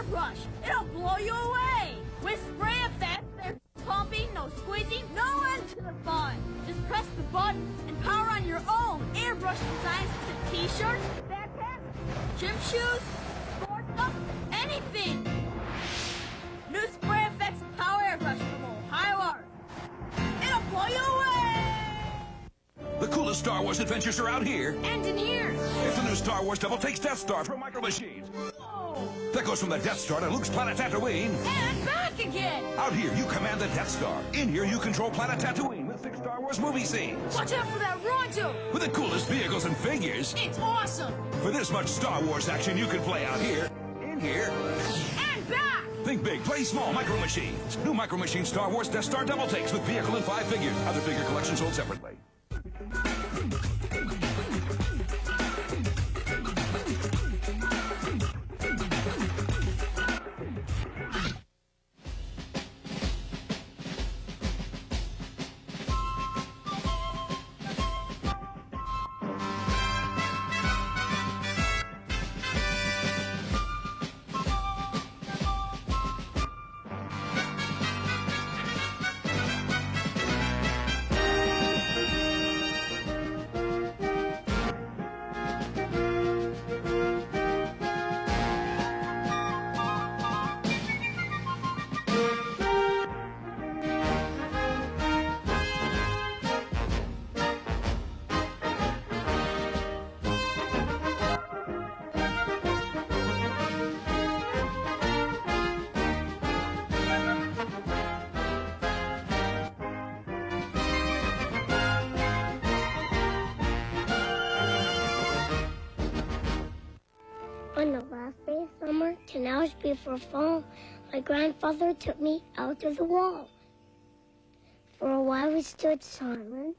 airbrush. It'll blow you away. With spray effect, there's pumping, no squeezing, no end to the fun. Just press the button and power on your own airbrush designs to t-shirts, backpacks, gym shoes, sport stuff, anything. New spray effects power airbrush from Ohio Art. It'll blow you away. The coolest Star Wars adventures are out here. And in here. It's the new Star Wars Double Takes Death Star from Micro Machines. Whoa. That goes from the Death Star to Luke's planet Tatooine. And back again. Out here, you command the Death Star. In here, you control planet Tatooine with 6 Star Wars movie scenes. Watch out for that Rondo. With the coolest vehicles and figures. It's awesome. For this much Star Wars action, you can play out here, in here, and back. Think big, play small, Micro Machines. New Micro Machines Star Wars Death Star Double Takes with vehicle and 5 figures. Other figure collections sold separately. On the last day of summer, 10 hours before fall, my grandfather took me out to the wall. For a while we stood silent,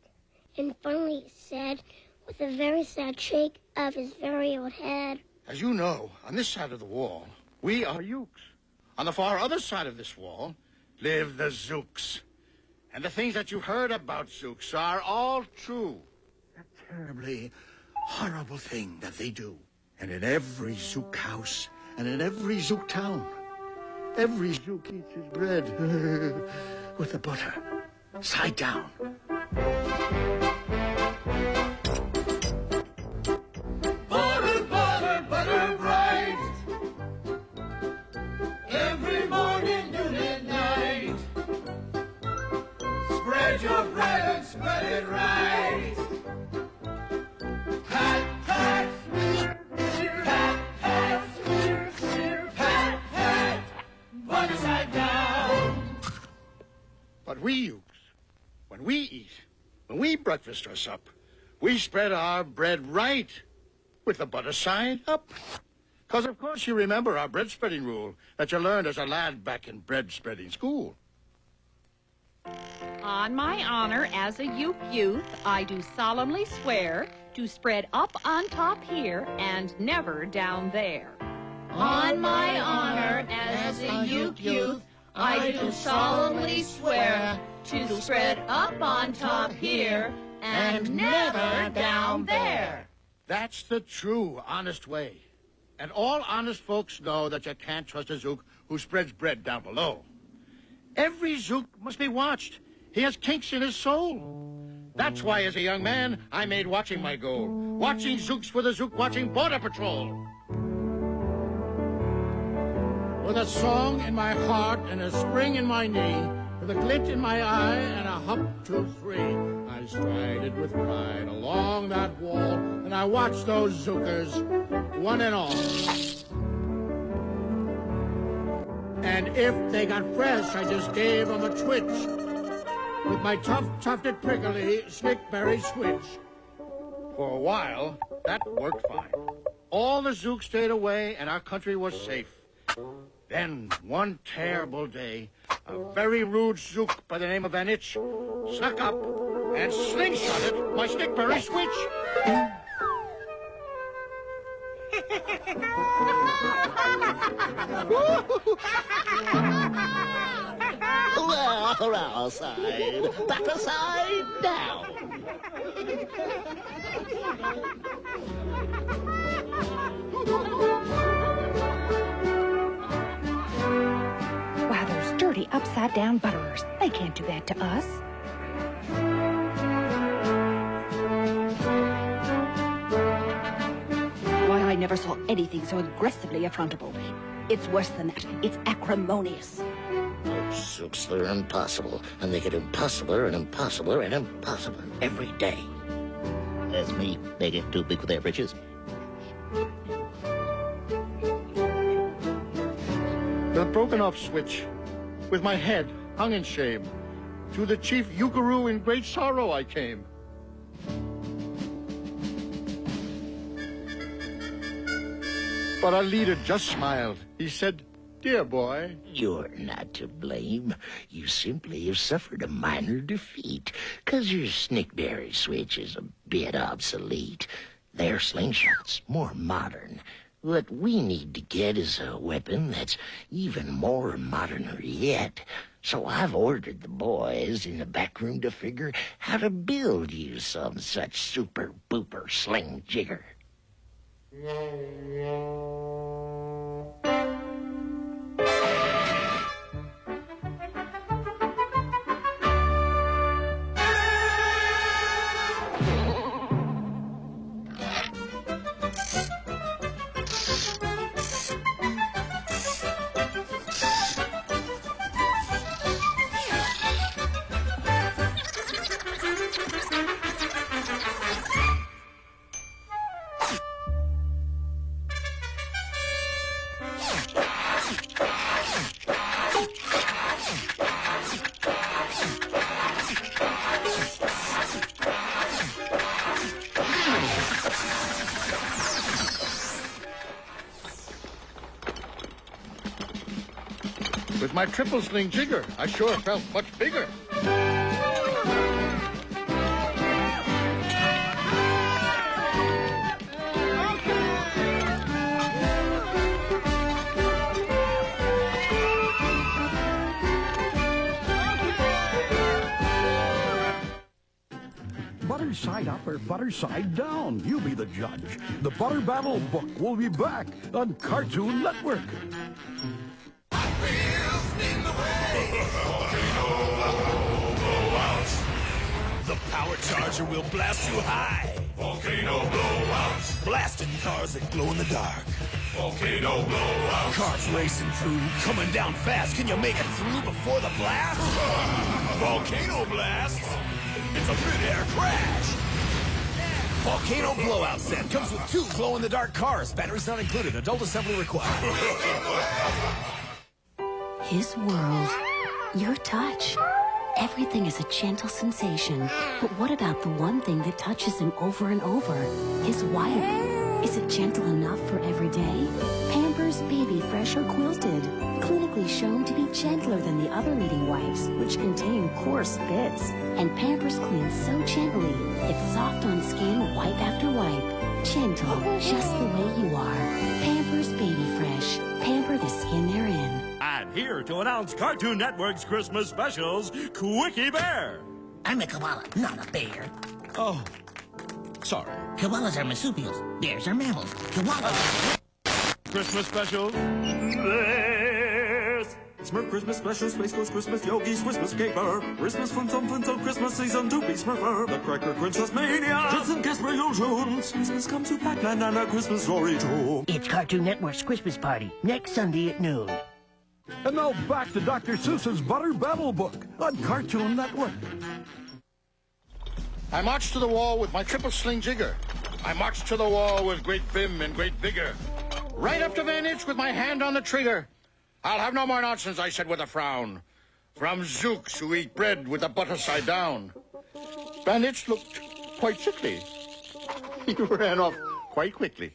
and finally he said, with a very sad shake of his very old head, "As you know, on this side of the wall, we are Ukes. On the far other side of this wall live the Zooks. And the things that you heard about Zooks are all true. A terribly horrible thing that they do. And in every Zook house and in every Zook town, every Zook eats his bread with the butter side down. Butter, butter, butter bright. Every morning, noon, and night. Spread your bread and spread it right. Pat, pat, smear, pat, pat, smear, smear, pat, pat, butter side down. But we Ukes, when we eat, when we breakfast or sup, we spread our bread right with the butter side up. Because, of course, you remember our bread spreading rule that you learned as a lad back in bread spreading school. On my honor as a Uke youth, I do solemnly swear to spread up on top here and never down there. On my honor as a Uke youth, I do solemnly swear to spread up on top here and never down there. That's the true, honest way. And all honest folks know that you can't trust a Zook who spreads bread down below. Every Zook must be watched. He has kinks in his soul. That's why, as a young man, I made watching my goal. Watching Zooks for the Zook Watching Border Patrol. With a song in my heart and a spring in my knee, with a glint in my eye and a hop, 2, 3, I strided with pride along that wall, and I watched those Zookers, one and all. And if they got fresh, I just gave them a twitch with my tough-tufted prickly slickberry switch. For a while, that worked fine. All the Zooks stayed away, and our country was safe. Then, one terrible day, a very rude Zook by the name of Van Itch snuck up and slingshotted my stickberry switch. Well, our side, back aside, down. upside-down butterers. They can't do that to us. Why, I never saw anything so aggressively affrontable. It's worse than that. It's acrimonious. Those Seuss, they're impossible. And they get impossiler and impossiler and impossible every day. That's me. They get too big for their britches. The broken-off switch, with my head hung in shame. To the chief Yukaroo in great sorrow I came. But our leader just smiled. He said, "Dear boy, You're not to blame. You simply have suffered a minor defeat, 'cause your Snickberry switch is a bit obsolete. Their slingshot's more modern. What we need to get is a weapon that's even more moderner yet. So I've ordered the boys in the back room to figure how to build you some such super-booper sling jigger." with my triple sling jigger, I sure felt much bigger. Butter side up or butter side down? You be the judge. The Butter Battle book will be back on Cartoon Network. The power charger will blast you high. Volcano blowouts. Blasting cars that glow in the dark. Volcano blowouts. Cars racing through, coming down fast. Can you make it through before the blast? Volcano blast. It's a mid-air crash. Volcano blowout set comes with 2 glow-in-the-dark cars. Batteries not included. Adult assembly required. His world. Your touch. Everything is a gentle sensation. But what about the one thing that touches him over and over? His wife. Is it gentle enough for every day? Pampers Baby Fresh or Quilted. Clinically shown to be gentler than the other leading wipes, which contain coarse bits. And Pampers cleans so gently, it's soft on skin wipe after wipe. Gentle, just the way you are. Pampers Baby Fresh. Pamper the skin they're in. And here to announce Cartoon Network's Christmas specials, Quickie Bear. I'm a koala, not a bear. Oh, sorry. Koalas are marsupials. Bears are mammals. Koalas... Christmas specials. Bears. Smurf Christmas special, Space Ghost Christmas, Yogi's Christmas Caper, Christmas Flintstone Christmas Season 2 Beast Smurfer, The Cracker Princess Mania, Justin Casper Illusions, Christmas Comes to Pac-Man and A Christmas Story too. It's Cartoon Network's Christmas party, next Sunday at noon. And now back to Dr. Seuss's Butter Battle book on Cartoon Network. I marched to the wall with my triple sling jigger. I marched to the wall with great vim and great vigor. Right up to Van Itch with my hand on the trigger. I'll have no more nonsense, I said with a frown. From Zooks who eat bread with the butter side down. Van Itch looked quite sickly. He ran off quite quickly.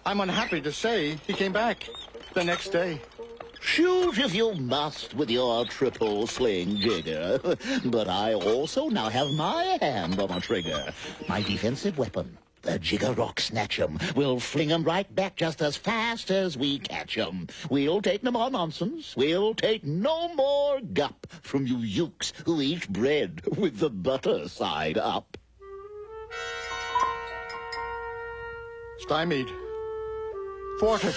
I'm unhappy to say he came back the next day. Shoot if you must with your triple sling jigger. But I also now have my hand on a trigger. My defensive weapon, the Jigger Rock Snatch'em. We'll fling 'em right back just as fast as we catch 'em. We'll take no more nonsense. We'll take no more gup from you ukes who eat bread with the butter side up. Stymied. Thwarted.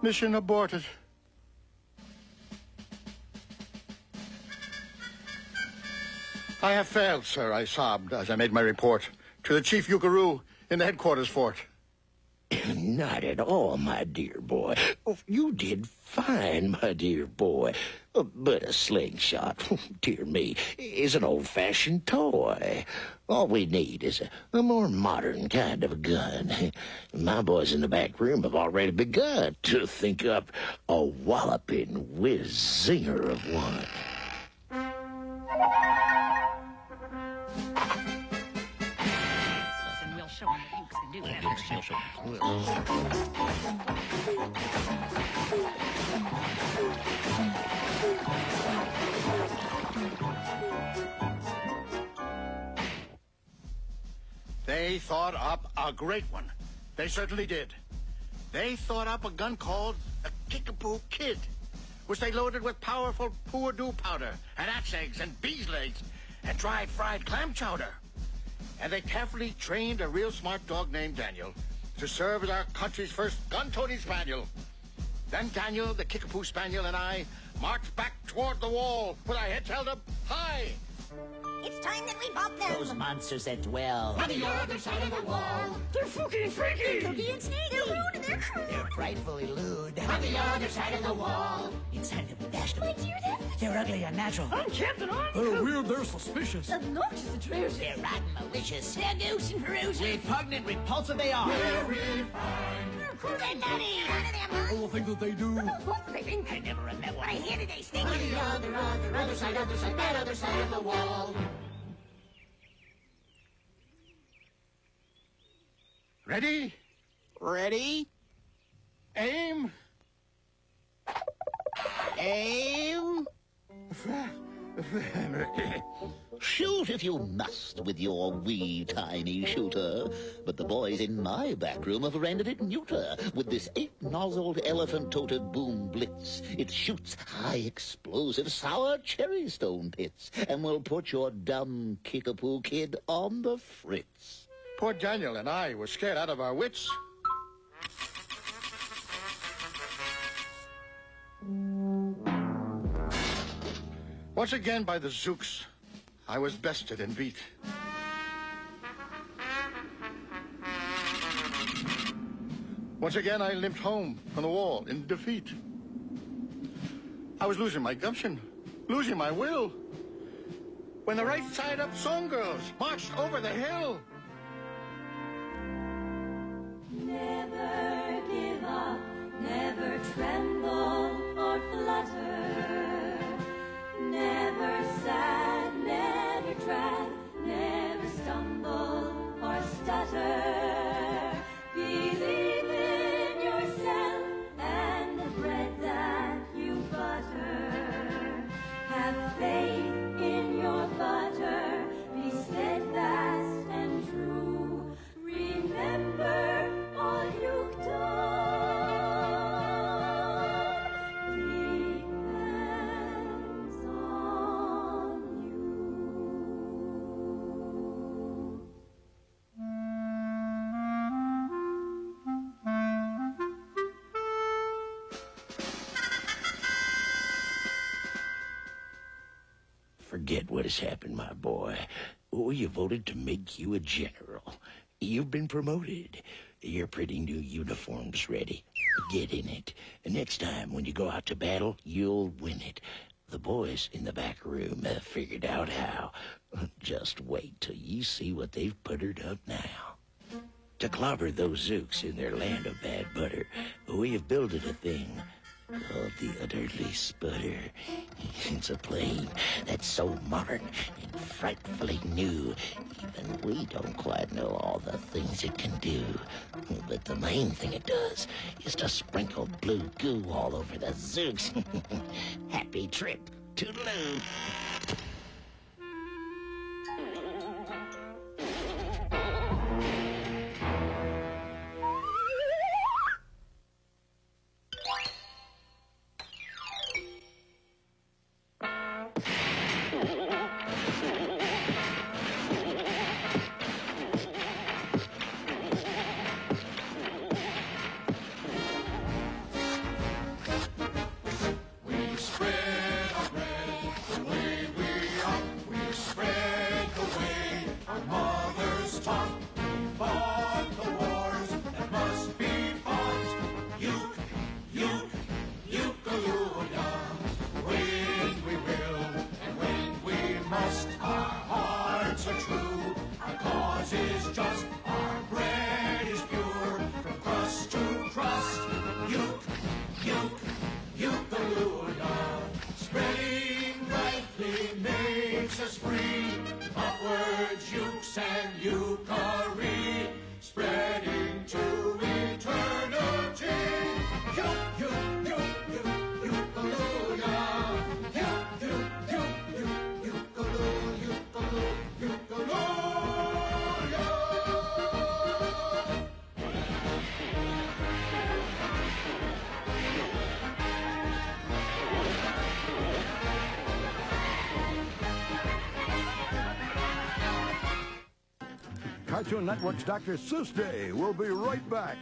Mission aborted. I have failed, sir, I sobbed as I made my report to the Chief Yukaroo in the headquarters fort. Not at all, my dear boy. You did fine, my dear boy. But a slingshot, dear me, is an old-fashioned toy. All we need is a more modern kind of a gun. My boys in the back room have already begun to think up a walloping whiz-zinger of one. Listen, we'll show them that Ukes can do that. They thought up a great one. They certainly did. They thought up a gun called a Kickapoo Kid, which they loaded with powerful poor-do powder and axe eggs and bees' legs and dried fried clam chowder. And they carefully trained a real smart dog named Daniel to serve as our country's first gun-toting spaniel. Then Daniel, the Kickapoo Spaniel, and I marched back toward the wall with our heads held up high. It's time that we bop them. Those monsters that dwell on the other side of the wall. They're freaky and freaky. They're cookie and sneaky. They're rude and they're crude. They're frightfully lewd. On the other side of the wall. It's time to bash them. Wait, do you hear that? They're ugly and unnatural. Captain They're weird, they're suspicious. Obnoxious and atrocious. They're rotten, malicious. They're goose and ferocious. Repugnant, repulsive they are. Very fine. They're crude and nutty. None of them, huh? All the things that they do. What do they think? I never remember. I hear that they stink. On the other side, that other side of the wall. Ready? Ready? Aim. Aim. Shoot if you must with your wee tiny shooter. But the boys in my back room have rendered it neuter with this 8-nozzled elephant-toted boom blitz. It shoots high explosive sour cherry stone pits and will put your dumb Kickapoo Kid on the fritz. Poor Daniel and I were scared out of our wits. Once again, by the Zooks, I was bested and beat. Once again, I limped home from the wall in defeat. I was losing my gumption, losing my will, when the right side up song girls marched over the hill. Never give up, never tremble or flutter. Never sad, never drag, never stumble or stutter. Believe in yourself and the bread that you butter. Have faith in your butter, be steadfast and true. Remember all you've done depends on you. Forget what has happened, my boy. We voted to make you a general. You've been promoted. Your pretty new uniform's ready. Get in it. Next time when you go out to battle, you'll win it. The boys in the back room have figured out how. Just wait till you see what they've puttered up now. To clobber those Zooks in their land of bad butter, we have builded a thing called the Utterly Sputter. It's a plane that's so modern and frightfully new. Even we don't quite know all the things it can do. But the main thing it does is to sprinkle blue goo all over the Zooks. Happy trip, toodaloo. Eucalyptus, spreading brightly makes us free. Upwards, ukes and euchary, spreading to eternity. Eucalyptus, Cartoon Network's Dr. Seuss Day. We'll be right back.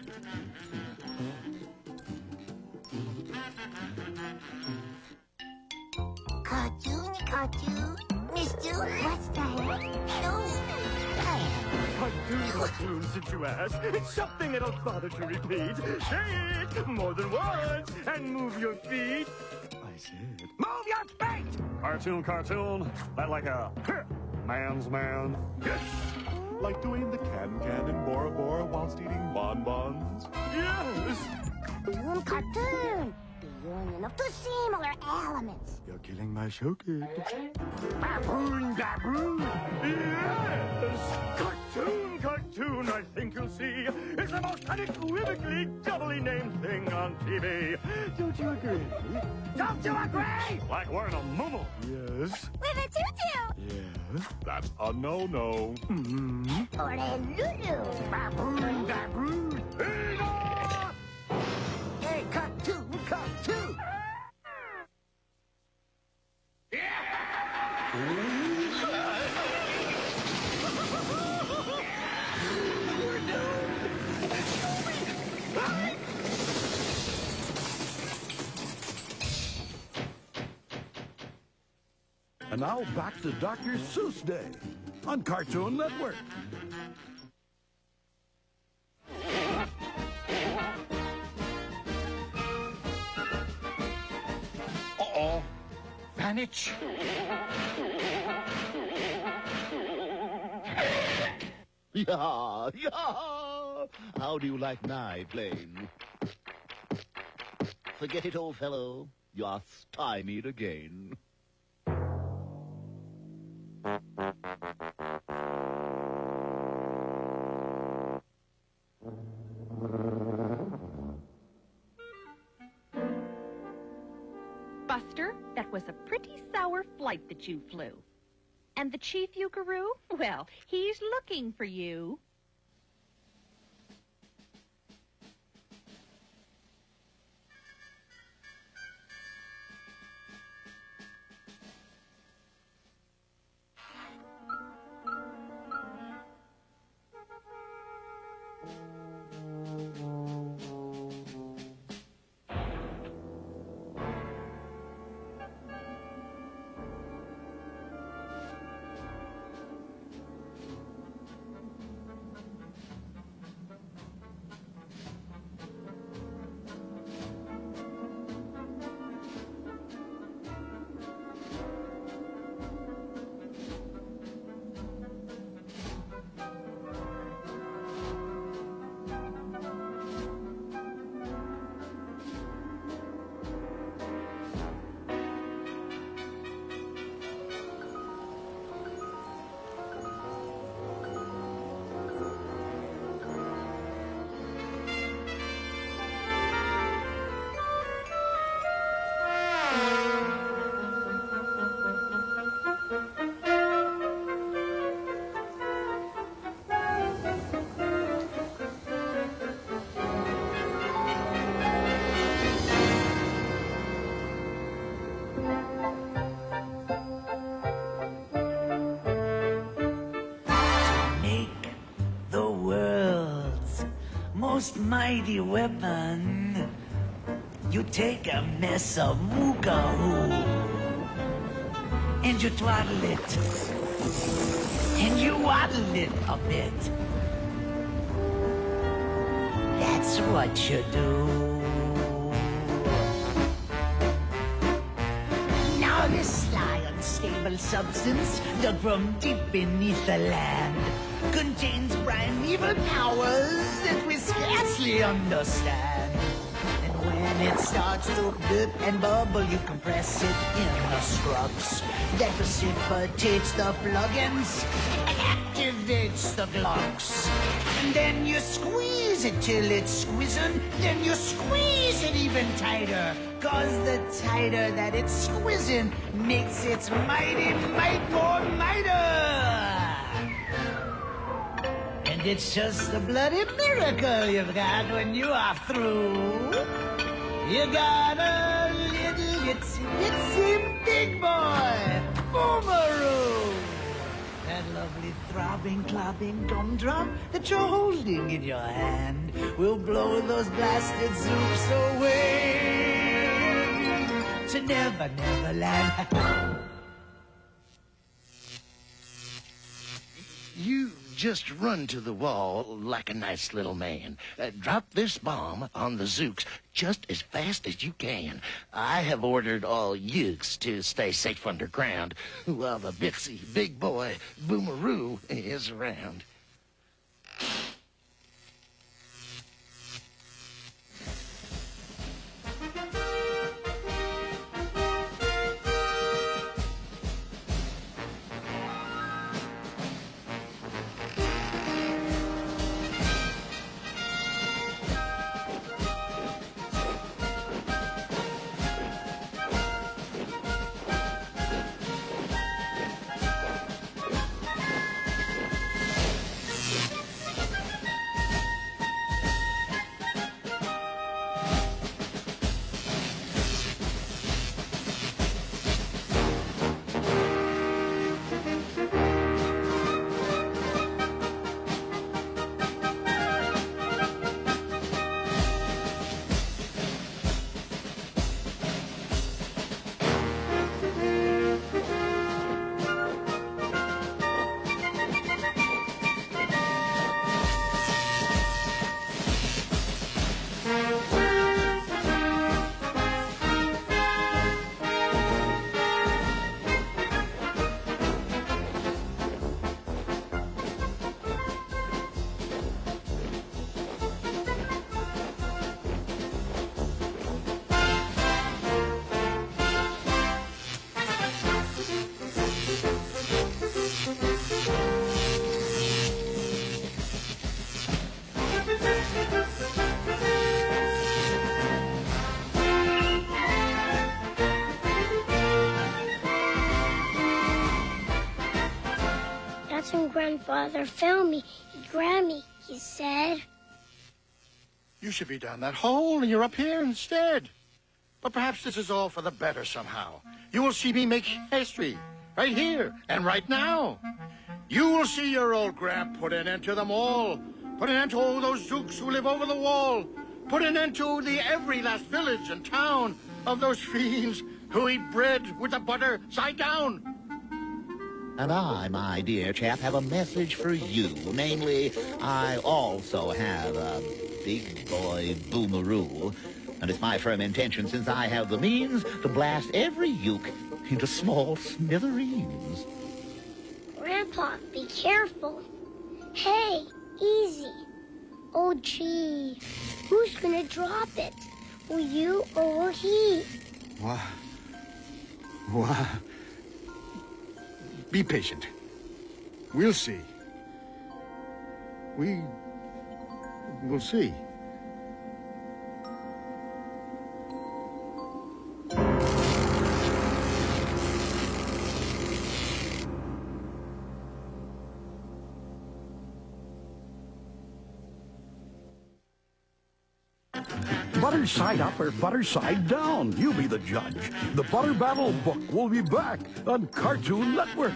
Cartoon. Mister, what's that? Cartoon, since you ask. It's something I don't bother to repeat. Say it more than once and move your feet. I said, move your feet! Cartoon. That like a man's man. Yes! Like doing the can-can and Bora-Bora whilst eating bonbons? Yes! Cartoon. The union of two similar elements. You're killing my showcase. Baboon! Yes! Cartoon, I think you'll see, is the most unequivocally doubly named thing on TV. Don't you agree? Don't you agree? Like we're in a mumu. Yes. With a tutu. Yes. That's a no-no. Mm-hmm. Or a lulu. Baboon! Enough! Hey, cartoon! And now back to Dr. Seuss Day on Cartoon Network. Uh-oh. Vanich. Yeah. How do you like my plane? Forget it, old fellow. You're stymied again. Buster, that was a pretty sour flight that you flew. And the Chief Eukaroo? Well, he's looking for you. Most mighty weapon. You take a mess of Moogahoo and you twaddle it and you waddle it a bit. That's what you do. Now this sly, unstable substance dug from deep beneath the land contains primeval powers that we scarcely understand. And when When it starts to dip and bubble, you compress it in the scrubs. That precipitates the plugins and activates the glocks. And then you squeeze it till it's squeezing. Then you squeeze it even tighter. 'Cause the tighter that it's squeezing makes its mighty might more mighter. And it's just a bloody miracle you've got when you are through. You got a little itsy big boy, Boomeroo. That lovely throbbing, clobbing gumdrop that you're holding in your hand will blow those blasted zoops away to Never, Never Land. You just run to the wall like a nice little man. Drop this bomb on the Zooks just as fast as you can. I have ordered all Ukes to stay safe underground while the Bitsy big boy Boomeroo is around. That's when Grandfather found me. He grabbed me, he said. You should be down that hole, and you're up here instead. But perhaps this is all for the better somehow. You will see me make history, right here and right now. You will see your old Gramp put an end to them all. Put an end to all those Zooks who live over the wall. Put an end to the every last village and town of those fiends who eat bread with the butter side down. And I, my dear chap, have a message for you. Namely, I also have a big boy Boomeroo. And it's my firm intention, since I have the means, to blast every Uke into small smithereens. Grandpa, be careful. Hey, easy. Oh, gee. Who's gonna drop it? Will you or will he? What? Be patient. We'll see. We'll see. Butter side up or butter side down? You be the judge. The Butter Battle book will be back on Cartoon Network.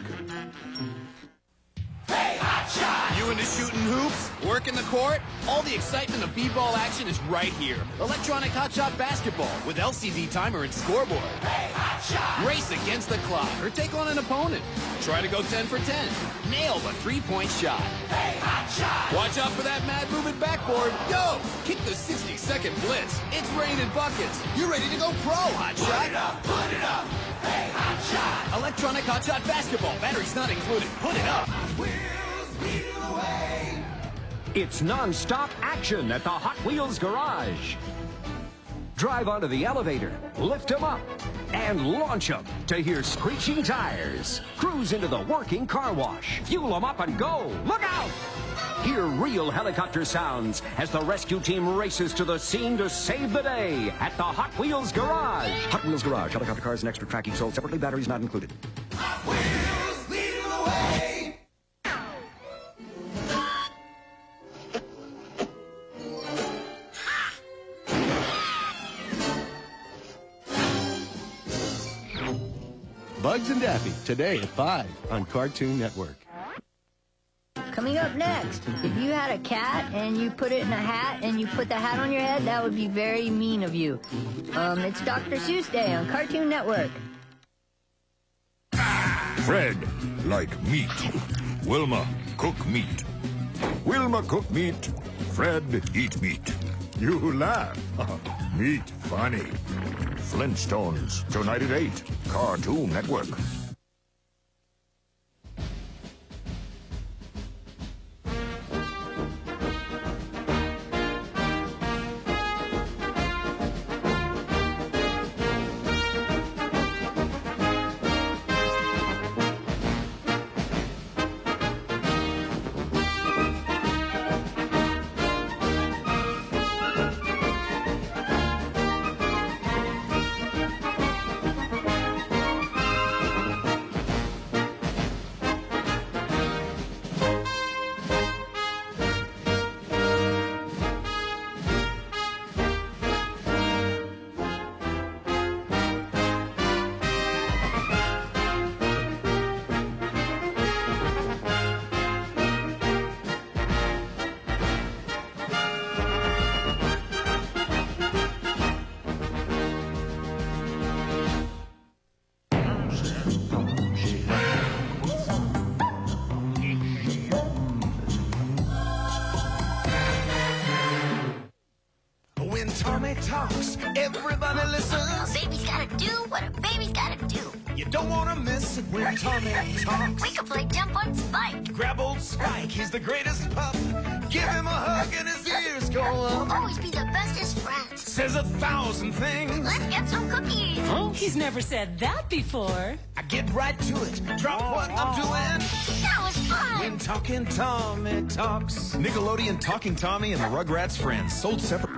Hey, hotshot! You into shooting hoops? Working the court? All the excitement of b-ball action is right here. Electronic hotshot basketball with LCD timer and scoreboard. Hey, hotshot! Race against the clock or take on an opponent. Try to go 10 for 10. Nail the three-point shot. Hey, hotshot! Watch out for that mad moving backboard. Yo! Kick the 60-second blitz. It's raining buckets. You're ready to go pro, hotshot. Put it up, put it up. Hey, hotshot! Electronic hotshot basketball. Batteries not included. Put it up. It's non-stop action at the Hot Wheels Garage. Drive onto the elevator, lift them up, and launch them to hear screeching tires. Cruise into the working car wash, fuel them up and go. Look out! Hear real helicopter sounds as the rescue team races to the scene to save the day at the Hot Wheels Garage. Hot Wheels Garage, helicopter cars and extra tracking sold separately, batteries not included. Hot Wheels leading the way. Bugs and Daffy, today at 5 on Cartoon Network. Coming up next, if you had a cat and you put it in a hat and you put the hat on your head, that would be very mean of you. It's Dr. Seuss Day on Cartoon Network. Fred, like meat. Wilma, cook meat. Wilma, cook meat. Fred, eat meat. You laugh. Meat funny. Flintstones, tonight at 8. Cartoon Network. When Tommy talks, everybody listens. A baby's gotta do what a baby's gotta do. You don't want to miss it when Tommy talks. We can play jump on Spike. Grab old Spike, he's the greatest pup. Give him a hug and his ears go up. We'll always be the bestest friends. Says 1,000 things. Let's get some cookies. Oh, he's never said that before. I get right to it. Drop what I'm doing. That was fun. When Talking Tommy talks. Nickelodeon Talking Tommy and the Rugrats Friends, sold separate.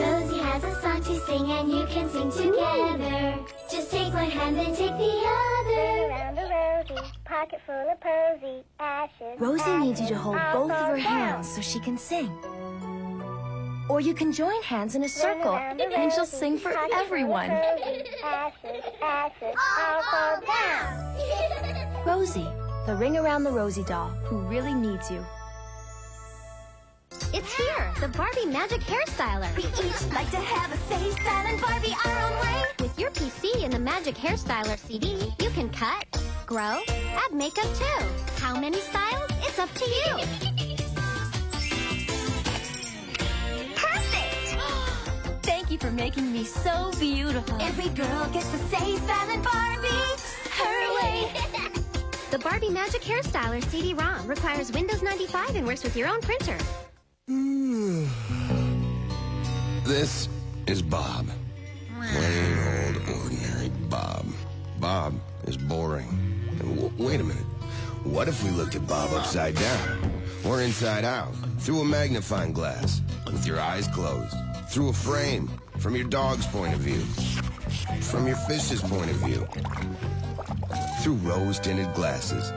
Rosie has a song to sing and you can sing together. Just take one hand and take the other. Around the rosy, pocket full of posy, ashes. Rosie needs you to hold both of her hands so she can sing. Or you can join hands in a circle and she'll sing for everyone. Ashes, ashes, all fall down. Rosie, the ring around the Rosie doll who really needs you. It's here, the Barbie Magic Hairstyler. We each like to have a say, style and Barbie our own way. With your PC and the Magic Hairstyler CD, you can cut, grow, add makeup too. How many styles? It's up to you. Perfect! Thank you for making me so beautiful. Every girl gets to say, style and Barbie her way. The Barbie Magic Hairstyler CD-ROM requires Windows 95 and works with your own printer. This is Bob. Plain old ordinary Bob. Bob is boring. And wait a minute. What if we looked at Bob upside down? Or inside out? Through a magnifying glass? With your eyes closed? Through a frame? From your dog's point of view? From your fish's point of view? Through rose-tinted glasses?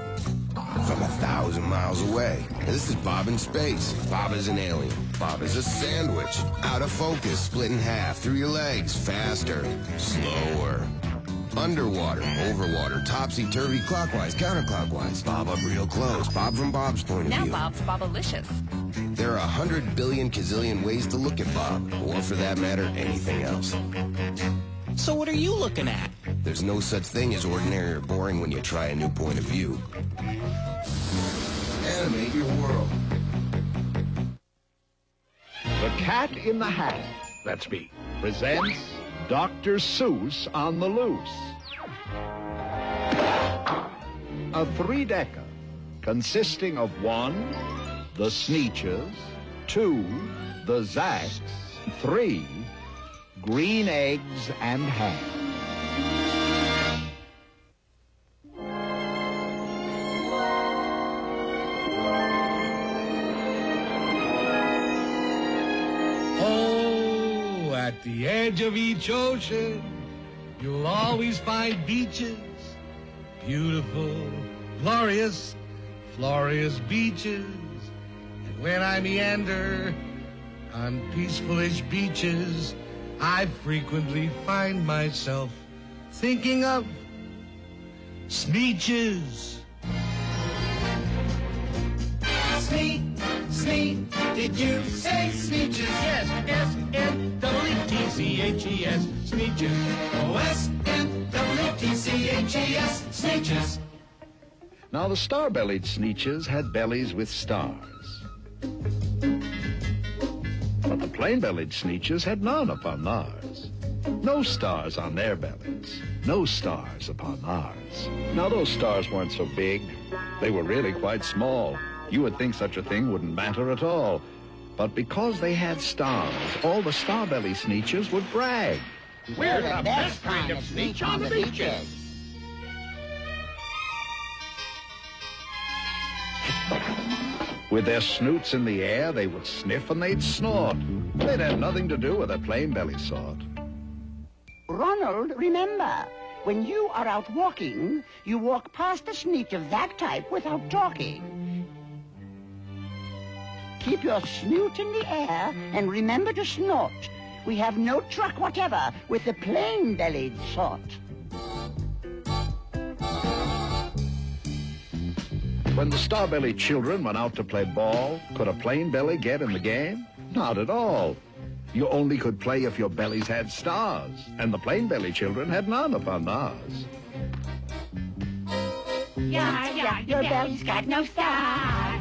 From 1,000 miles away. And this is Bob in space. Bob is an alien. Bob is a sandwich. Out of focus, split in half. Through your legs. Faster. Slower. Underwater. Overwater. Topsy-turvy. Clockwise. Counterclockwise. Bob up real close. Bob from Bob's point of Now view. Bob's Bobalicious. There are 100 billion gazillion ways to look at Bob, or for that matter, anything else. So what are you looking at? There's no such thing as ordinary or boring when you try a new point of view. Animate your world. The Cat in the Hat, that's me, presents Dr. Seuss on the Loose. A three-decker consisting of 1, the Sneetches, 2, the Zacks, 3, green eggs and ham. Oh, at the edge of each ocean, you'll always find beaches. Beautiful, glorious, glorious beaches. And when I meander on peacefulish beaches, I frequently find myself thinking of Sneetches. Sneet, did you say Sneetches? Yes, S-N-E-E-T-C-H-E-S, Sneetches. Oh, S-N-E-E-T-C-H-E-S, Sneetches. Now, the star-bellied Sneetches had bellies with stars. But the plain-bellied Sneetches had none upon theirs. No stars on their bellies. No stars upon ours. Now, those stars weren't so big. They were really quite small. You would think such a thing wouldn't matter at all. But because they had stars, all the star-belly Sneetches would brag. We're the best kind of Sneetch on the beaches. With their snoots in the air, they would sniff and they'd snort. They'd have nothing to do with a plain-belly sort. Ronald, remember, when you are out walking, you walk past a Sneetch of that type without talking. Keep your snoot in the air and remember to snort. We have no truck whatever with the plain-bellied sort. When the star-bellied children went out to play ball, could a plain belly get in the game? Not at all. You only could play if your bellies had stars, and the plain-belly children had none upon theirs. Yeah, your belly's got no stars.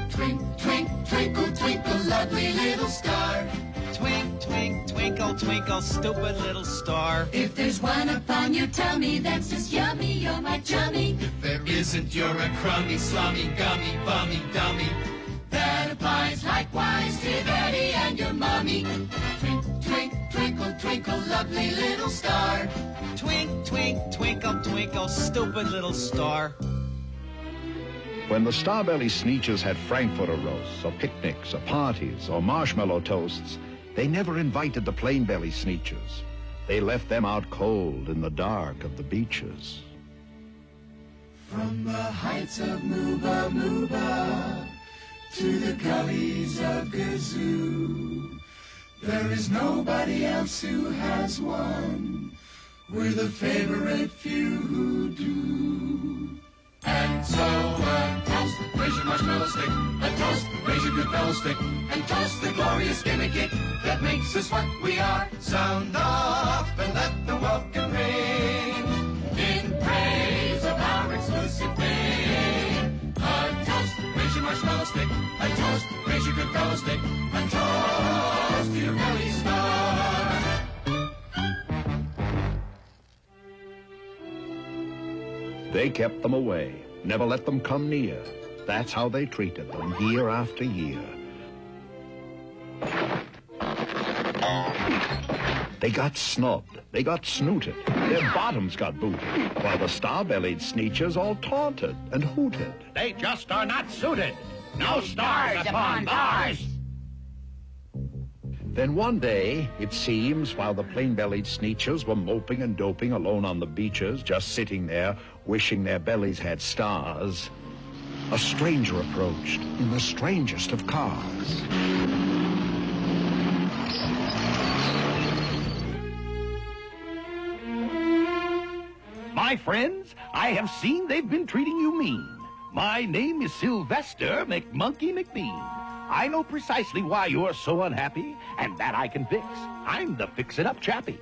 Twinkle, twinkle, lovely little star. Twink, twink, twinkle, twinkle, stupid little star. If there's one upon your tummy that's just yummy, you're my chummy. If there isn't, you're a crummy, slummy, gummy, bummy, dummy. That applies likewise to Daddy and your mommy. Twink, twink, twinkle, twinkle, lovely little star. Twink, twink, twinkle, twinkle, stupid little star. When the star-belly Sneetches had Frankfurter roasts, or picnics, or parties, or marshmallow toasts, they never invited the plain-belly Sneetches. They left them out cold in the dark of the beaches. From the heights of Mooba Mooba to the gullies of Gazoo, there is nobody else who has one. We're the favorite few who do. And so a toast, raise your marshmallow stick. A toast, raise your good fellow stick. And toast the glorious gimmick that makes us what we are. Sound off and let the welcome ring in praise of our exclusive thing. A toast, raise your marshmallow stick. A toast, raise your good fellow stick. A toast to your belly star. They kept them away, never let them come near. That's how they treated them year after year. They got snubbed, they got snooted, their bottoms got booted, while the star-bellied Sneetches all taunted and hooted. They just are not suited. No stars upon bars. Then one day, it seems, while the plain-bellied Sneetches were moping and doping alone on the beaches, just sitting there, wishing their bellies had stars, a stranger approached in the strangest of cars. My friends, I have seen they've been treating you mean. My name is Sylvester McMonkey McBean. I know precisely why you're so unhappy, and that I can fix. I'm the fix-it-up chappie.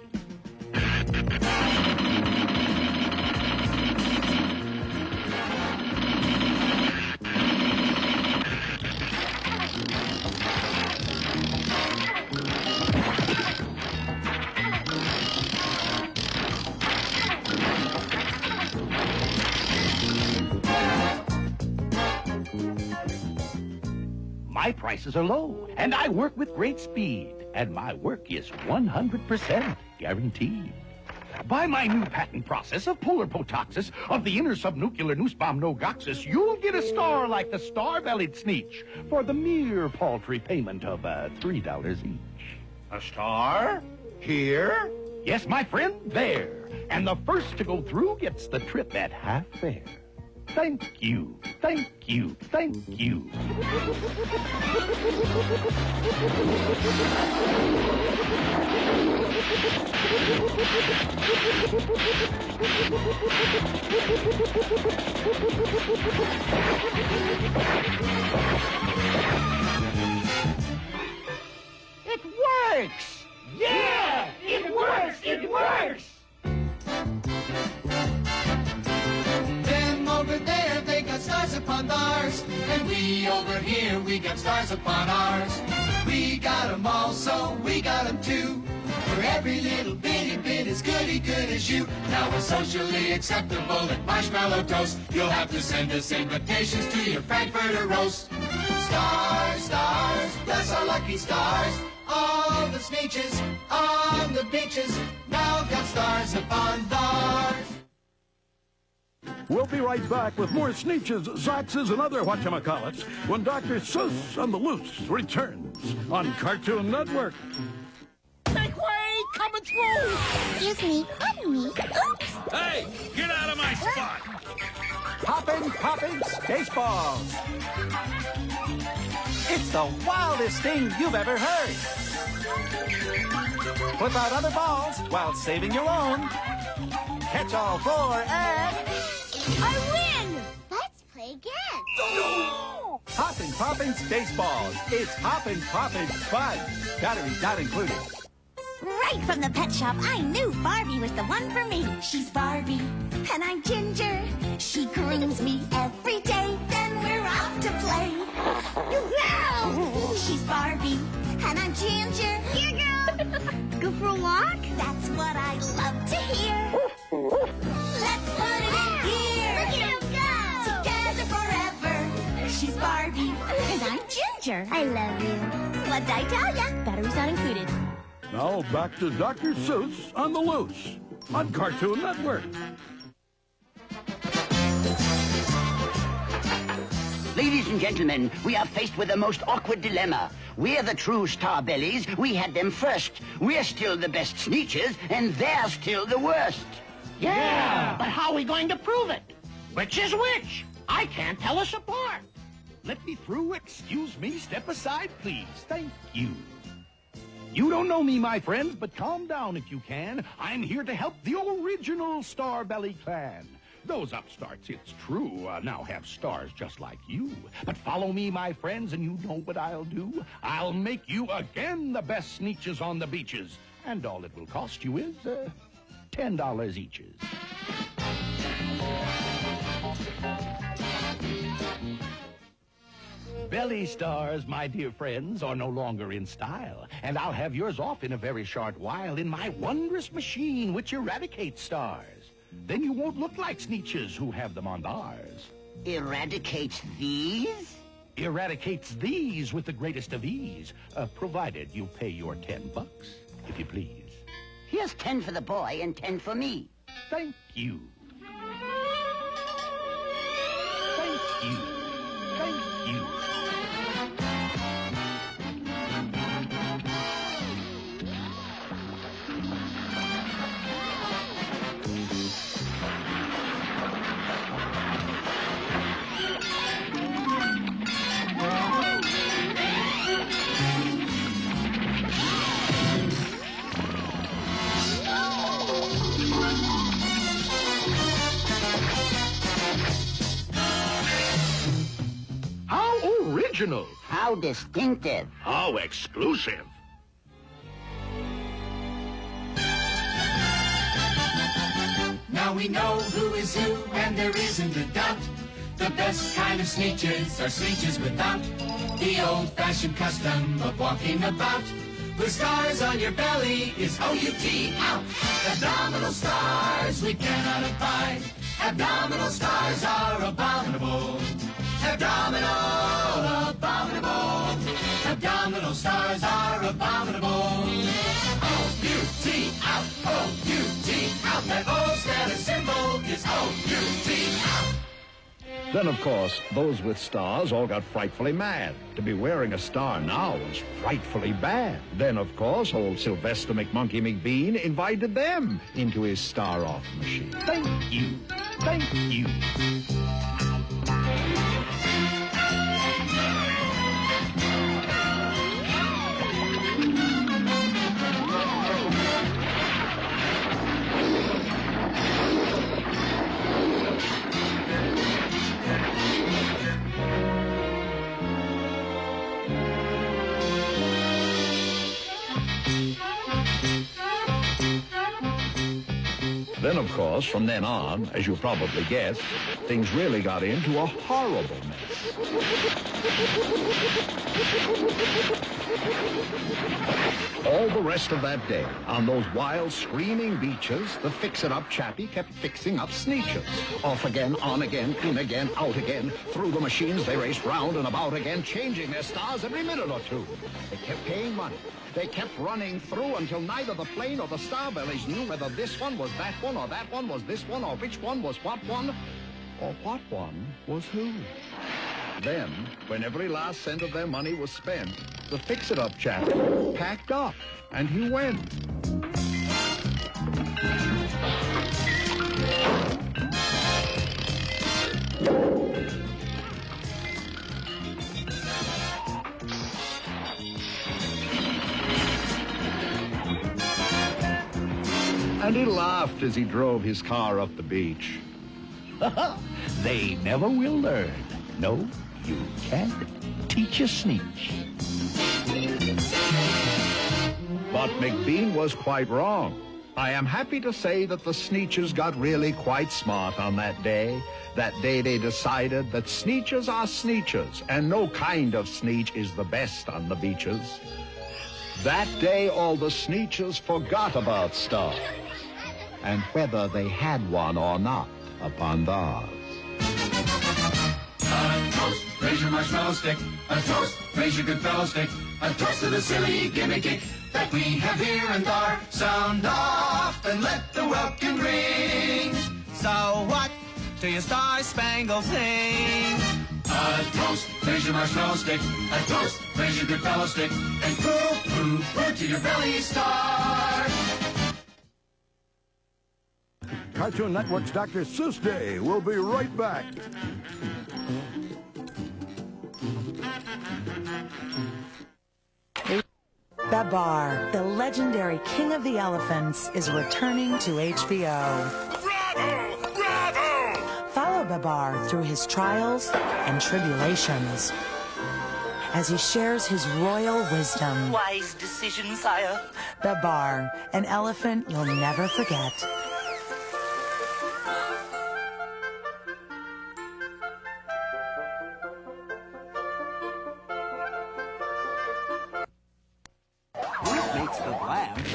My prices are low, and I work with great speed, and my work is 100% guaranteed. By my new patent process of polar potoxis of the inner subnuclear noosebomb nogoxis, you'll get a star like the star-bellied sneetch for the mere paltry payment of $3 each. A star? Here? Yes, my friend, there. And the first to go through gets the trip at half fare. Thank you, thank you, thank you. It works! Yeah! It works! It works! Over there, they got stars upon theirs. And we over here, we got stars upon ours. We got 'em all, so we got 'em too. For every little bitty bit as goody good as you. Now we're socially acceptable at Marshmallow Toast. You'll have to send us invitations to your Frankfurter roast. Stars, stars, bless our lucky stars. All the sneetches on the beaches now got stars upon theirs. We'll be right back with more Sneetches, Zaxes, and other whatchamacallits when Dr. Seuss on the Loose returns on Cartoon Network. Make way! Coming through! Excuse me, pardon me. Oops! Hey, get out of my spot! Poppin', Spaceballs! It's the wildest thing you've ever heard. Flip out other balls while saving your own. Catch all four and... I win! Let's play again. Poppin' Spaceballs. It's poppin' fun. Batteries not included. Right from the pet shop, I knew Barbie was the one for me. She's Barbie, and I'm Ginger. She grooms me every day, then we're off to play. She's Barbie, and I'm Ginger. Here, girl. Go for a walk? That's what I love to hear. Let's put it in gear. Look at him go! Together forever. She's Barbie, and I'm Ginger. I love you. What'd I tell ya? Batteries not included. Now back to Dr. Seuss on the Loose on Cartoon Network. Ladies and gentlemen, we are faced with a most awkward dilemma. We're the true Starbellies. We had them first. We're still the best Sneetches, and they're still the worst. Yeah! But how are we going to prove it? Which is which? I can't tell us apart. Let me through. Excuse me. Step aside, please. Thank you. You don't know me, my friends, but calm down if you can. I'm here to help the original Starbelly clan. Those upstarts, it's true, now have stars just like you. But follow me, my friends, and you know what I'll do? I'll make you again the best Sneetches on the beaches. And all it will cost you is, $10 each. Belly stars, my dear friends, are no longer in style, and I'll have yours off in a very short while in my wondrous machine which eradicates stars. Then you won't look like Sneetches who have them on theirs. Eradicates these? Eradicates these with the greatest of ease, provided you pay your $10, if you please. Here's 10 for the boy and 10 for me. Thank you. Thank you. Thank you. original. How distinctive. How exclusive. Now we know who is who, and there isn't a doubt. The best kind of sneeches are sneeches without the old-fashioned custom of walking about. With stars on your belly is O-U-T, out. Abdominal stars we cannot abide. Abdominal stars are abominable. Abdominal, abominable. Abdominal stars are abominable. O-U-T, out. O-U-T, out. That old status symbol is O-U-T, out. Then, of course, those with stars all got frightfully mad. To be wearing a star now was frightfully bad. Then, of course, old Sylvester McMonkey McBean invited them into his star-off machine. Thank you. Thank you. Then, of course, from then on, as you probably guessed, things really got into a horrible mess. All the rest of that day, on those wild, screaming beaches, the fix-it-up chappie kept fixing up sneeches. Off again, on again, in again, out again. Through the machines, they raced round and about again, changing their stars every minute or two. They kept paying money. They kept running through until neither the plane or the Starbellies knew whether this one was that one, or that one was this one, or which one was what one, or what one was who. Then, when every last cent of their money was spent, the fix-it-up chap packed up, and he went. And he laughed as he drove his car up the beach. They never will learn. No, you can't teach a sneetch. But McBean was quite wrong. I am happy to say that the sneetches got really quite smart on that day. That day they decided that sneetches are sneetches, and no kind of sneetch is the best on the beaches. That day all the sneetches forgot about stars, and whether they had one or not upon theirs. A toast, raise your marshmallow stick. A toast, raise your good fellow stick. A toast to the silly gimmick that we have here and there. Sound off and let the welkin ring. So what do your star-spangled sing? A toast, raise your marshmallow stick. A toast, raise your good fellow stick. And poo, poo, poo to your belly star. Cartoon Network's Dr. Seuss Day. We'll be right back. Babar, the legendary king of the elephants, is returning to HBO. Bravo! Bravo! Follow Babar through his trials and tribulations as he shares his royal wisdom. Wise decision, sire. Babar, an elephant you'll never forget.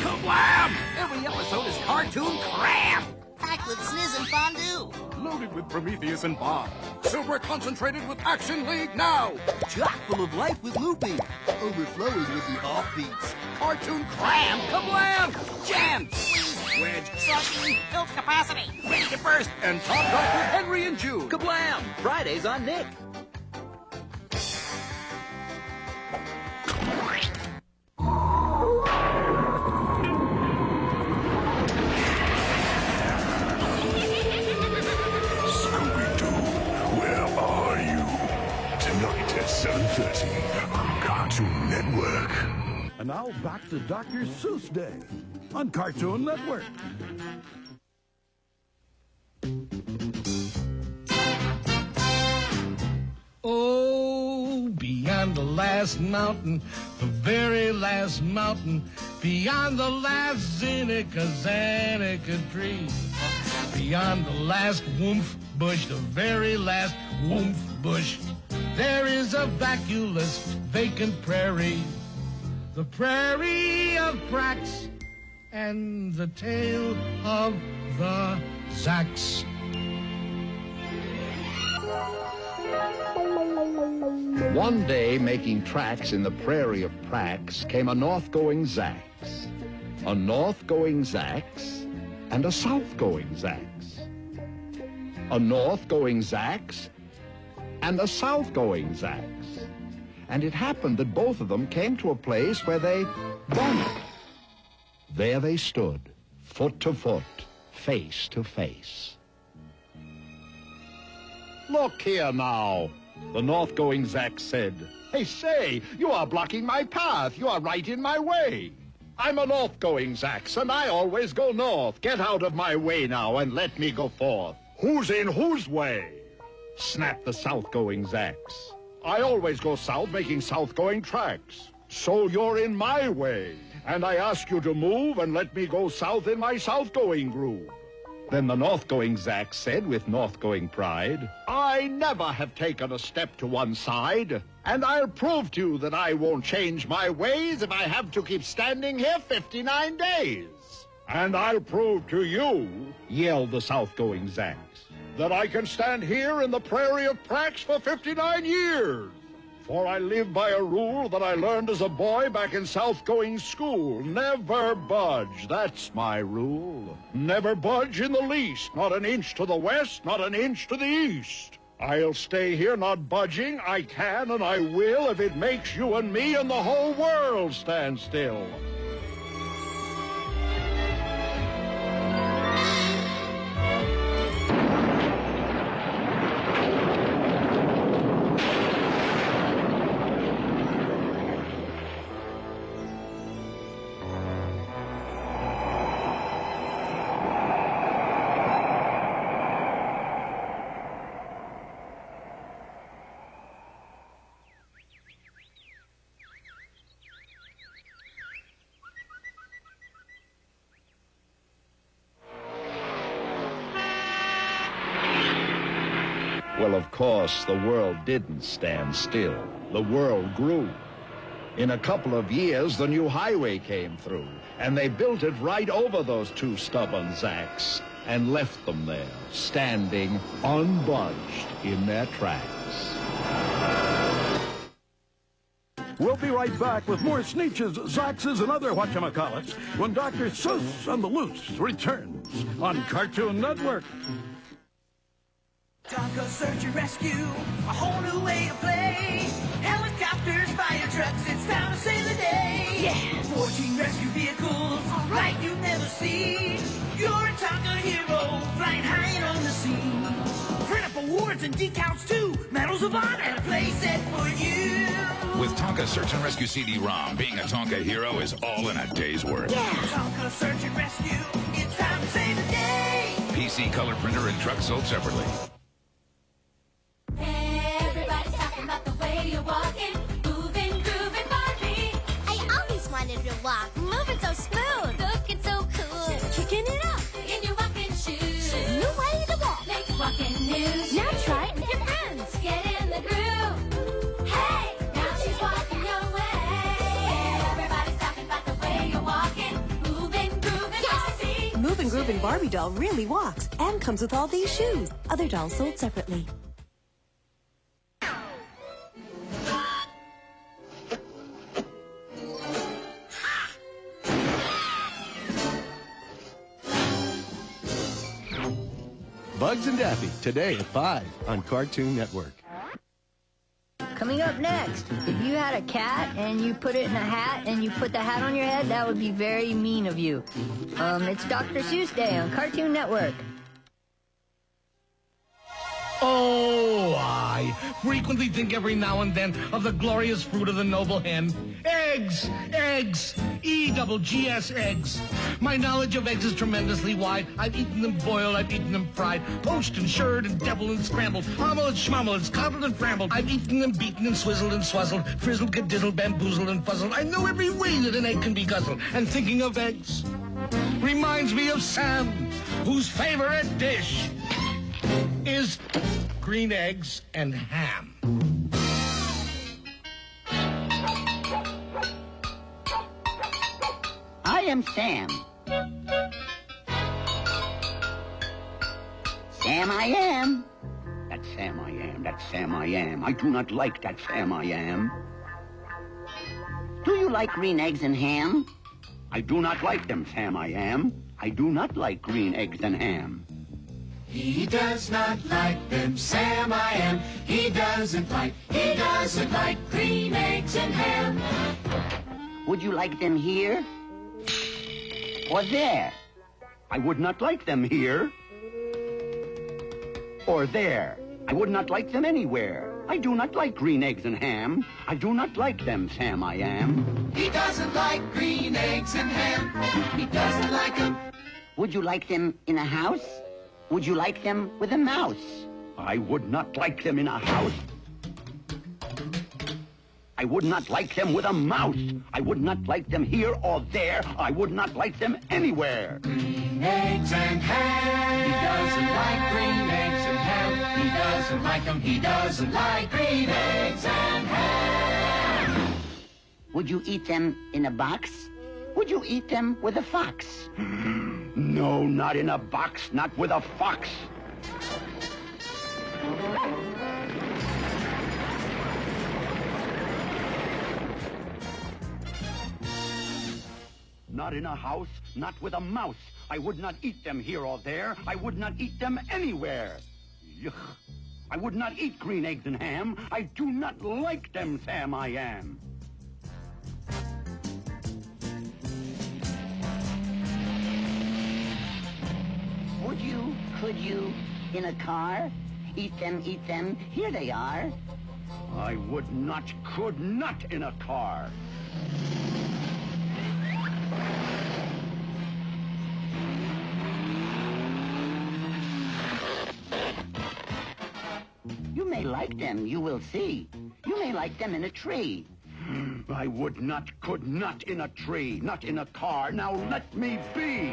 Kablam! Every episode is cartoon crap! Packed with sniz and fondue. Loaded with Prometheus and Bob. Super concentrated with Action League now! Chock full of life with Loopy. Overflowing with the offbeats. Cartoon cram! Kablam! Jam! Squeeze! Wedge! Suction! Built capacity. Ready to burst! And top off with Henry and Jude! Kablam! Fridays on Nick. Tonight at 7:30 on Cartoon Network. And now back to Dr. Seuss Day on Cartoon Network. Oh, Ooh, beyond the last mountain, the very last mountain, beyond the last Zanica tree, beyond the last woomph bush, the very last woomph bush, there is a vacuous, vacant prairie, the prairie of Prax, and the tale of the Zacks. One day, making tracks in the prairie of Prax, came a north-going Zacks, a north-going Zacks, and a south-going Zacks, a north-going Zacks, and a south-going Zacks. And it happened that both of them came to a place where they bumped. There they stood, foot to foot, face to face. Look here now, the north-going Zack said. Hey, say, you are blocking my path. You are right in my way. I'm a north-going Zacks, and I always go north. Get out of my way now and let me go forth. Who's in whose way? Snapped the south-going Zacks. I always go south, making south-going tracks. So you're in my way, and I ask you to move and let me go south in my south-going groove. Then the north-going Zack said with north-going pride, I never have taken a step to one side, and I'll prove to you that I won't change my ways if I have to keep standing here 59 days. And I'll prove to you, yelled the south-going Zacks, that I can stand here in the prairie of Prax for 59 years. For I live by a rule that I learned as a boy back in south-going school. Never budge, that's my rule. Never budge in the least, not an inch to the west, not an inch to the east. I'll stay here not budging, I can and I will if it makes you and me and the whole world stand still. Well, of course, the world didn't stand still. The world grew. In a couple of years, the new highway came through, and they built it right over those two stubborn Zacks and left them there, standing unbudged in their tracks. We'll be right back with more Sneetches, Zaxes, and other whatchamacallits when Dr. Seuss on the Loose returns on Cartoon Network. Tonka search and rescue, a whole new way to play. Helicopters, fire trucks, it's time to save the day. Yeah! 14 rescue vehicles, like you've never seen. You're a Tonka hero, flying high on the scene. Print up awards and decals too, medals of honor, and a play set for you. With Tonka Search and Rescue CD-ROM, being a Tonka hero is all in a day's work. Yeah! Tonka search and rescue, it's time to save the day. PC, color printer, and truck sold separately. Everybody's talking about the way you're walking, moving, grooving, Barbie. I always wanted to walk, moving so smooth, looking so cool, kicking it up in your walking shoes. New way to walk, make walking news. Now try it with your friends, get in the groove. Hey, now she's walking your way. Everybody's talking about the way you're walking, moving, grooving, Barbie. Moving, grooving Barbie doll really walks and comes with all these shoes. Other dolls sold separately. Bugs and Daffy, today at 5 on Cartoon Network. Coming up next, if you had a cat and you put it in a hat and you put the hat on your head, that would be very mean of you. It's Dr. Seuss Day on Cartoon Network. Oh, I frequently think every now and then of the glorious fruit of the noble hen. Eggs! Eggs! E-double-G-S eggs. My knowledge of eggs is tremendously wide. I've eaten them boiled, I've eaten them fried, poached and shirred and deviled and scrambled, omelette, schmommelets, coddled and frambled. I've eaten them beaten and swizzled and swazzled, frizzled, gedizzled, bamboozled and fuzzled. I know every way that an egg can be guzzled. And thinking of eggs reminds me of Sam, whose favorite dish is green eggs and ham. I am Sam. Sam I am. That's Sam I am. That's Sam I am. I do not like that Sam I am. Do you like green eggs and ham? I do not like them, Sam I am. I do not like green eggs and ham. He does not like them, Sam I am. He doesn't like green eggs and ham. Would you like them here? Or there? I would not like them here. Or there. I would not like them anywhere. I do not like green eggs and ham. I do not like them, Sam I am. He doesn't like green eggs and ham. He doesn't like them. Would you like them in a house? Would you like them with a mouse? I would not like them in a house. I would not like them with a mouse. I would not like them here or there. I would not like them anywhere. Green eggs and ham. He doesn't like green eggs and ham. He doesn't like them. He doesn't like green eggs and ham. Would you eat them in a box? Would you eat them with a fox? No, not in a box, not with a fox. Not in a house, not with a mouse. I would not eat them here or there. I would not eat them anywhere. Yuck. I would not eat green eggs and ham. I do not like them, Sam I am. Would you, could you, in a car? Eat them, here they are. I would not, could not in a car. You may like them, you will see. You may like them in a tree. I would not, could not in a tree, not in a car. Now let me be.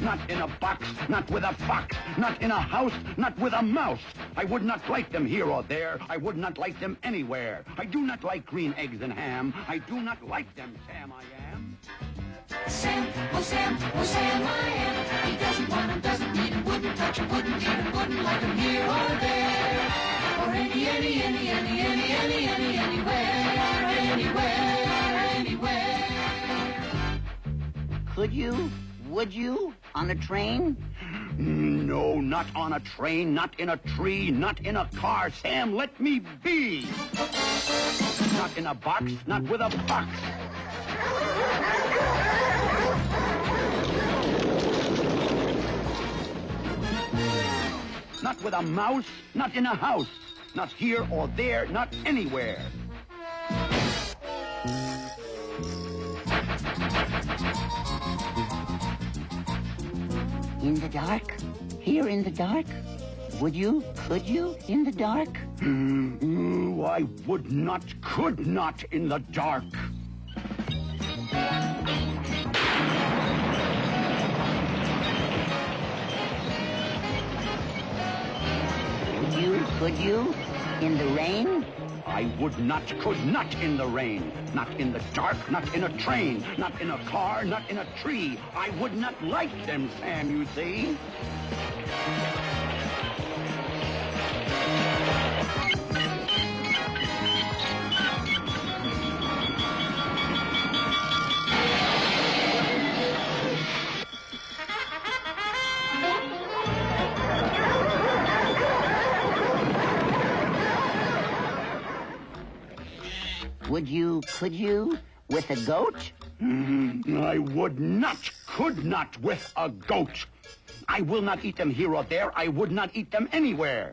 Not in a box, not with a fox, not in a house, not with a mouse. I would not like them here or there. I would not like them anywhere. I do not like green eggs and ham. I do not like them, Sam I am. Sam, oh Sam, oh Sam I am. He doesn't want them, doesn't need them, wouldn't touch them, wouldn't eat them, wouldn't like them here or there. Or anywhere. Could you? Would you? On a train? No, not on a train, not in a tree, not in a car. Sam, let me be. Not in a box, not with a fox. Not with a mouse, not in a house. Not here or there, not anywhere. In the dark? Here in the dark? Would you? Could you? In the dark? I would not, could not in the dark. Would you? Could you? In the rain? I would not, could not in the rain. Not in the dark, not in a train, not in a car, not in a tree. I would not like them, Sam, you see. Would you, could you, with a goat? I would not, could not with a goat. I will not eat them here or there. I would not eat them anywhere.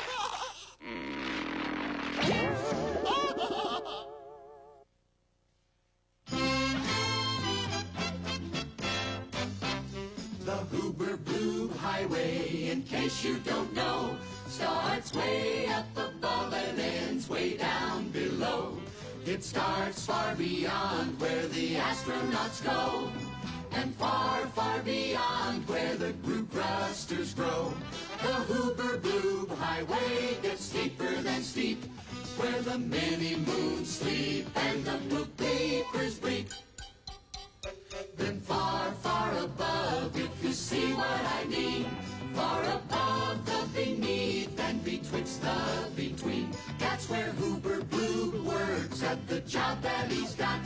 highway, in case you don't know, starts way up above and ends way down below. It starts far beyond where the astronauts go, and far, far beyond where the group rusters grow. The Hoober Bloob Highway gets steeper than steep, where the many moons sleep and the bloop bleepers bleep. Then far, far above, if you see what I mean, far above the beneath and betwixt the between, that's where Hoober Bloob works at the job that he's got.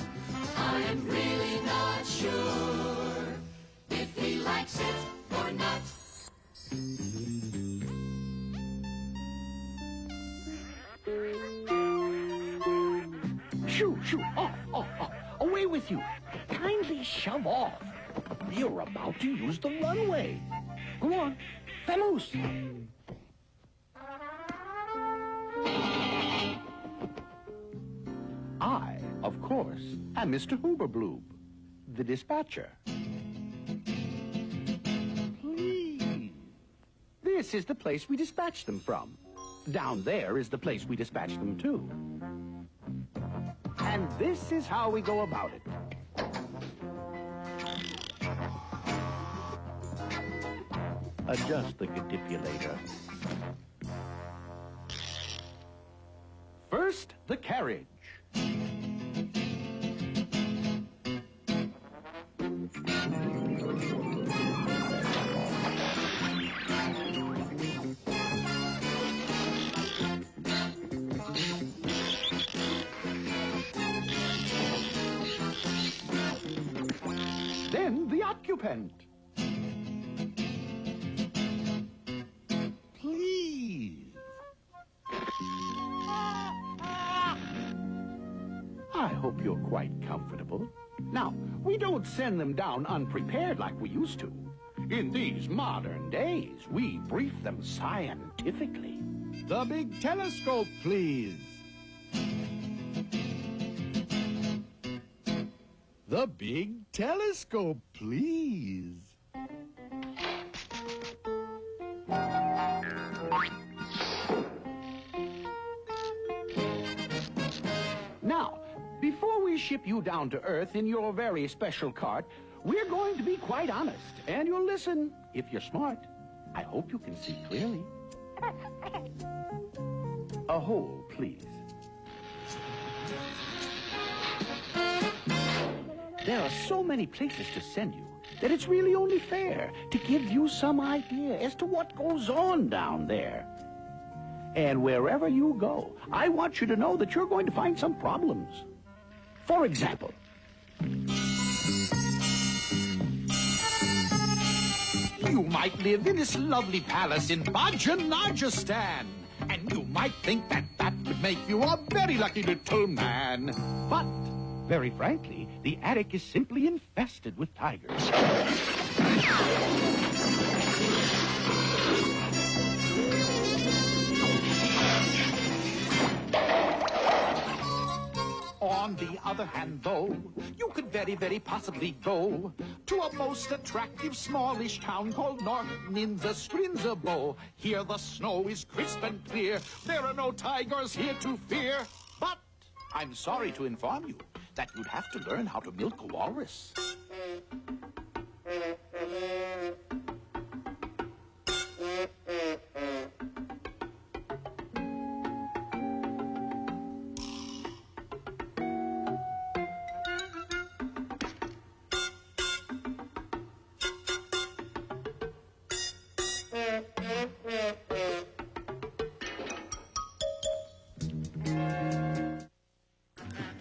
I'm really not sure if he likes it or not. Shoo, shoo, off, off, off. Away with you. Kindly shove off. You're about to use the runway. Go on, vamoose. I, of course, am Mr. Hoober Bloob, the dispatcher. Please. This is the place we dispatch them from. Down there is the place we dispatch them to. And this is how we go about it. Adjust the cadipulator. First, the carriage. Then the occupant. Please. I hope you're quite comfortable. Now, we don't send them down unprepared like we used to. In these modern days, we brief them scientifically. The big telescope, please. The big telescope, please. Now, before we ship you down to Earth in your very special cart, we're going to be quite honest, and you'll listen if you're smart. I hope you can see clearly. A hole, please. There are so many places to send you that it's really only fair to give you some idea as to what goes on down there. And wherever you go, I want you to know that you're going to find some problems. For example, You might live in this lovely palace in Bajanajistan, and you might think that that would make you a very lucky little man. But, very frankly, the attic is simply infested with tigers. On the other hand, though, you could very, very possibly go to a most attractive smallish town called North Ninza Strinzabo. Here the snow is crisp and clear. There are no tigers here to fear. But I'm sorry to inform you that you'd have to learn how to milk a walrus.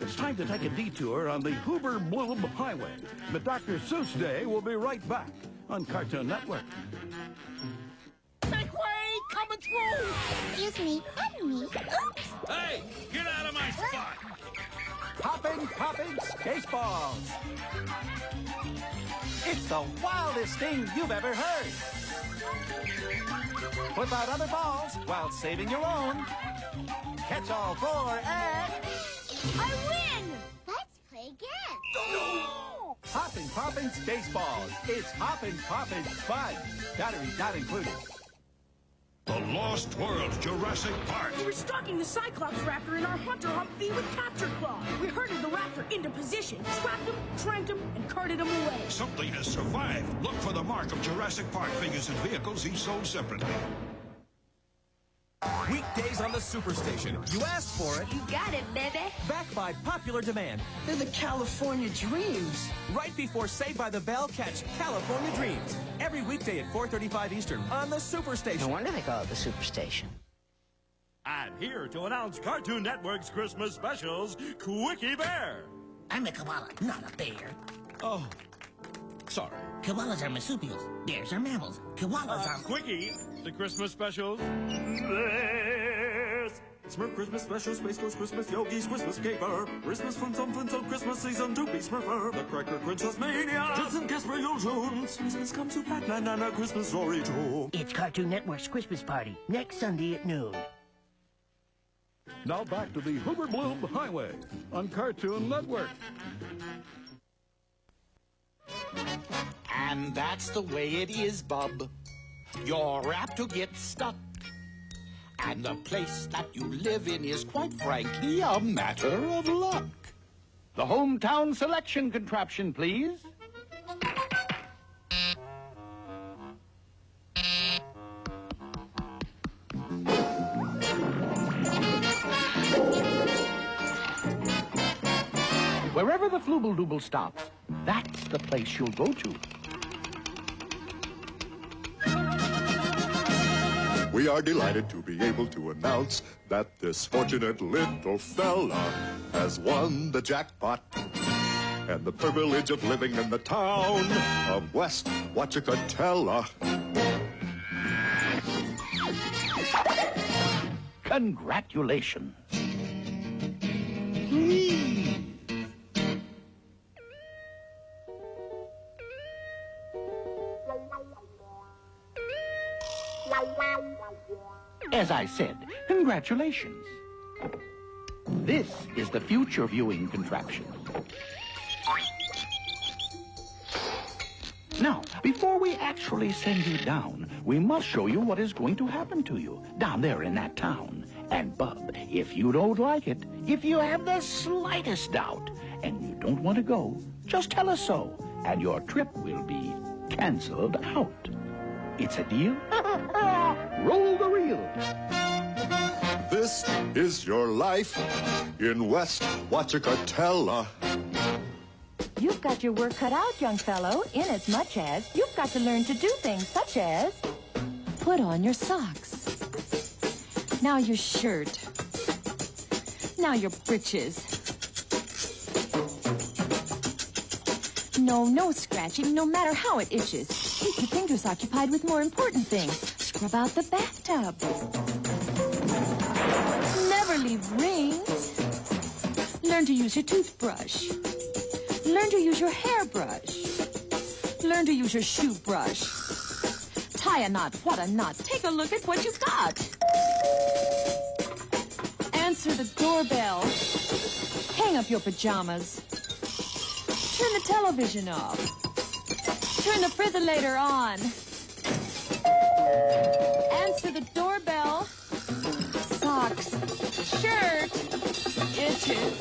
It's time to take a detour on the Hoober Bloob Highway. But Dr. Seuss Day will be right back on Cartoon Network. Make way! Coming through! Excuse me, pardon me. Oops! Hey! Get out of my spot! Popping Spaceballs. It's the wildest thing you've ever heard. Whip out other balls while saving your own. Catch all four and... I win! Let's play again. Poppin' Spaceballs. It's hoppin' fun. Batteries not included. The Lost World Jurassic Park. We were stalking the Cyclops Raptor in our Hunter Humvee with Capture Claw. We herded the Raptor into position, trapped him, tranked him, and carted him away. Something has survived. Look for the mark of Jurassic Park figures and vehicles each sold separately. Weekdays on the Superstation. You asked for it. You got it, baby. Backed by popular demand. They're the California Dreams. Right before Saved by the Bell, catch California Dreams. Every weekday at 4:35 Eastern on the Superstation. No wonder they call it the Superstation. I'm here to announce Cartoon Network's Christmas specials, Quickie Bear. I'm a koala, not a bear. Oh, sorry. Koalas are marsupials. Bears are mammals. Koalas are... Quickie, the Christmas specials. Bears. Smurf Christmas special, Space Ghost Christmas, Yogi's Christmas Caper, Christmas from Flintstone Christmas season to be Smurfer, the Cracker Princess Mania, Jetson Casper Jones, Christmas comes to Pac-Man and a Christmas story too. It's Cartoon Network's Christmas party, next Sunday at noon. Now back to the Hoover Bloom Highway on Cartoon Network. And that's the way it is, bub. You're apt to get stuck. And the place that you live in is quite frankly a matter of luck. The hometown selection contraption, please. Wherever the Flooble-Dooble stops, that's the place you'll go to. We are delighted to be able to announce that this fortunate little fella has won the jackpot and the privilege of living in the town of West Wachacatella. Congratulations. As I said, congratulations. This is the future viewing contraption. Now, before we actually send you down, we must show you what is going to happen to you down there in that town. And, Bub, if you don't like it, if you have the slightest doubt, and you don't want to go, just tell us so, and your trip will be canceled out. It's a deal? Roll the reel. This is your life in West Wachacatella. You've got your work cut out, young fellow, in as much as you've got to learn to do things such as put on your socks. Now your shirt. Now your breeches. No scratching, no matter how it itches. Keep your fingers occupied with more important things. Scrub out the bathtub. Never leave rings. Learn to use your toothbrush. Learn to use your hairbrush. Learn to use your shoe brush. Tie a knot, what a knot. Take a look at what you've got. Answer the doorbell. Hang up your pajamas. Turn the television off. Turn the frigidator on. Answer the doorbell. Socks. Shirt. Itches.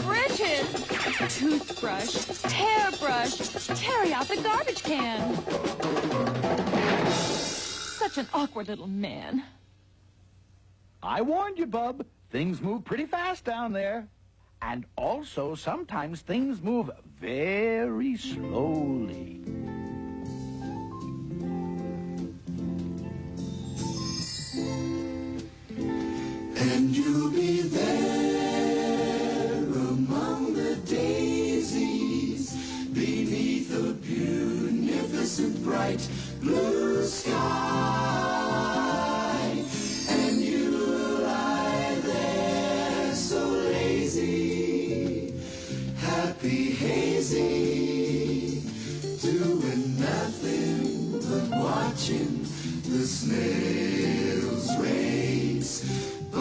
Bridges. Toothbrush. Hairbrush. Carry out the garbage can. Such an awkward little man. I warned you, Bub. Things move pretty fast down there. And also, sometimes things move very slowly. And you'll be there among the daisies beneath a beneficent bright blue sky. And you'll lie there so lazy, happy, hazy, doing nothing but watching the snails race by.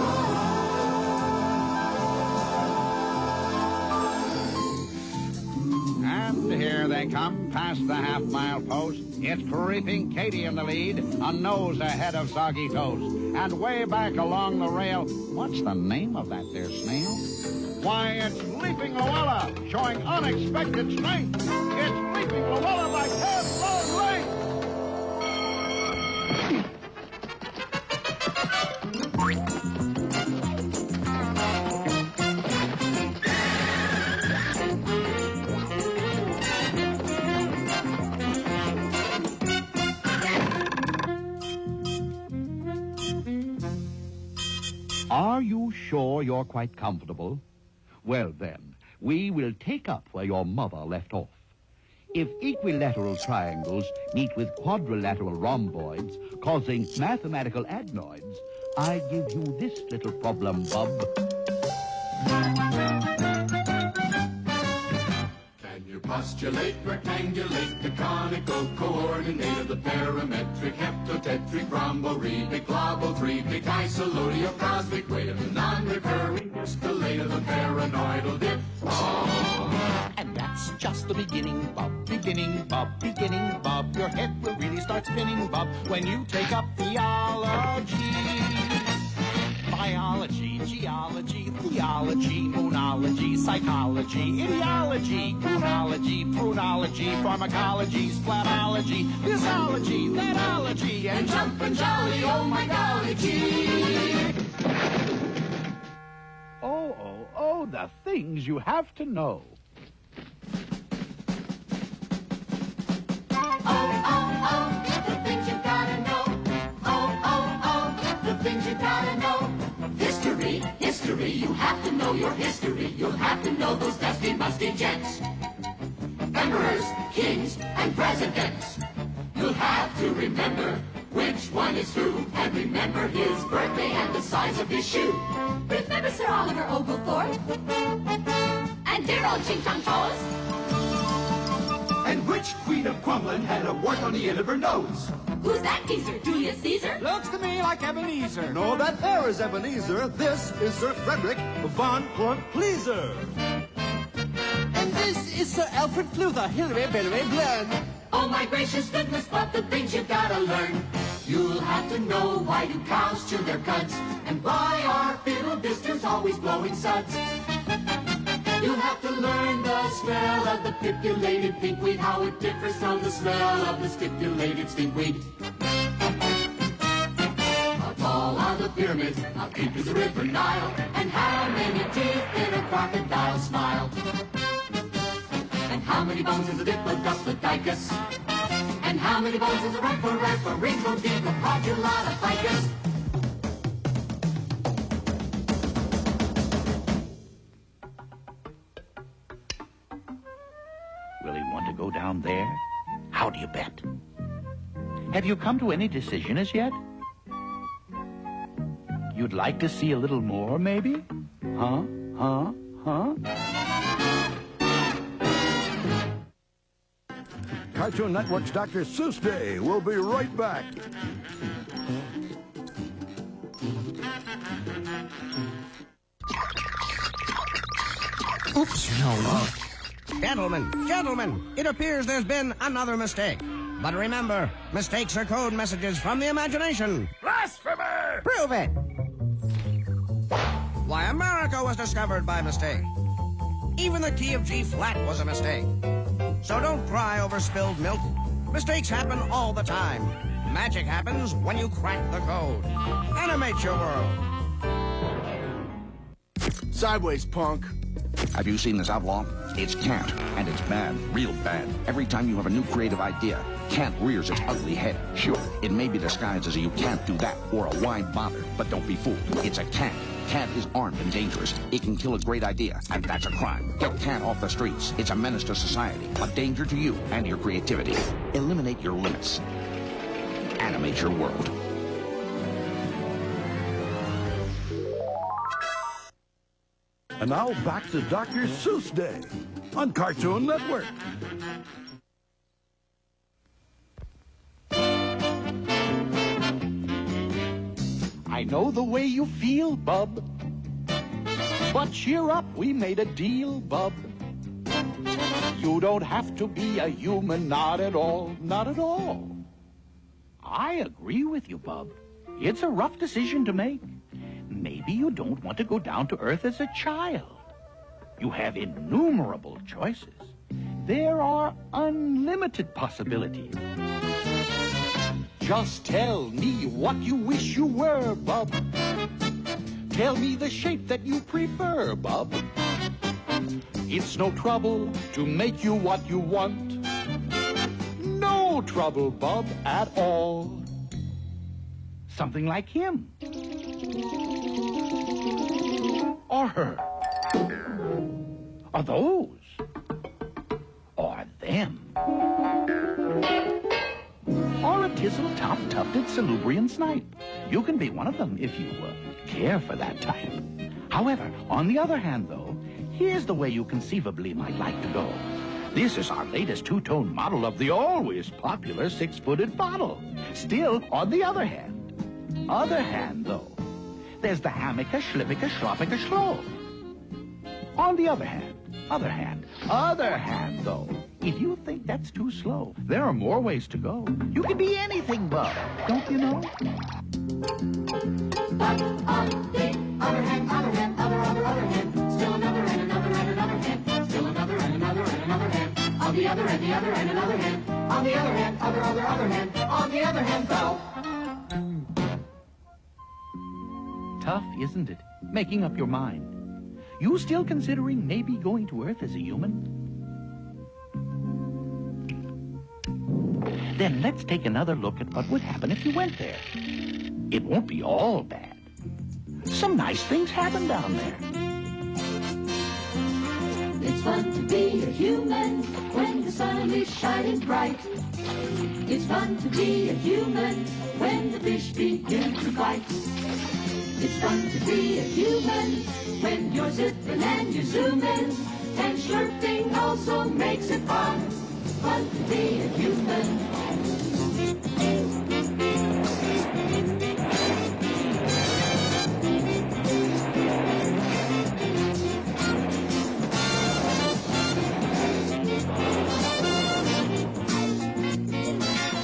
And here they come past the half-mile post. It's creeping Katie in the lead, a nose ahead of Soggy Toast. And way back along the rail, what's the name of that there snail? Why, it's Leaping Luella, showing unexpected strength. It's Leaping Luella by 10 long lengths. Are you sure you're quite comfortable? Well, then, we will take up where your mother left off. If equilateral triangles meet with quadrilateral rhomboids, causing mathematical adenoids, I give you this little problem, bub. Can you postulate, rectangulate the conical coordinate of the parametric, heptotetric, rhomborebic, globothrebic, isolated, cosmic weight of the non-recurring escalate of the paranoidal dip? And that's just the beginning, Bob. Beginning, Bob. Beginning, Bob. Your head will really start spinning, Bob, when you take up theology. Biology, geology, theology, moonology, psychology, ideology, chronology, prunology, pharmacology, splatology, thisology, thatology, and jumpin' jolly, oh my golly gee! Oh, the things you have to know. The things you gotta know. The things you gotta know. History, you have to know your history. You'll have to know those dusty, musty gents. Emperors, kings, and presidents. You'll have to remember which one is who, and remember his birthday and the size of his shoe. Remember Sir Oliver Oglethorpe? And dear old Ching Chong Chos? And which queen of Crumlin had a wart on the end of her nose? Who's that geezer? Julius Caesar? Looks to me like Ebenezer. No, that there is Ebenezer. This is Sir Frederick von Plunk Pleaser. And this is Sir Alfred Fluther, Hilary Bellary Bland. Oh my gracious goodness, but the things you gotta learn. You'll have to know why do cows chew their cuds, and why are fiddle disters always blowing suds. You'll have to learn the smell of the pipulated pinkweed, how it differs from the smell of the stipulated stinkweed. How tall are the pyramids? How deep is the river Nile? And how many teeth in a crocodile's smile? And how many bones is a diplodocus? And how many bones is a Rhinopodulata? Will he want to go down there? How do you bet? Have you come to any decision as yet? You'd like to see a little more, maybe? Huh? Cartoon Network's Dr. Seuss Day. We'll be right back. Oops, no. Gentlemen, it appears there's been another mistake. But remember, mistakes are code messages from the imagination. Blasphemy! Prove it! Why, America was discovered by mistake. Even the key of G flat was a mistake. So don't cry over spilled milk. Mistakes happen all the time. Magic happens when you crack the code. Animate your world. Sideways, punk. Have you seen this outlaw? It's Cant, and it's bad, real bad. Every time you have a new creative idea, Cant rears its ugly head. Sure, it may be disguised as a you can't do that or a why bother, but don't be fooled. It's a Cant. Cant is armed and dangerous. It can kill a great idea, and that's a crime. Get Cant off the streets. It's a menace to society, a danger to you and your creativity. Eliminate your limits. Animate your world. And now back to Dr. Seuss Day on Cartoon Network. I know the way you feel, bub. But cheer up, we made a deal, bub. You don't have to be a human, not at all, not at all. I agree with you, Bub. It's a rough decision to make. Maybe you don't want to go down to Earth as a child. You have innumerable choices. There are unlimited possibilities. Just tell me what you wish you were, Bub. Tell me the shape that you prefer, Bub. It's no trouble to make you what you want. No trouble, Bub, at all. Something like him. Or her. Or those. Or them. Or a tizzle-top tufted salubrian snipe. You can be one of them if you care for that type. However, on the other hand, though, here's the way you conceivably might like to go. This is our latest two-tone model of the always popular six-footed bottle. Still, on the other hand though, there's the hammika, schlippika, schloppika, schlo. On the other hand, though, if you think that's too slow, there are more ways to go. You can be anything, Bub, don't you know? But on the other hand, other hand, other hand, still another and another and another hand, still another and another and another hand, on the other and the other and another hand, on the other hand, other hand, on the other hand, though. Tough, isn't it? Making up your mind. You still considering maybe going to Earth as a human? Then let's take another look at what would happen if you went there. It won't be all bad. Some nice things happen down there. It's fun to be a human when the sun is shining bright. It's fun to be a human when the fish begin to bite. It's fun to be a human when you're zipping and you're zooming, and slurping also makes it fun. Fun to be a human.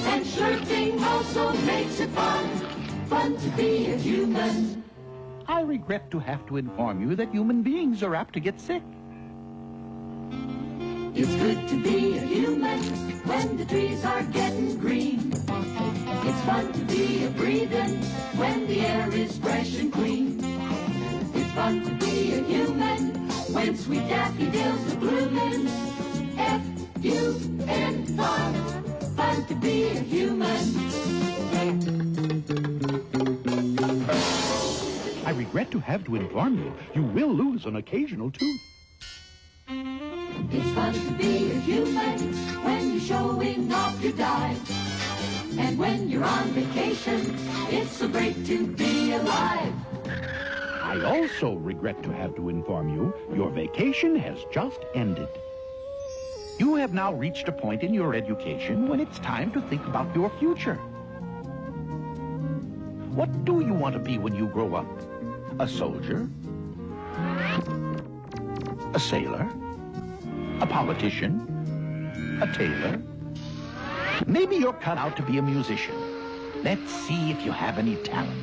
And slurping also makes it fun. Fun to be a human. I regret to have to inform you that human beings are apt to get sick. It's good to be a human when the trees are getting green. It's fun to be a breathing when the air is fresh and clean. It's fun to be a human when sweet daffodils are blooming. F-U-N, fun. Fun to be a human. I regret to have to inform you, you will lose an occasional tooth. It's fun to be a human when you're showing off your dive. And when you're on vacation, it's so great to be alive. I also regret to have to inform you, your vacation has just ended. You have now reached a point in your education when it's time to think about your future. What do you want to be when you grow up? A soldier? A sailor? A politician? A tailor? Maybe you're cut out to be a musician. Let's see if you have any talent.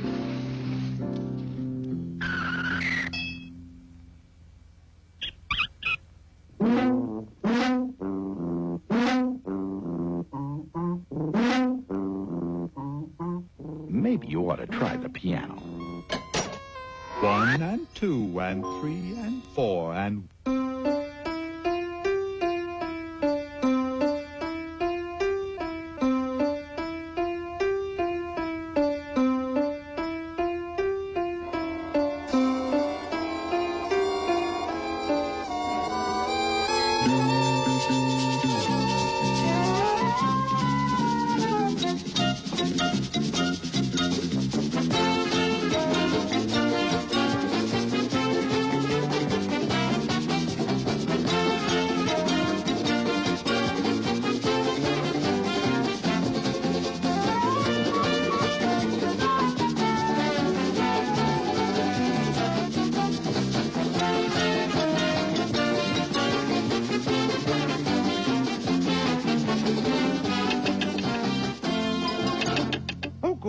Maybe you ought to try the piano. 1 and 2 and 3 and 4 and...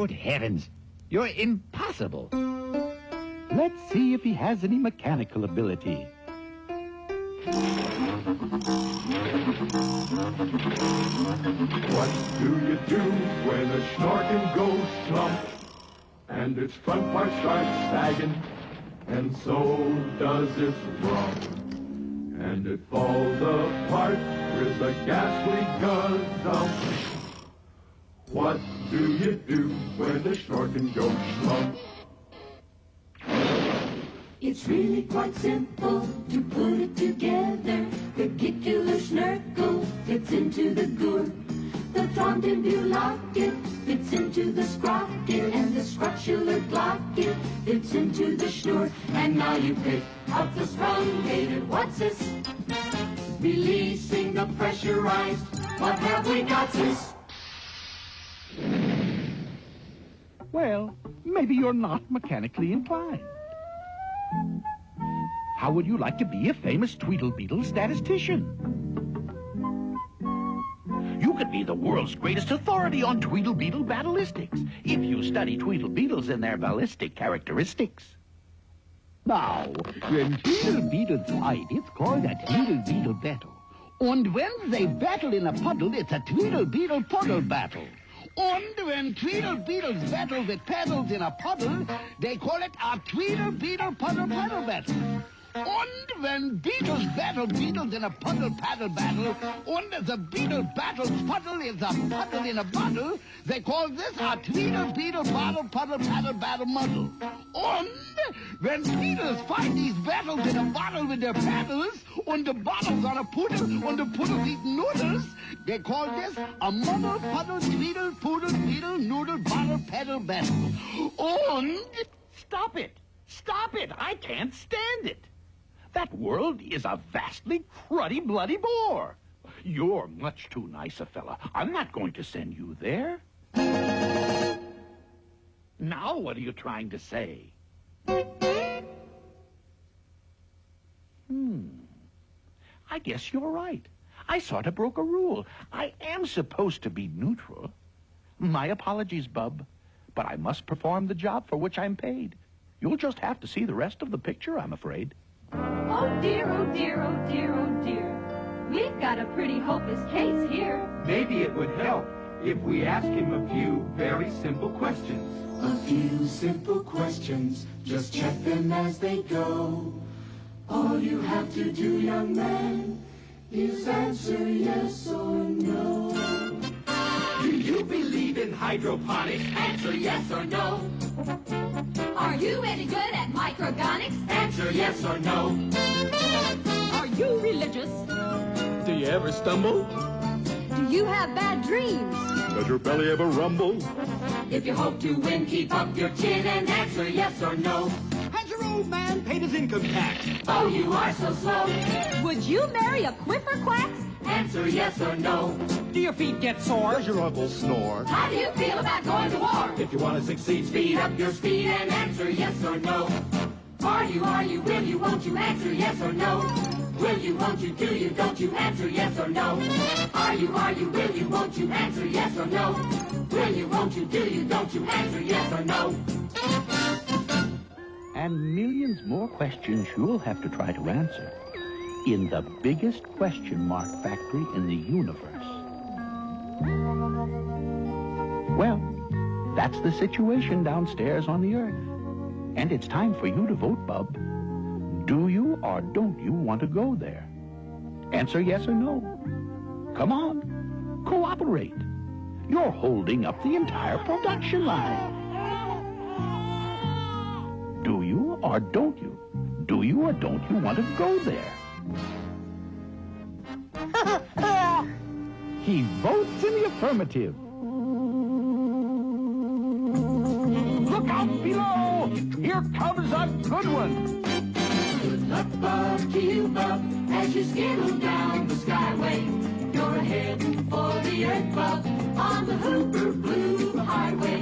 Good heavens, you're impossible. Let's see if he has any mechanical ability. What do you do when a snorkin' goes slump and its front part starts sagging and so does its rump and it falls apart with a ghastly gazump? What do you do when the snorkin' goes slump? It's really quite simple to put it together. The gicular snurkle fits into the gourd. The thrombinbulocket fits into the sprocket, and the scrotular glocket fits into the schnur. And now you pick up the sprungated what's this? Releasing the pressurized. What have we got this? Well, maybe you're not mechanically inclined. How would you like to be a famous Tweedlebeetle statistician? You could be the world's greatest authority on Tweedlebeetle ballistics if you study Tweedlebeetles and their ballistic characteristics. Now, when Tweedlebeetles fight, it's called a Tweedlebeetle battle. And when they battle in a puddle, it's a Tweedlebeetle puddle battle. And when Tweedlebeetles battle with paddles in a puddle, they call it a Tweedlebeetle puddle battle. And when beetles battle beetles in a puddle paddle battle, and the beetle battles puddle is a puddle in a bottle, they call this a Tweedlebeetle bottle puddle paddle battle muddle. And when beetles fight these battles in a bottle with their paddles, and the bottles on a poodle, and the poodles eat noodles, they call this a muddle puddle tweedle poodle beetle noodle bottle paddle battle. And Stop it! Stop it! I can't stand it! That world is a vastly cruddy, bloody bore. You're much too nice a fella. I'm not going to send you there. Now what are you trying to say? I guess you're right. I sort of broke a rule. I am supposed to be neutral. My apologies, Bub, but I must perform the job for which I'm paid. You'll just have to see the rest of the picture, I'm afraid. Oh dear, oh dear, oh dear, oh dear. We've got a pretty hopeless case here. Maybe it would help if we ask him a few very simple questions. A few simple questions, just check them as they go. All you have to do, young man, is answer yes or no. Do you believe in hydroponics? Answer yes or no. Are you any good at microgonics? Answer yes or no. Are you religious? Do you ever stumble? Do you have bad dreams? Does your belly ever rumble? If you hope to win, keep up your chin and answer yes or no. Has your old man paid his income tax? Oh, you are so slow. Would you marry a quiffer-quacks? Answer yes or no. Do your feet get sore? Does your uncle snore? How do you feel about going to war? If you want to succeed, Speed up your speed and answer yes or no. Are you, will you, won't you answer yes or no? Will you, won't you, do you, don't you answer yes or no? Are you, will you, won't you answer yes or no? Will you, won't you, do you, don't you answer yes or no? And millions more questions you'll have to try to answer in the biggest question mark factory in the universe. Well, that's the situation downstairs on the earth. And it's time for you to vote, Bub. Do you or don't you want to go there? Answer yes or no. Come on, cooperate. You're holding up the entire production line. Do you or don't you? Do you or don't you want to go there? He votes in the affirmative. Look out below! Here comes a good one! Good luck, Bub, to you, Bub, as you skittle down the skyway. You're heading for the earth, Bub, on the Hooper Blue Highway.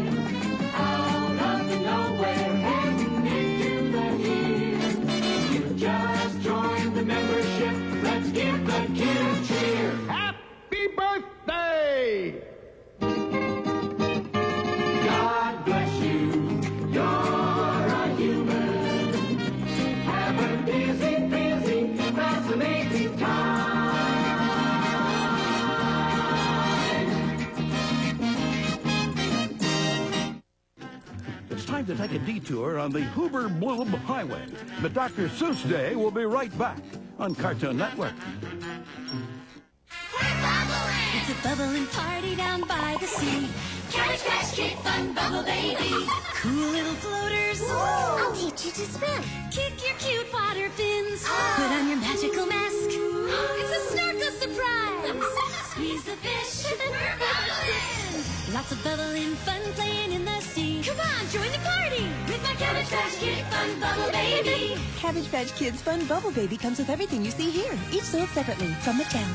Out of the nowhere, heading into the here. You just joined the membership. Let's give the kid a cheer. Happy birthday! God It's time to take a detour on the Hoover Bloom Highway. The Dr. Seuss Day will be right back on Cartoon Network. It's a bubbling party down by the sea. Cabbage Patch Kid Fun Bubble Baby. Cool little floaters. I'll teach you to swim. Kick your cute water fins. Put on your magical mask. It's a snorkel surprise. Squeeze the fish. We're bubbling. Lots of bubbling fun playing in the sea. Come on, join the party with my Cabbage Patch Kid Fun Bubble Baby. Cabbage Patch Kids Fun Bubble Baby comes with everything you see here, each sold separately from Mattel.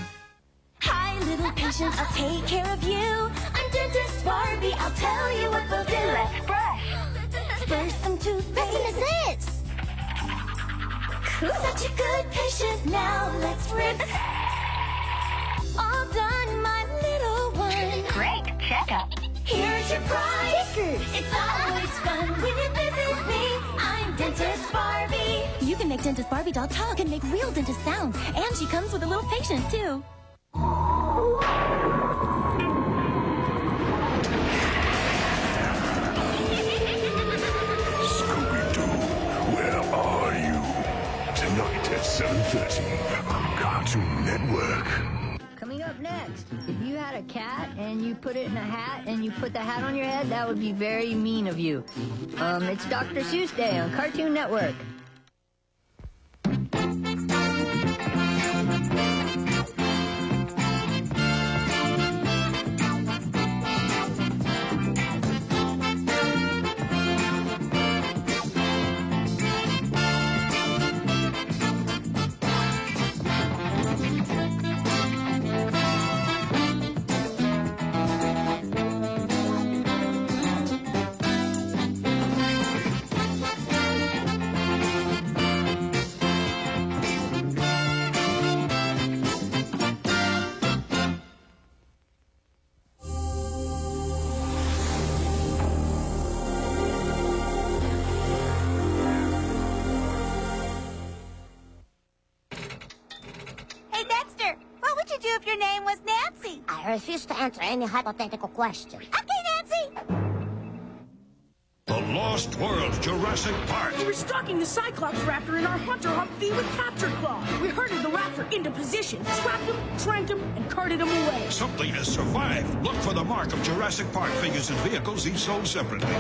Hi, little patient, I'll take care of you. I'm Dentist Barbie, I'll tell you what we'll do. Let's brush. First, some toothpaste. What is this? Such a good patient, now let's rinse. All done, my little one. Great checkup. Here's your prize. Stickers. It's always fun when you visit me. I'm Dentist Barbie. You can make Dentist Barbie doll talk and make real dentist sounds. And she comes with a little patient, too. Scooby-Doo, where are you? Tonight at 7:30 on Cartoon Network. Coming up next, if you had a cat and you put it in a hat and you put the hat on your head, that would be very mean of you. It's Dr. Seuss Day on Cartoon Network. If your name was Nancy. I refuse to answer any hypothetical question. Okay, Nancy. The Lost World Jurassic Park. We were stalking the Cyclops raptor in our hunter Humvee with capture claw. We herded the raptor into position, trapped him, tranked him, and carted him away. Something has survived. Look for the mark of Jurassic Park figures and vehicles, each sold separately.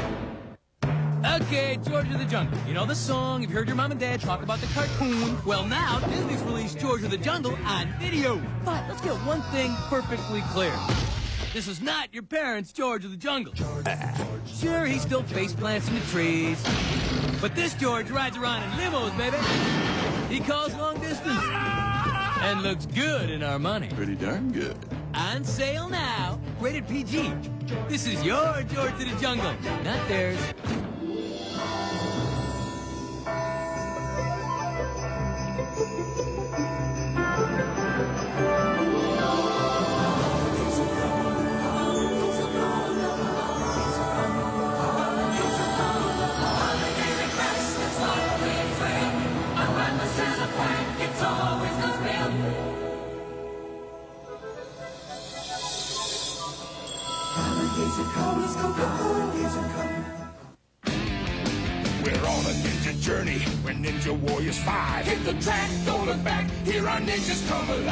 Okay, George of the Jungle. You know the song, you've heard your mom and dad talk about the cartoon. Well, now Disney's released George of the Jungle on video. But let's get one thing perfectly clear. This is not your parents' George of the Jungle. Sure, he still face plants in the trees. But this George rides around in limos, baby. He calls long distance. And looks good in our money. Pretty darn good. On sale now. Rated PG. This is your George of the Jungle, not theirs. We're on a ninja journey. We're Ninja Warriors 5. Hit the track, don't look back. Here our ninjas come alive.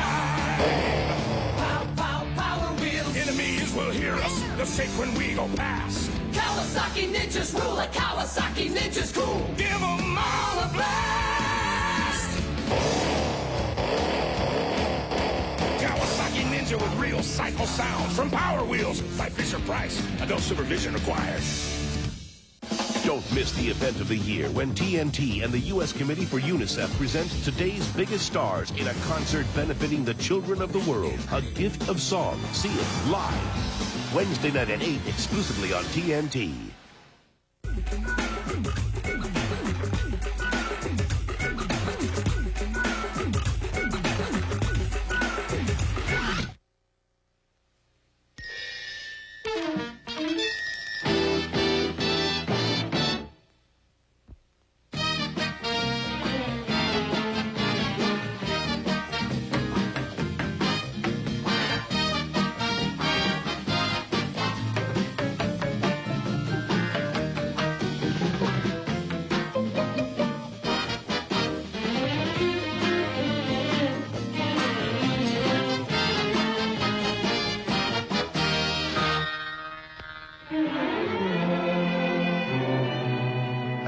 Pow, pow, power wheels. Enemies will hear us. They'll shake when we go past. Kawasaki ninjas rule like Kawasaki ninjas cool. Give them all a blast. Kawasaki Ninja with real cycle sounds from Power Wheels by Fisher-Price. Adult supervision required. Don't miss the event of the year when TNT and the U.S. Committee for UNICEF present today's biggest stars in a concert benefiting the children of the world. A gift of song. See it live. Wednesday night at 8, exclusively on TNT.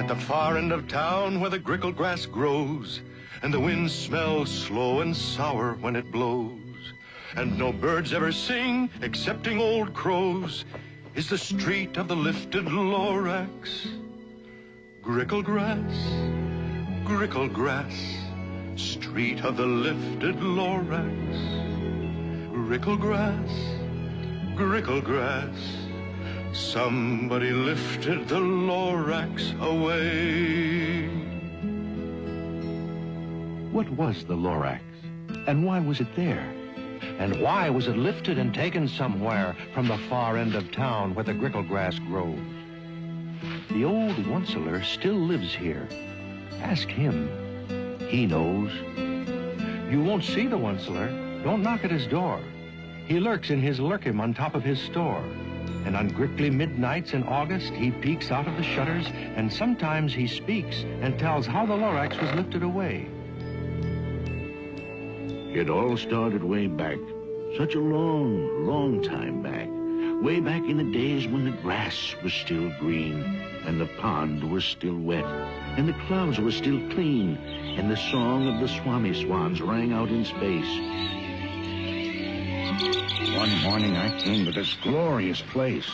At the far end of town where the grickle grass grows, and the wind smells slow and sour when it blows, and no birds ever sing excepting old crows, is the street of the lifted Lorax. Grickle grass, street of the lifted Lorax. Grickle grass, somebody lifted the Lorax away. What was the Lorax? And why was it there? And why was it lifted and taken somewhere from the far end of town where the grickle grass grows? The old Onceler still lives here. Ask him. He knows. You won't see the Onceler. Don't knock at his door. He lurks in his lurkim on top of his store. And on grickly midnights in August, he peeks out of the shutters, and sometimes he speaks and tells how the Lorax was lifted away. It all started way back, such a long, long time back. Way back in the days when the grass was still green, and the pond was still wet, and the clouds were still clean, and the song of the Swami Swans rang out in space. One morning I came to this glorious place.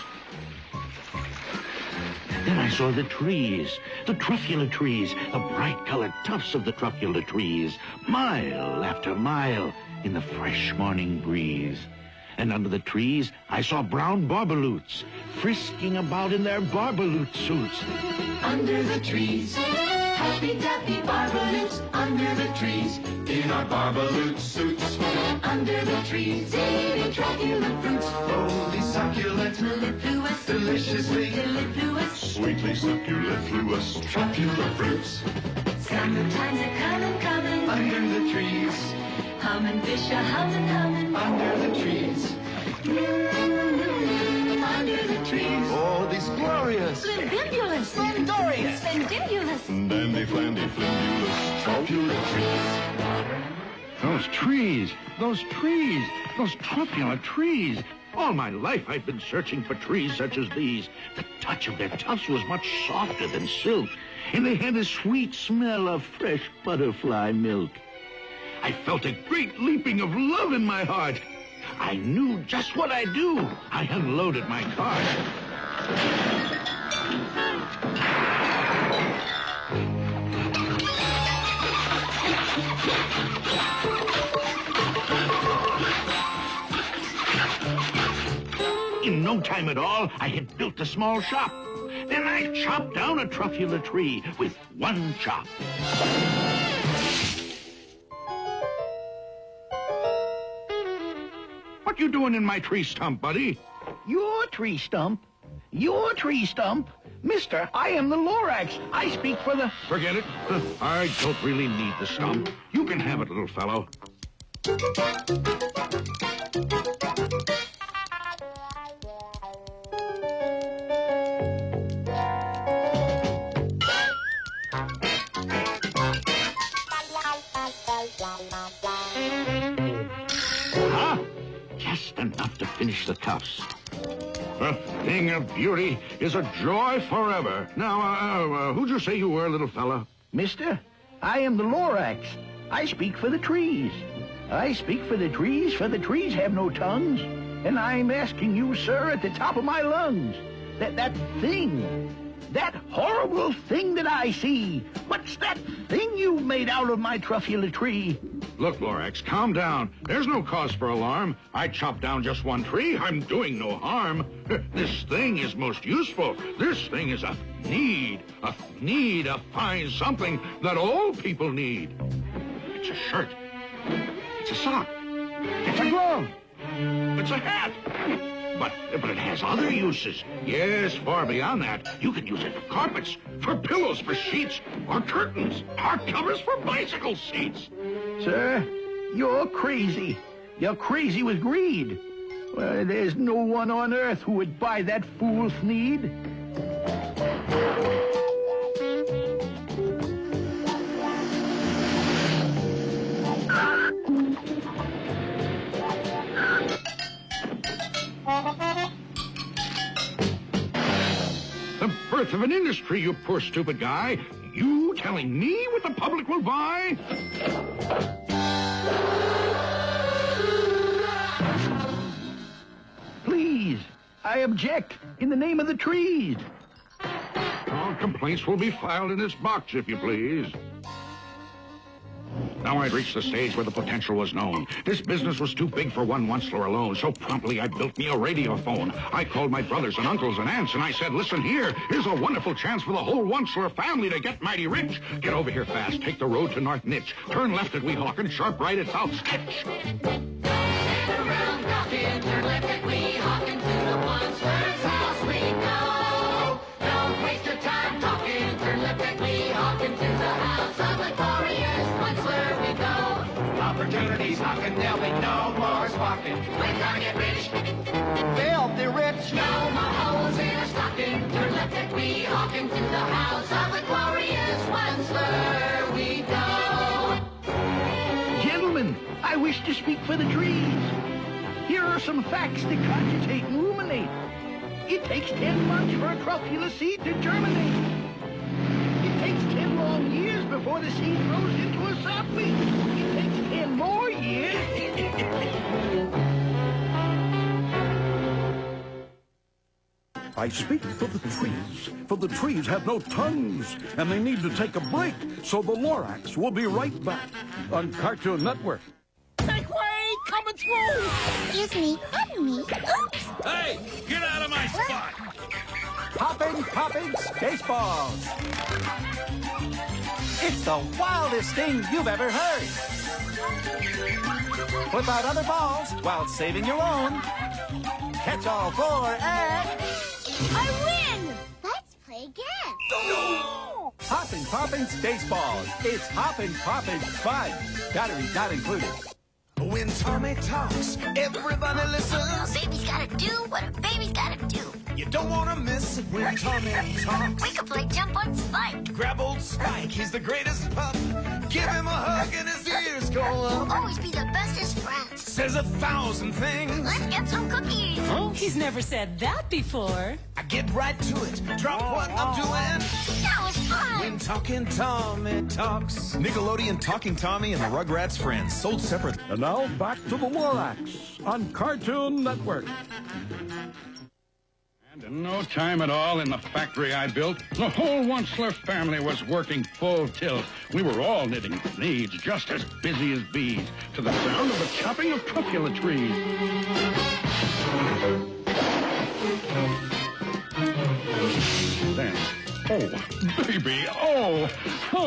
Then I saw the trees, the truffula trees, the bright-colored tufts of the truffula trees, mile after mile in the fresh morning breeze. And under the trees, I saw brown barbaloots frisking about in their barbaloot suits. Under the trees, happy-dappy barbaloots. Under the trees, in our barbaloot suits. Under the trees, eating truffula fruits. Holy succulent, mellifluous, deliciously, mellifluous, sweetly succulent, truffula fruits. Summertime's a-comin', under the trees. Hummin' fish a-hummin', under the trees. Under the trees. Oh, these glorious, Splendibulous, glorious, spendibulous, dandy, flandy, flimbulous, truffula trees. Those truffula trees. All my life I've been searching for trees such as these. The touch of their tufts was much softer than silk, and they had a sweet smell of fresh butterfly milk. I felt a great leaping of love in my heart. I knew just what I'd do. I unloaded my cart. In no time at all, I had built a small shop. Then I chopped down a truffula tree with one chop. What you doing in my tree stump, buddy? Your tree stump? Your tree stump? Mister, I am the Lorax. I speak for the... Forget it. I don't really need the stump. You can have it, little fellow. Just enough to finish the tufts. A thing of beauty is a joy forever. Now, who'd you say you were, little fella? Mister, I am the Lorax. I speak for the trees. I speak for the trees have no tongues. And I'm asking you, sir, at the top of my lungs, that thing, that horrible thing that I see, what's that thing you made out of my truffula tree? Look, Lorax, calm down. There's no cause for alarm. I chopped down just one tree. I'm doing no harm. This thing is most useful. This thing is a need, a fine something that all people need. It's a shirt. It's a sock. It's a glove. It's a hat. But it has other uses. Yes, far beyond that. You can use it for carpets, for pillows, for sheets, or curtains, or covers for bicycle seats. Sir, you're crazy. You're crazy with greed. Well, there's no one on earth who would buy that fool's need. The birth of an industry, you poor stupid guy. You telling me what the public will buy? Please, I object in the name of the trees. All complaints will be filed in this box, if you please. Now I'd reached the stage where the potential was known. This business was too big for one Onceler alone, so promptly I built me a radiophone. I called my brothers and uncles and aunts, and I said, listen here, here's a wonderful chance for the whole Onceler family to get mighty rich. Get over here fast, take the road to North Nitch, turn left at Weehawken, and sharp right at South Sketch. Turn left at Weehawken, to the Onceler's house we go. Don't waste your time talking, turn left at Weehawken, to the house of the glorious Onceler we go. Opportunities knocking, there'll be no more squawking. We're gonna get rich, filthy rich. No more holes in our stocking, turn left at Weehawken, to the house of the glorious Onceler we go. Gentlemen, I wish to speak for the trees. Here are some facts to cogitate and ruminate. It takes 10 months for a truffula seed to germinate. It takes 10 long years before the seed grows into a sapling. It takes 10 more years. I speak for the trees, for the trees have no tongues, and they need to take a break, so the Lorax will be right back on Cartoon Network. Make way! Coming through! Excuse me, pardon me. Oops! Hey, get out of my spot! Popping Spaceballs! It's the wildest thing you've ever heard! Flip out other balls while saving your own. Catch all four and... I win! Let's play again. No! Popping Spaceballs. It's popping fun. Batteries not included. When Tommy talks, everybody listens. Baby's gotta do what a baby's gotta do. You don't want to miss it when Tommy talks. We could play jump on Spike. Grab old Spike, he's the greatest pup. Give him a hug and his ears go up. Always be the bestest friends. Says 1,000 things. Let's get some cookies. Oh, he's never said that before. I get right to it. Drop what I'm doing. That was fun. When Talking Tommy talks. Nickelodeon Talking Tommy and the Rugrats Friends, sold separately. And now back to the Lorax on Cartoon Network. And in no time at all, in the factory I built, the whole Onceler family was working full tilt. We were all knitting needs, just as busy as bees, to the sound of the chopping of truffula trees. Then, oh, baby, oh,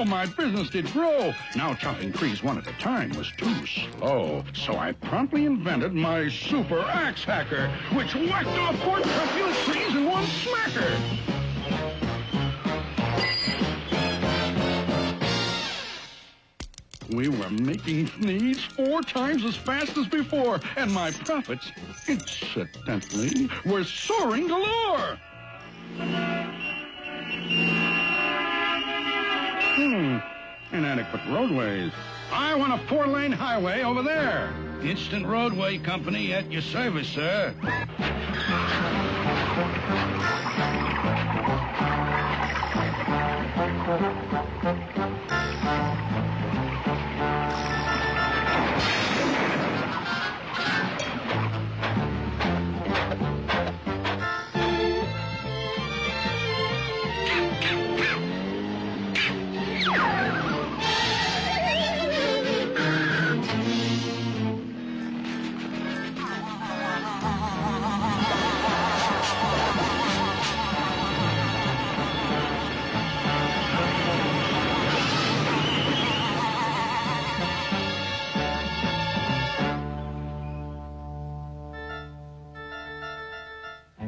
my business did grow. Now chopping trees one at a time was too slow. So I promptly invented my super axe hacker, which whacked off 4 truffula trees in one smacker. We were making needs 4 times as fast as before, and my profits, incidentally, were soaring galore. Inadequate roadways. I want a 4-lane highway over there. Instant Roadway Company at your service, sir.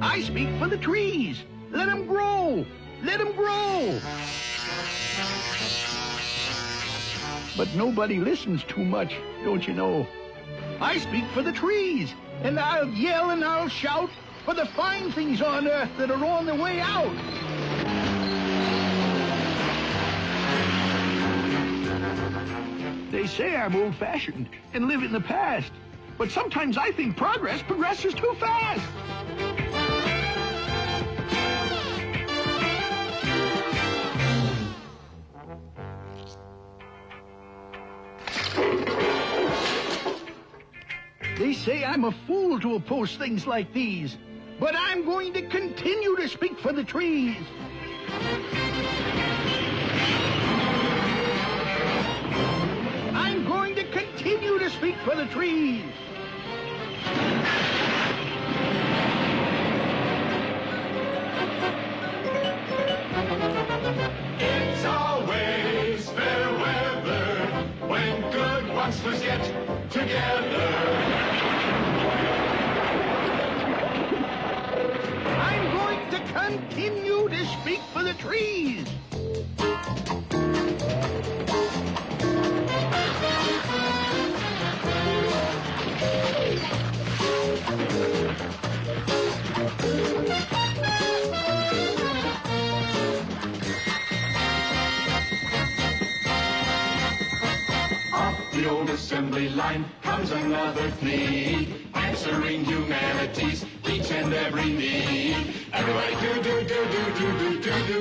I speak for the trees. Let them grow. Let them grow. But nobody listens too much, don't you know? I speak for the trees, and I'll yell and I'll shout for the fine things on earth that are on the way out. They say I'm old-fashioned and live in the past, but sometimes I think progress progresses too fast. They say I'm a fool to oppose things like these, but I'm going to continue to speak for the trees. I'm going to continue to speak for the trees. It's always fair weather when good monsters get together. I'm going to continue to speak for the trees. The old assembly line comes another flea, answering humanity's each and every need. Everybody do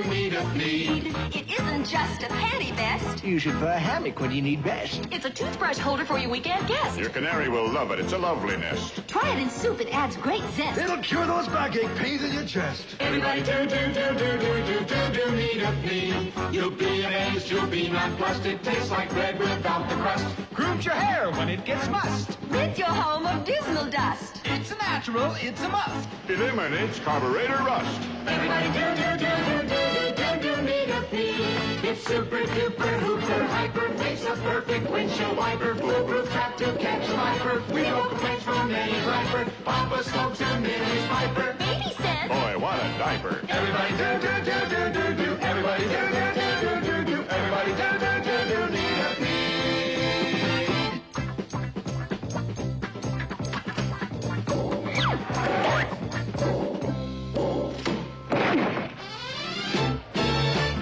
need a flea. It isn't just a panty vest. You should wear a hammock when you need rest. It's a toothbrush holder for your weekend guest. Your canary will love it. It's a lovely nest. Try it in soup. It adds great zest. It'll cure those backache pains in your chest. Everybody do need a flea. You'll be amazed, you'll be nonplussed. It tastes like bread without the crust. Grooms your hair when it gets mussed. Rid your home of dismal dust. It's a natural, it's a must. Eliminates carburetor rust. Everybody do need a flea. It's super duper hooper hyper. Makes a perfect windshield wiper. Foolproof trap to catch a viper. We no complaints from any griper. Papa smokes and Millie's piper. Baby says, boy, what a diaper. Everybody do. Everybody do. Everybody do need a flea.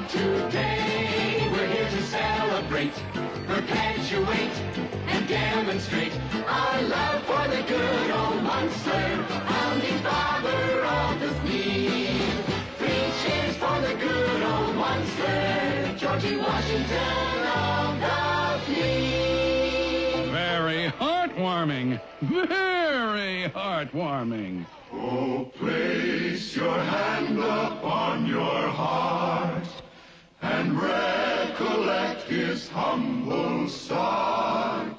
Today we're here to celebrate, perpetuate, and demonstrate our love for the good old monster, founding father of the flea. 3 cheers for the good old monster, Georgie Washington of the flea. Very heartwarming. Very heartwarming. Oh, place your hand upon your heart and recollect his humble start.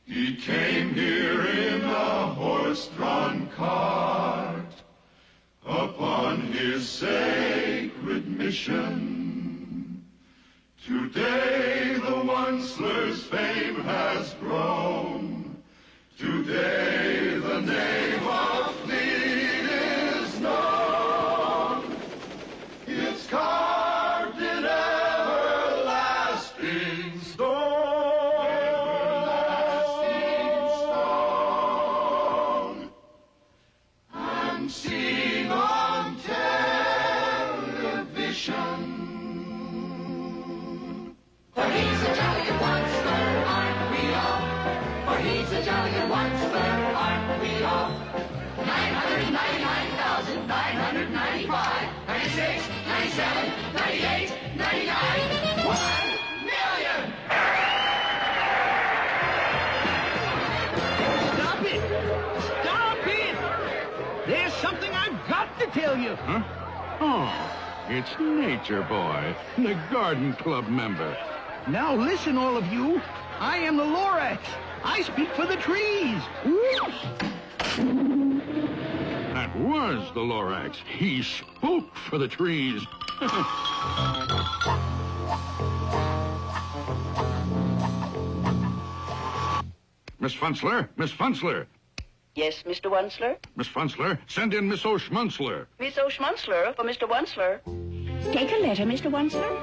He came here in a horse-drawn cart upon his sacred mission. Today the Onceler's fame has grown. Today the name of Fleet is known. It's carved in everlasting stone. Everlasting stone. I'm seen on television. For he's a jolly monster, aren't we all? For he's a jolly monster, aren't we all? 999,995, 96, 97, 98, 99, 1 million! Stop it! Stop it! There's something I've got to tell you. Huh? Oh, it's Nature Boy, the Garden Club member. Now listen, all of you. I am the Lorax. I speak for the trees. Whoosh! That was the Lorax. He spoke for the trees. Miss Funzler, Miss Funzler. Yes, Mr. Onceler? Miss Funzler, send in Miss O'Schmunzler. Miss O'Schmunzler for Mr. Onceler. Take a letter, Mr. Onceler.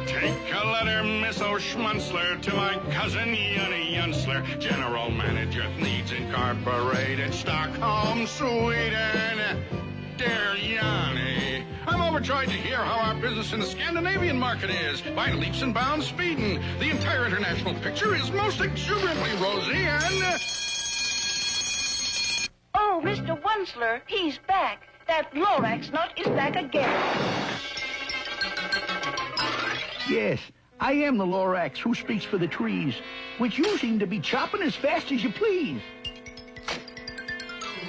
Take a letter, Miss O'Schmunzler, to my cousin Yunny Yunsler, General Manager, Needs Incorporated, Stockholm, Sweden. Dear Yanni, I'm overjoyed to hear how our business in the Scandinavian market is. By leaps and bounds speeding. The entire international picture is most exuberantly rosy and... Oh, Mr. Onceler, he's back. That Lorax nut is back again. Yes, I am the Lorax who speaks for the trees, which you seem to be chopping as fast as you please.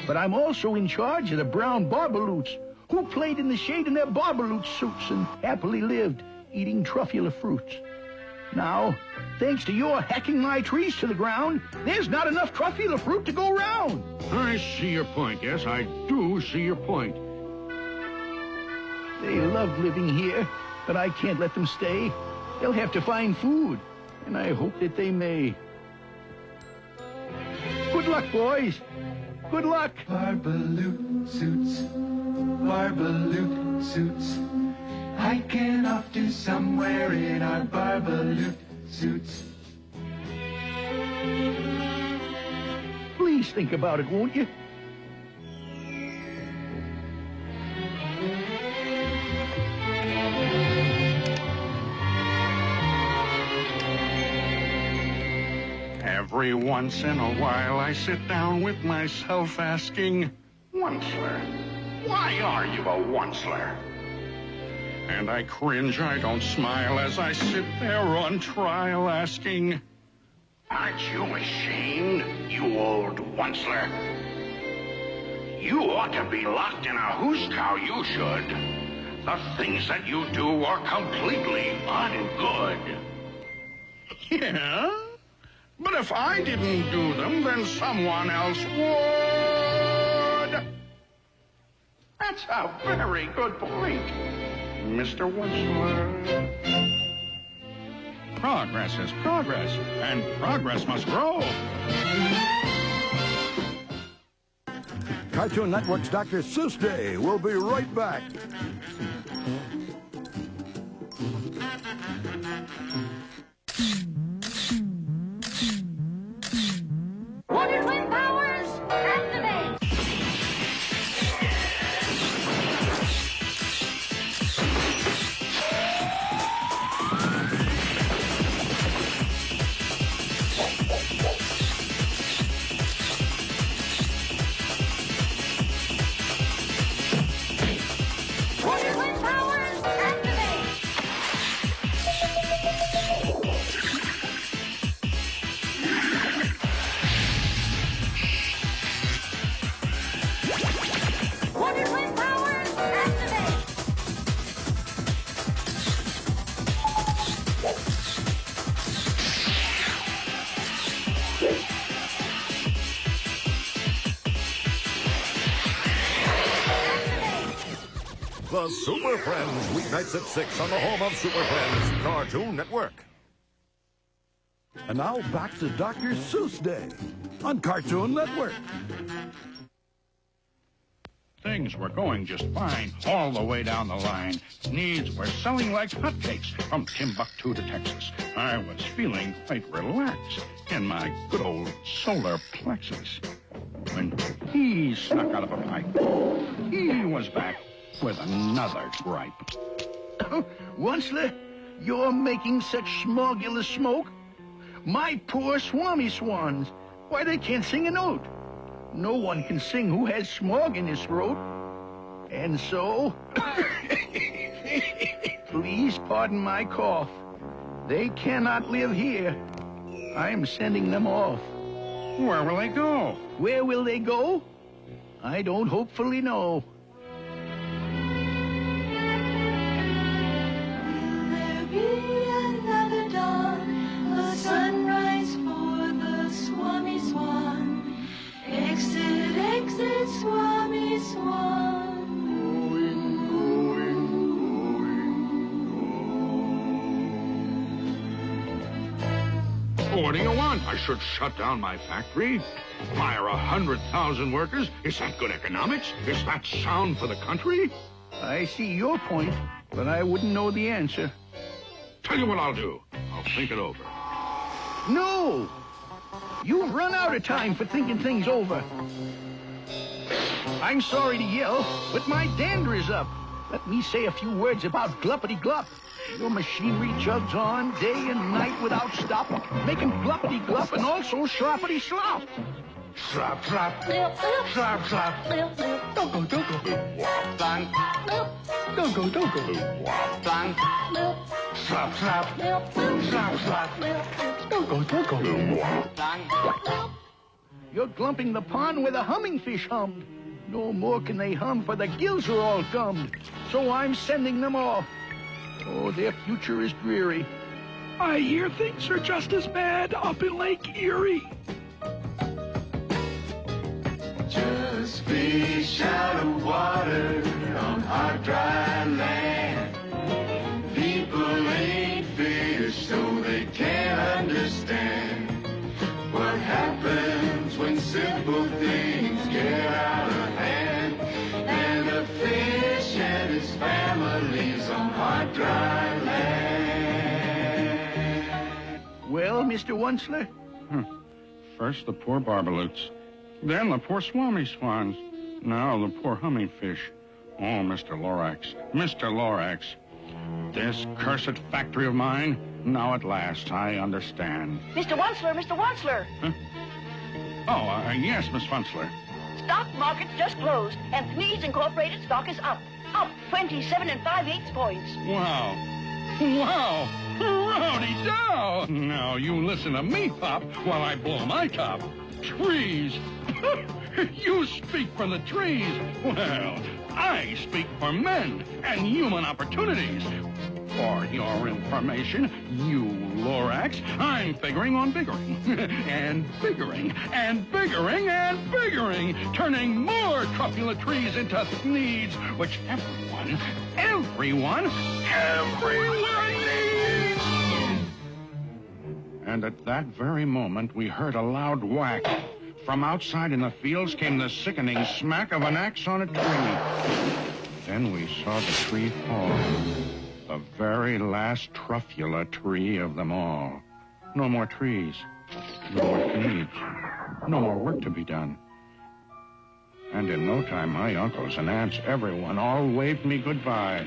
But I'm also in charge of the brown barbaloots, who played in the shade in their barbaloot suits and happily lived, eating truffula fruits. Now, thanks to your hacking my trees to the ground, there's not enough truffula fruit to go round. I see your point. Yes, I do see your point. They love living here, but I can't let them stay. They'll have to find food, and I hope that they may. Good luck, boys. Good luck. Barbaloot suits, barbaloot suits. Hiking off to somewhere in our barbaloot suits. Please think about it, won't you? Every once in a while I sit down with myself asking, Onceler, why are you a onceler? And I cringe, I don't smile as I sit there on trial asking, aren't you ashamed, you old onceler? You ought to be locked in a hoose cow, you should. The things that you do are completely ungood. Yeah? But if I didn't do them, then someone else would. That's a very good point, Mr. Whistler. Progress is progress, and progress must grow. Cartoon Network's Dr. Seuss Day. We'll be right back. Wonder Twin powers, activate! Wonder Twin powers, activate! Wonder Twin powers, activate! The Super Friends, weeknights at 6 on the home of Super Friends, Cartoon Network. And now back to Dr. Seuss Day on Cartoon Network. Things were going just fine all the way down the line. Needs were selling like hotcakes from Timbuktu to Texas. I was feeling quite relaxed in my good old solar plexus. When he snuck out of a pipe, he was back with another gripe. Onceler, you're making such smogulous smoke. My poor swami swans, why they can't sing a note. No one can sing who has smog in his throat. And so, please pardon my cough. They cannot live here. I am sending them off. Where will they go? Where will they go? I don't hopefully know. Another dawn, a sunrise for the Swami Swan. Exit, exit, Swami Swan. What do you want? I should shut down my factory? Fire 100,000 workers? Is that good economics? Is that sound for the country? I see your point, but I wouldn't know the answer. Tell you what I'll do. I'll think it over. No! You've run out of time for thinking things over. I'm sorry to yell, but my dander is up. Let me say a few words about gluppity-glup. Your machinery chugs on day and night without stop, making gluppity-glup and also sloppity-slop. Slop, slop. Slop, slop. Dogo, dogo. Bang. Dogo, dogo. Bang. slop, slop. Slop, slop. You're glumping the pond where the humming fish hummed. No more can they hum, for the gills are all gummed. So I'm sending them off. Oh, their future is dreary. I hear things are just as bad up in Lake Erie. Just fish out of water on hard, dry land. People ain't fish, so they can't understand what happens when simple things get out of hand. And a fish and his family's on hard, dry land. Well, Mr. Wunsler? First the poor barbaloots, then the poor swami swans, now the poor humming fish. Oh, Mr. Lorax, Mr. Lorax, this cursed factory of mine, now at last I understand. Mr. Wunsler, Mr. Wunsler. Huh? Oh, yes, Miss Wunsler. Stock market just closed, and Thnees Incorporated stock is up. Up 27 5/8 points. Wow. Wow. Rowdy dow! Now you listen to me, Pop, while I blow my top. Trees! You speak for the trees. Well, I speak for men and human opportunities. For your information, you Lorax, I'm figuring on biggering. And biggering, and biggering, and biggering, turning more truculent trees into Thneeds, which everyone needs! And at that very moment, we heard a loud whack. From outside in the fields came the sickening smack of an axe on a tree. Then we saw the tree fall. The very last truffula tree of them all. No more trees. No more Thneeds. No more work to be done. And in no time, my uncles and aunts, everyone, all waved me goodbye.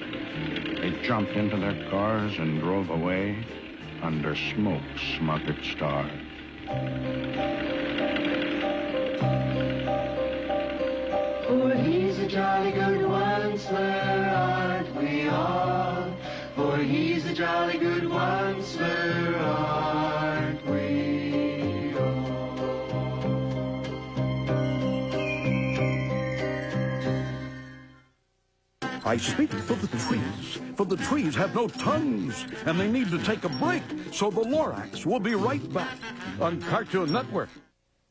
They jumped into their cars and drove away under smoke-smothered stars. For he's a jolly good Wunsler, aren't we all? For he's a jolly good Wunsler, aren't we all? I speak for the trees have no tongues, and they need to take a break, so the Lorax will be right back on Cartoon Network.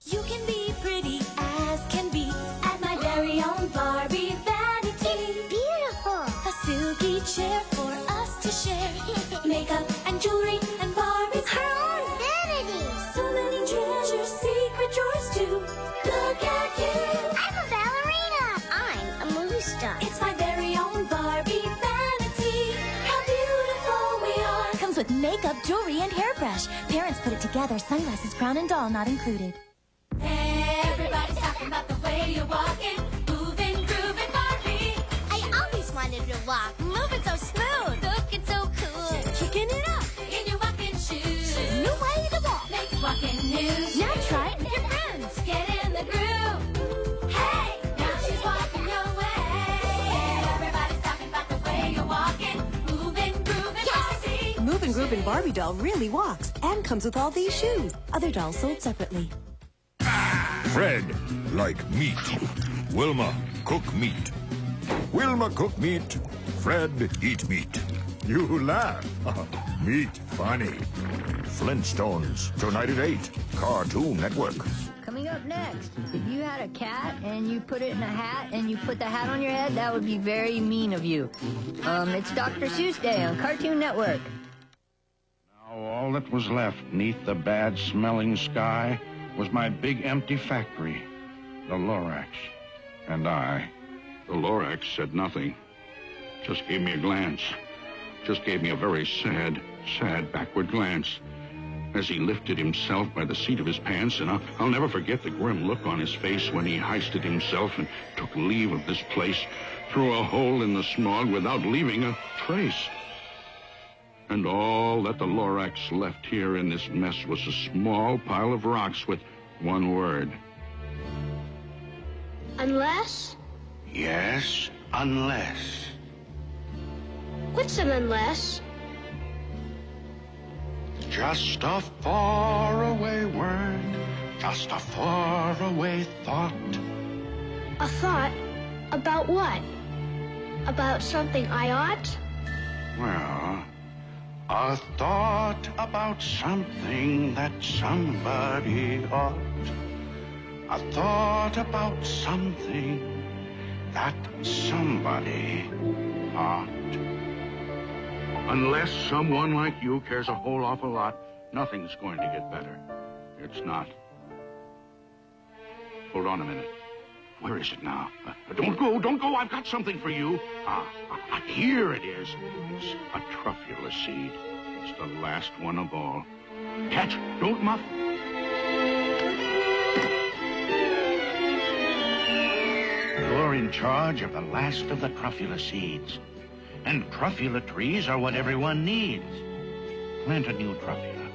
You can be pretty as can be at my very own Barbie vanity. Beautiful! A silky chair for us to share. Makeup and jewelry and Barbie's her own vanity. So many treasures, secret drawers too. Look at you! I'm a ballerina. I'm a movie star. It's my very own Barbie vanity. How beautiful we are! Comes with makeup, jewelry, and hairbrush. Parents put it together. Sunglasses, crown, and doll not included. Everybody's talking about the way you're walking, moving, grooving, Barbie. I always wanted to walk, moving so smooth, looking so cool, kicking it up in your walking shoes. New way to walk, make walking news. Now try it with your friends. Get in the groove. Hey, now she's walking your way. Everybody's talking about the way you're walking, moving, grooving, Barbie. Move and Groove and Barbie doll really walks and comes with all these shoes. Other dolls sold separately. Fred, like meat. Wilma, cook meat. Wilma, cook meat. Fred, eat meat. You laugh. Meat funny. Flintstones, tonight at 8. Cartoon Network. Coming up next, if you had a cat and you put it in a hat and you put the hat on your head, that would be very mean of you. It's Dr. Seuss Day on Cartoon Network. Now all that was left neath the bad-smelling sky was my big empty factory, the Lorax, and I. The Lorax said nothing, just gave me a glance, just gave me a very sad backward glance as he lifted himself by the seat of his pants, and I'll never forget the grim look on his face when he hoisted himself and took leave of this place through a hole in the smog without leaving a trace. And all that the Lorax left here in this mess was a small pile of rocks with one word. Unless? Yes, unless. What's an unless? just a faraway word, just a faraway thought. A thought? About what? About something I ought? Well, a thought about something that somebody ought. A thought about something that somebody ought. Unless someone like you cares a whole awful lot, nothing's going to get better. It's not. Hold on a minute. Where is it now? Don't go. I've got something for you. Here it is. It's a truffula seed. It's the last one of all. Catch, don't muff. You're in charge of the last of the truffula seeds. And truffula trees are what everyone needs. Plant a new truffula.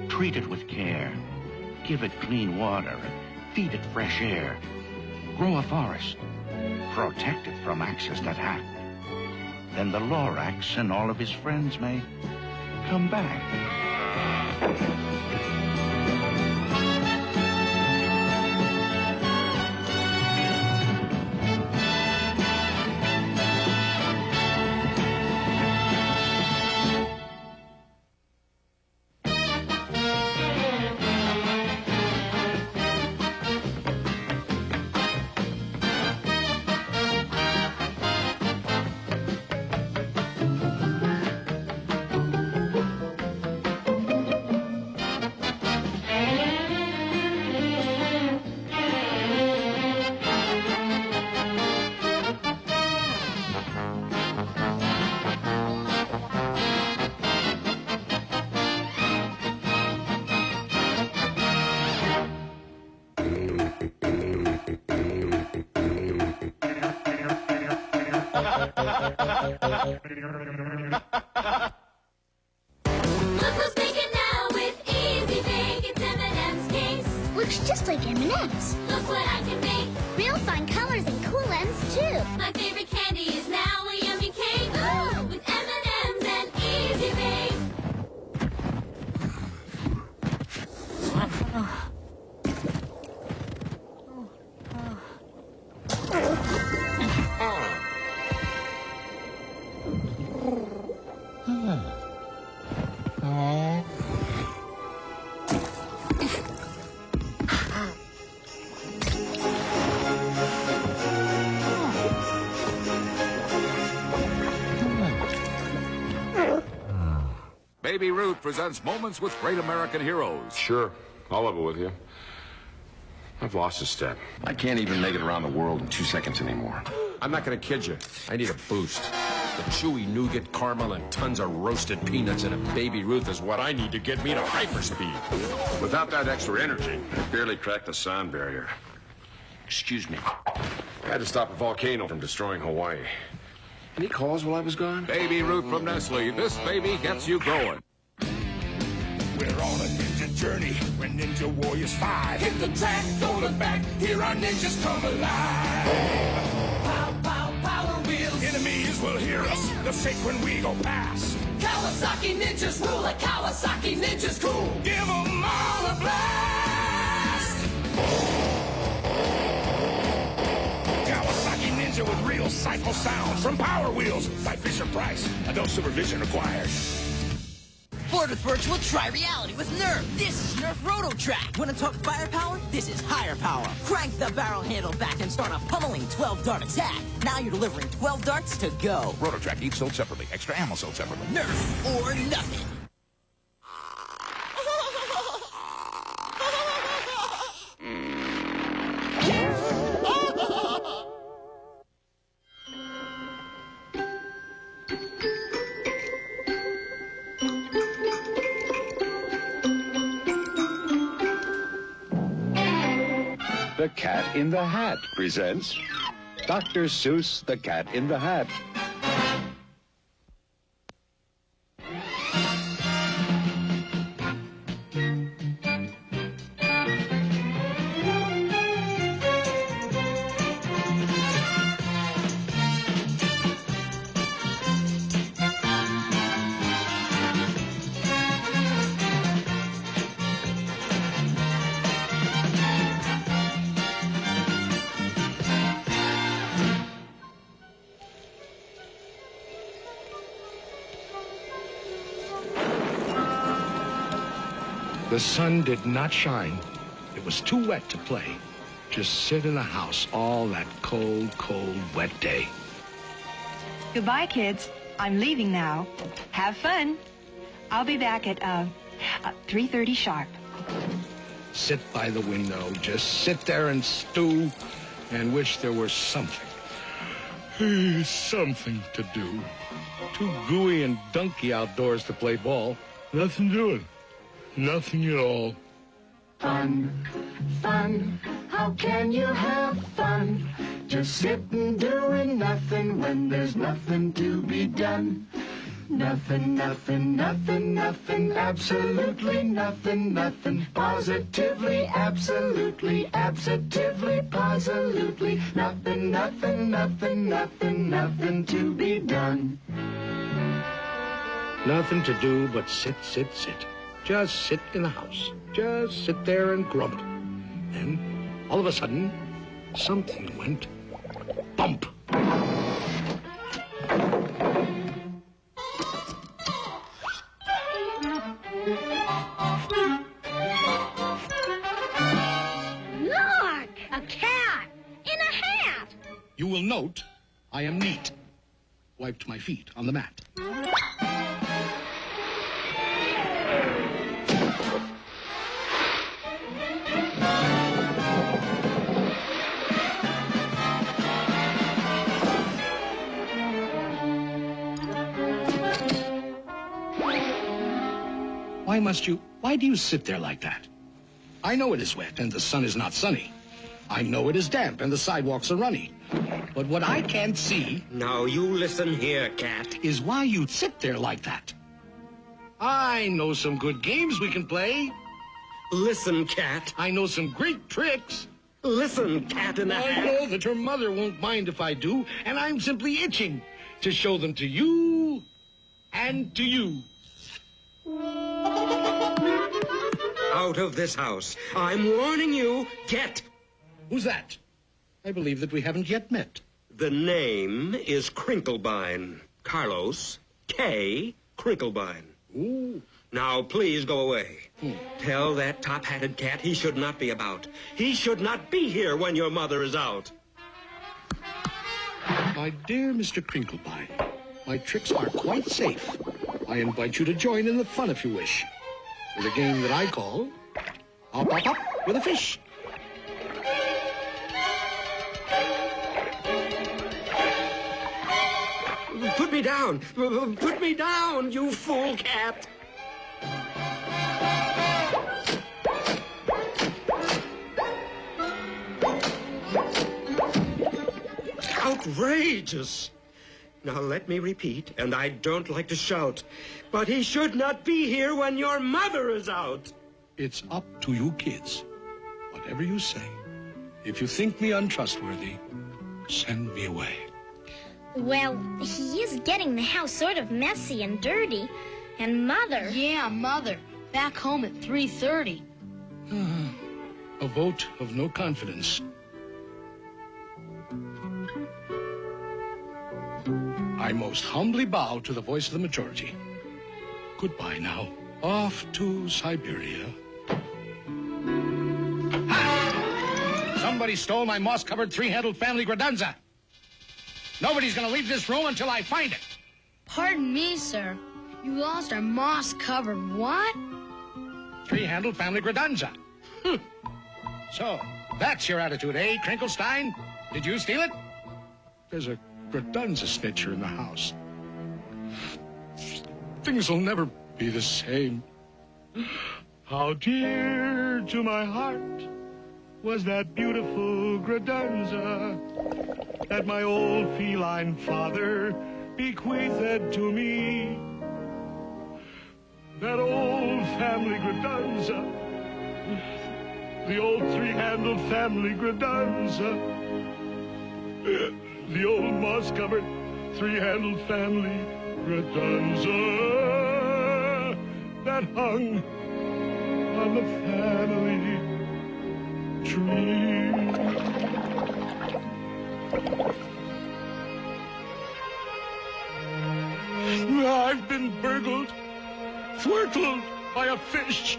Treat it with care. Give it clean water and feed it fresh air. Grow a forest. Protect it from Axe's attack. Then the Lorax and all of his friends may come back. Look who's baking now with Easy Bake. It's M&M's cakes. Looks just like M&M's. Look what I can make. Real fun colors and cool ends, too. My favorite candy is now a yummy cake. Ooh, with M&M's and Easy Bake. Baby Ruth presents Moments with Great American Heroes. Sure. I'll level with you. I've lost a step. I can't even make it around the world in 2 seconds anymore. I'm not going to kid you. I need a boost. The chewy nougat, caramel, and tons of roasted peanuts in a Baby Ruth is what I need to get me to hyperspeed. Without that extra energy, I barely cracked the sound barrier. Excuse me. I had to stop a volcano from destroying Hawaii. Any calls while I was gone? Baby Ruth from Nestle. This baby gets you going. We're on a ninja journey when Ninja Warriors 5 hit the track, don't look back, here our ninjas come alive. Pow, pow, power wheels. Enemies will hear us, they'll shake when we go past. Kawasaki ninjas rule, a Kawasaki ninjas cool. Give them all a blast. Kawasaki Ninja with real cycle sounds from Power Wheels by Fisher-Price. Adult supervision required. Board with virtual, try reality with Nerf. This is Nerf Roto Track. Want to talk firepower? This is higher power. Crank the barrel handle back and start a pummeling 12-dart attack. Now you're delivering 12 darts to go. Roto Track, each sold separately. Extra ammo sold separately. Nerf or nothing. The Cat in the Hat presents Dr. Seuss, The Cat in the Hat. The sun did not shine. It was too wet to play. Just sit in the house all that cold, cold, wet day. Goodbye, kids. I'm leaving now. Have fun. I'll be back at 3:30 sharp. Sit by the window. Just sit there and stew and wish there were something. Something to do. Too gooey and dunky outdoors to play ball. Nothing doing. Nothing at all. Fun, fun, how can you have fun? Just sitting doing nothing when there's nothing to be done. Nothing, nothing, nothing, nothing, absolutely nothing, nothing, positively, absolutely, absolutely, positively, nothing, nothing, nothing, nothing, nothing to be done. Nothing to do but sit, sit, sit. Just sit in the house. Just sit there and grumble. Then, all of a sudden, something went bump. Look! A cat! In a hat! You will note I am neat. Wiped my feet on the mat. Why do you sit there like that? I know it is wet and the sun is not sunny. I know it is damp and the sidewalks are runny. But what I can't see... Now you listen here, cat. ...is why you sit there like that. I know some good games we can play. Listen, cat. I know some great tricks. Listen, cat in the hat. I know that your mother won't mind if I do, and I'm simply itching to show them to you and to you. Out of this house. I'm warning you. Get. Who's that? I believe that we haven't yet met. The name is Crinklebine. Carlos K. Crinklebine. Ooh. Now, please go away. Tell that top-hatted cat he should not be about. He should not be here when your mother is out. My dear Mr. Crinklebine, my tricks are quite safe. I invite you to join in the fun if you wish. With a game that I call Hop, Hop, Hop with a Fish. Put me down! Put me down, you fool cat! Outrageous! Now let me repeat, and I don't like to shout, but he should not be here when your mother is out. It's up to you kids. Whatever you say. If you think me untrustworthy, send me away. Well, he is getting the house sort of messy and dirty. And Mother... Yeah, Mother. Back home at 3:30. A vote of no confidence. I most humbly bow to the voice of the majority. Goodbye now. Off to Siberia. Ha! Somebody stole my moss-covered three-handled family Gradanza. Nobody's gonna leave this room until I find it. Pardon me, sir. You lost our moss-covered what? Three-handled family Gradanza. So, that's your attitude, eh, Crinklestein? Did you steal it? There's a Gradanza snitcher in the house. Things will never be the same. How dear to my heart was that beautiful Gradanza that my old feline father bequeathed to me. That old family Gradanza, the old three-handled family Gradanza, the old moss-covered three-handled family Gradanza that hung on the family tree. I've been burgled, thwirtled by a fish.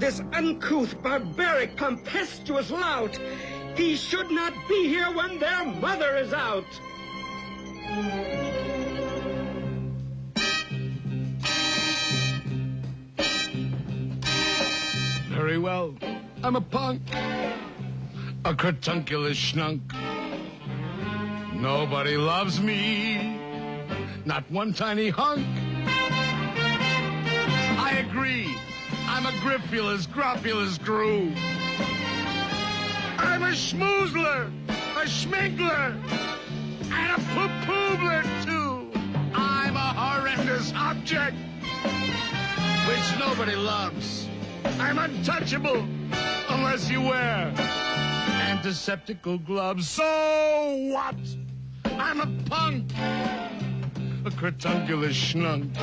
This uncouth, barbaric, tempestuous lout. He should not be here when their mother is out. Very well. I'm a punk. A cartunculus schnunk. Nobody loves me. Not one tiny hunk. I agree. I'm a griffulous, gropulous grew. I'm a schmoozler, a schminkler, and a poo-poobler, too. I'm a horrendous object, which nobody loves. I'm untouchable, unless you wear antiseptical gloves. So what? I'm a punk, a cartunculus schnunk.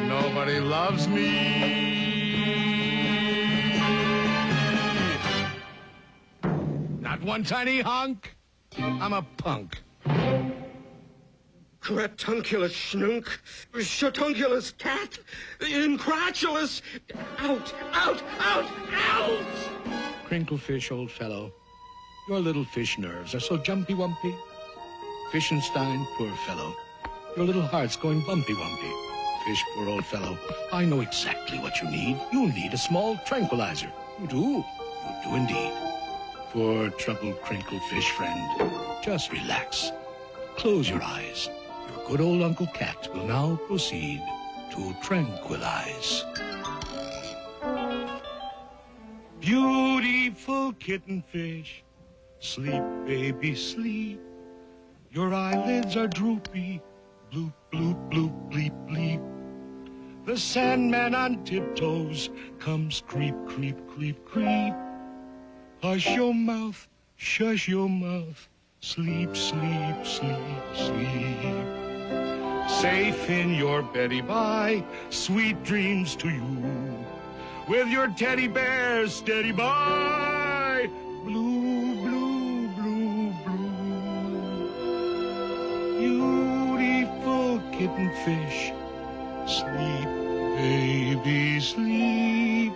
Nobody loves me. Not one tiny hunk. I'm a punk. Cretunculus schnunk, shatunculus cat, incratulous, out, out, out, out! Crinklefish, old fellow, your little fish nerves are so jumpy-wumpy. Fishenstein, poor fellow, your little heart's going bumpy-wumpy. Fish, poor old fellow, I know exactly what you need. You'll need a small tranquilizer. You do. You do indeed. Poor troubled crinkle fish friend, just relax. Close your eyes. Your good old Uncle Cat will now proceed to tranquilize. Beautiful kitten fish, sleep, baby, sleep. Your eyelids are droopy, bloop, bloop, bloop, bleep, bleep. The Sandman on tiptoes comes creep, creep, creep, creep. Hush your mouth, shush your mouth, sleep, sleep, sleep, sleep. Safe in your beddy by, sweet dreams to you. With your teddy bear steady by, blue, blue, blue, blue. Beautiful kitten fish, sleep, baby, sleep.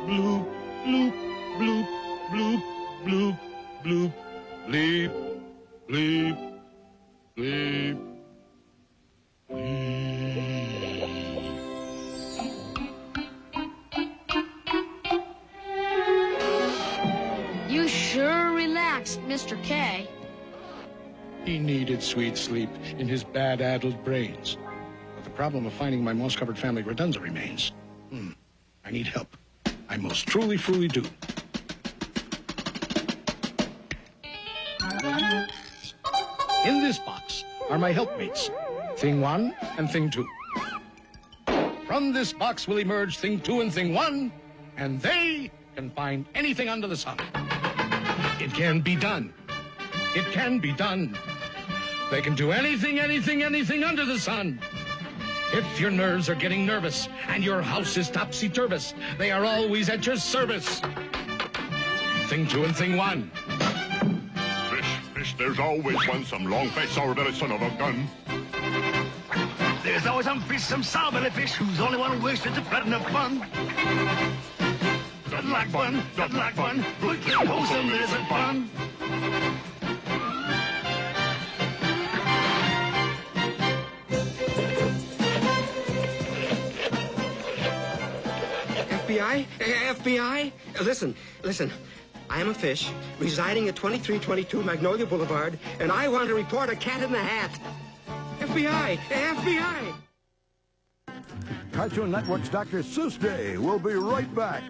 Bloop, bloop, bloop, bloop, bloop, bloop, bleep, bleep, bleep, You sure relaxed, Mr. K. He needed sweet sleep in his bad-addled brains. But the problem of finding my moss-covered family redunza remains. I need help. I most truly do. In this box are my helpmates, Thing 1 and Thing 2. From this box will emerge Thing 2 and Thing 1, and they can find anything under the sun. It can be done. It can be done. They can do anything, anything, anything under the sun. If your nerves are getting nervous and your house is topsy-turvous, they are always at your service. Thing 2 and Thing 1. Fish, there's always one, some long-faced sour-bellied son of a gun. There's always some fish, some sour-bellied fish, who's only one who wishes to flatten up fun. Doesn't like fun, doesn't like fun, good, clean, wholesome, isn't fun. FBI? FBI? Listen. I am a fish residing at 2322 Magnolia Boulevard, and I want to report a cat in the hat. FBI! FBI! Cartoon Network's Dr. Seuss Day. We'll be right back.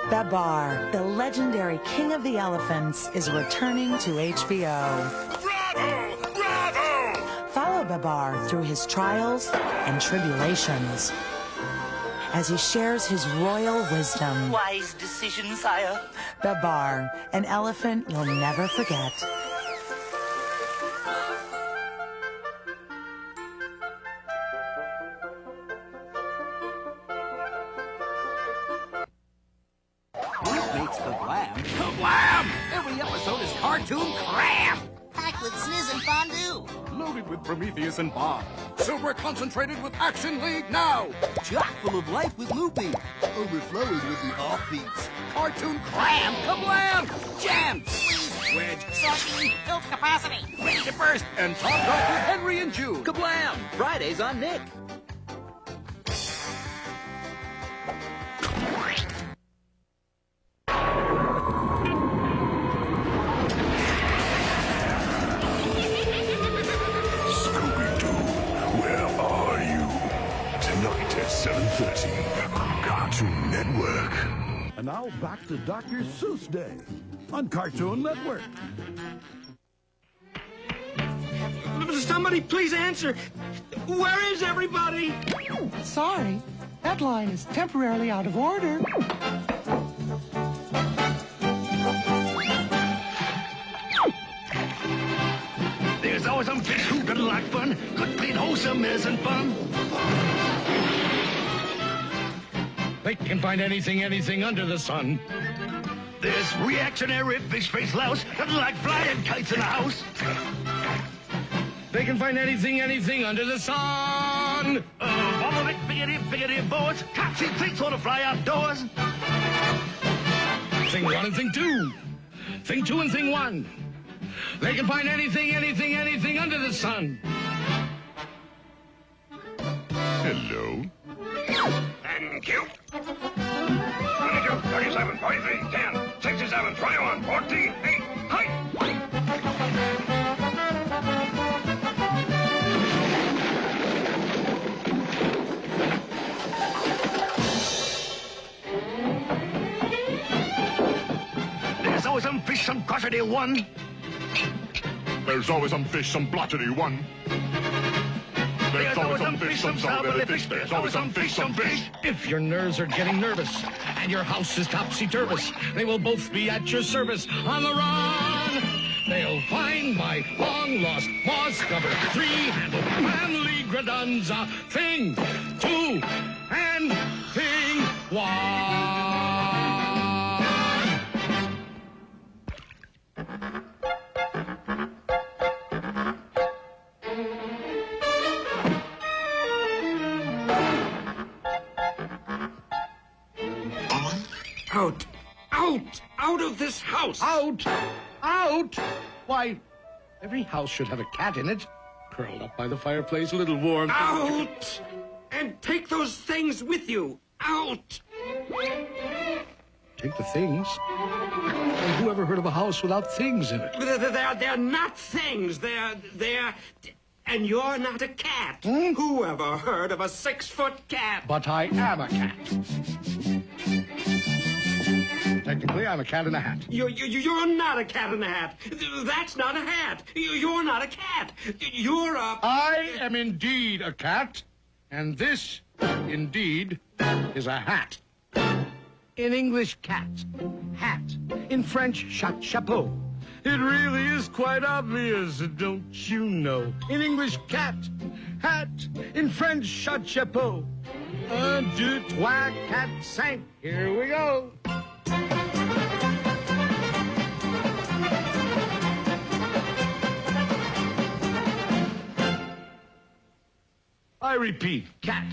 Babar, the legendary king of the elephants, is returning to HBO. Bravo! Bravo! Follow Babar through his trials and tribulations as he shares his royal wisdom. Wise decision, sire. Babar, an elephant you'll never forget. What makes Kablam? Kablam! Every episode is cartoon crap! Pack chocolate snizz and fondue. Loaded with Prometheus and Bob. Silver concentrated with Action League now. Chock full of life with Loopy. Overflowing with the offbeats. Cartoon Cram, kablam! Jam, Squeeze, wedge, sardine, tilt capacity. Ready to burst. and topped off with Henry and June. Kablam! Fridays on Nick. Tonight at 7:30, Cartoon Network. And now back to Dr. Seuss Day on Cartoon Network. Somebody please answer. Where is everybody? Sorry, that line is temporarily out of order. There's always some fish who doesn't like fun. Good, clean, wholesome isn't fun. They can find anything under the sun. This reactionary fish-faced louse doesn't like flying kites in the house. They can find anything under the sun. Bobble biggity boards. Can't see things on to fly outdoors. Thing one and thing two. Thing two and thing one. They can find anything under the sun. Hello. Thank you. 22, 37, 43, 10, 67, 21, 14, 8, height. There's always some fish, some crotchety one. There's always some fish, some blotchety one. There's always some fish, some sour fish. There's always some fish, some fish. If your nerves are getting nervous and your house is topsy-turvous, they will both be at your service on the run. They'll find my long-lost, moss-covered, three-handled family gradunza. Thing two and thing one. Out! Out! Out of this house! Out! Out! Why, every house should have a cat in it. Curled up by the fireplace, a little warm. Out! And take those things with you! Out! Take the things? And who ever heard of a house without things in it? They're not things. They're... And you're not a cat. Who ever heard of a 6-foot cat? But I am a cat. Technically, I'm a cat in a hat. You're not a cat in a hat. That's not a hat. You're not a cat. You're a... I am indeed a cat, and this, indeed, is a hat. In English, cat. Hat. In French, chapeau. It really is quite obvious, don't you know? In English, cat. Hat. In French, chapeau. 1, 2, 3, 4, 5. Here we go. I repeat, cat,